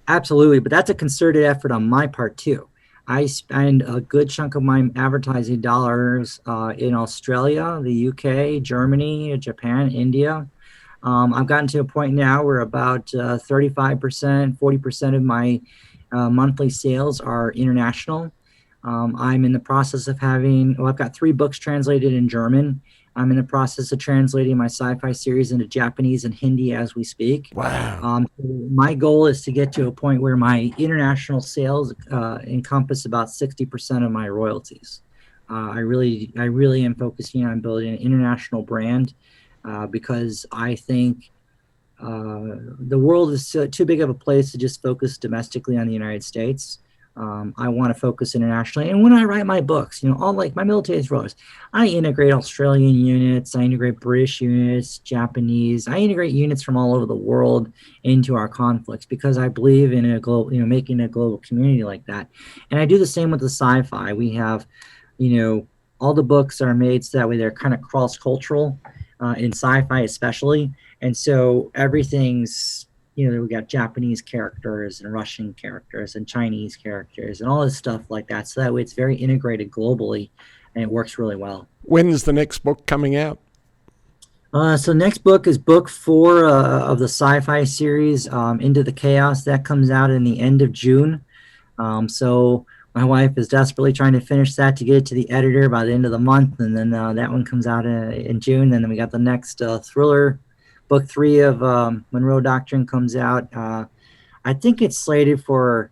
C: Absolutely. But that's a concerted effort on my part, too. I spend a good chunk of my advertising dollars in Australia, the UK, Germany, Japan, India. I've gotten to a point now where about 35%, 40% of my monthly sales are international. I'm in the process of I've got 3 books translated in German. I'm in the process of translating my sci-fi series into Japanese and Hindi as we speak.
A: Wow.
C: My goal is to get to a point where my international sales encompass about 60% of my royalties. I really am focusing on building an international brand because I think the world is too big of a place to just focus domestically on the United States. I want to focus internationally. And when I write my books, all like my military thrillers, I integrate Australian units, I integrate British units, Japanese, I integrate units from all over the world into our conflicts because I believe in a global, making a global community like that. And I do the same with the sci-fi. We have, all the books are made so that way they're kind of cross-cultural in sci-fi especially. And so everything's, we got Japanese characters and Russian characters and Chinese characters and all this stuff like that. So that way it's very integrated globally and it works really well.
A: When's the next book coming out?
C: So next book is book 4 of the sci-fi series, Into the Chaos. That comes out in the end of June. So my wife is desperately trying to finish that to get it to the editor by the end of the month. And then that one comes out in June. And then we got the next thriller. Book 3 of Monroe Doctrine comes out. I think it's slated for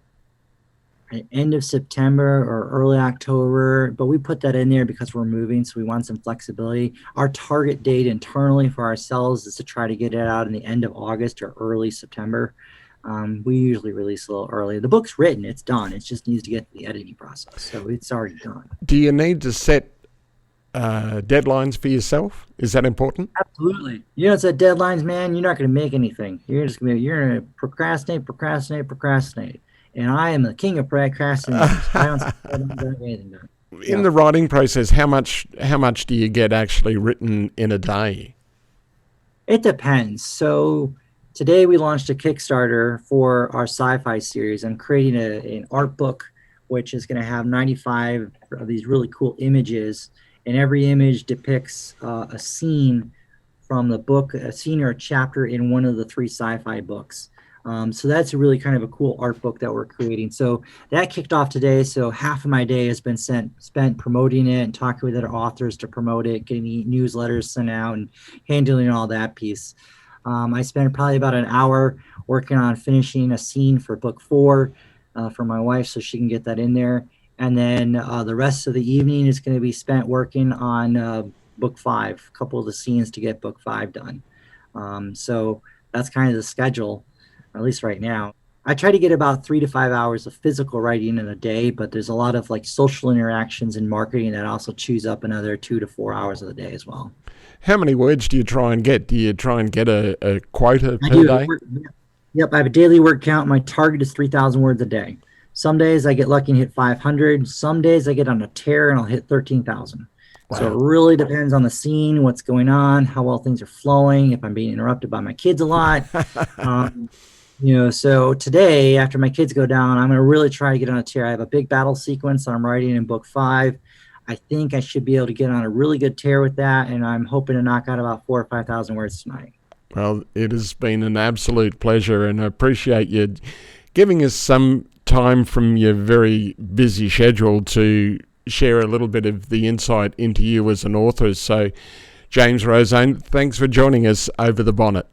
C: end of September or early October, but we put that in there because we're moving, so we want some flexibility. Our target date internally for ourselves is to try to get it out in the end of August or early September. We usually release a little early. The book's written, it's done. It just needs to get to the editing process, so it's already done.
A: Do you need to set deadlines for yourself? Is that important?
C: Absolutely. It's a deadlines, man. You're not going to make anything. You're going to procrastinate. And I am the king of procrastination. I don't do anything done.
A: In the writing process, how much do you get actually written in a day?
C: It depends. So today we launched a Kickstarter for our sci-fi series. I'm creating an art book, which is going to have 95 of these really cool images. And every image depicts a scene from the book, a scene or a chapter in one of the 3 sci-fi books. So that's a really kind of a cool art book that we're creating. So that kicked off today. So half of my day has been spent promoting it and talking with other authors to promote it, getting newsletters sent out and handling all that piece. I spent probably about an hour working on finishing a scene for book 4 for my wife so she can get that in there. And then the rest of the evening is going to be spent working on book 5, a couple of the scenes to get book 5 done. So that's kind of the schedule, at least right now. I try to get about 3 to 5 hours of physical writing in a day, but there's a lot of like social interactions and marketing that also chews up another 2 to 4 hours of the day as well.
A: How many words do you try and get? Do you try and get a quota per day?
C: Yep, I have a daily word count. My target is 3,000 words a day. Some days I get lucky and hit 500. Some days I get on a tear and I'll hit 13,000. Wow. So it really depends on the scene, what's going on, how well things are flowing, if I'm being interrupted by my kids a lot. So today, after my kids go down, I'm going to really try to get on a tear. I have a big battle sequence that I'm writing in book 5. I think I should be able to get on a really good tear with that, and I'm hoping to knock out about 4,000 or 5,000 words tonight.
A: Well, it has been an absolute pleasure, and I appreciate you giving us some time from your very busy schedule to share a little bit of the insight into you as an author. So, James Rosone, thanks for joining us over the bonnet.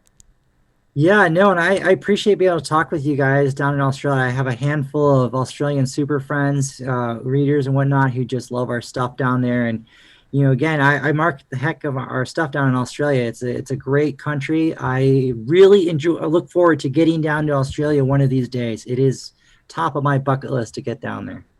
C: Yeah, no, and I appreciate being able to talk with you guys down in Australia. I have a handful of Australian super friends, readers and whatnot who just love our stuff down there. And, again, I mark the heck of our stuff down in Australia. It's a great country. I really I look forward to getting down to Australia one of these days. It is top of my bucket list to get down there.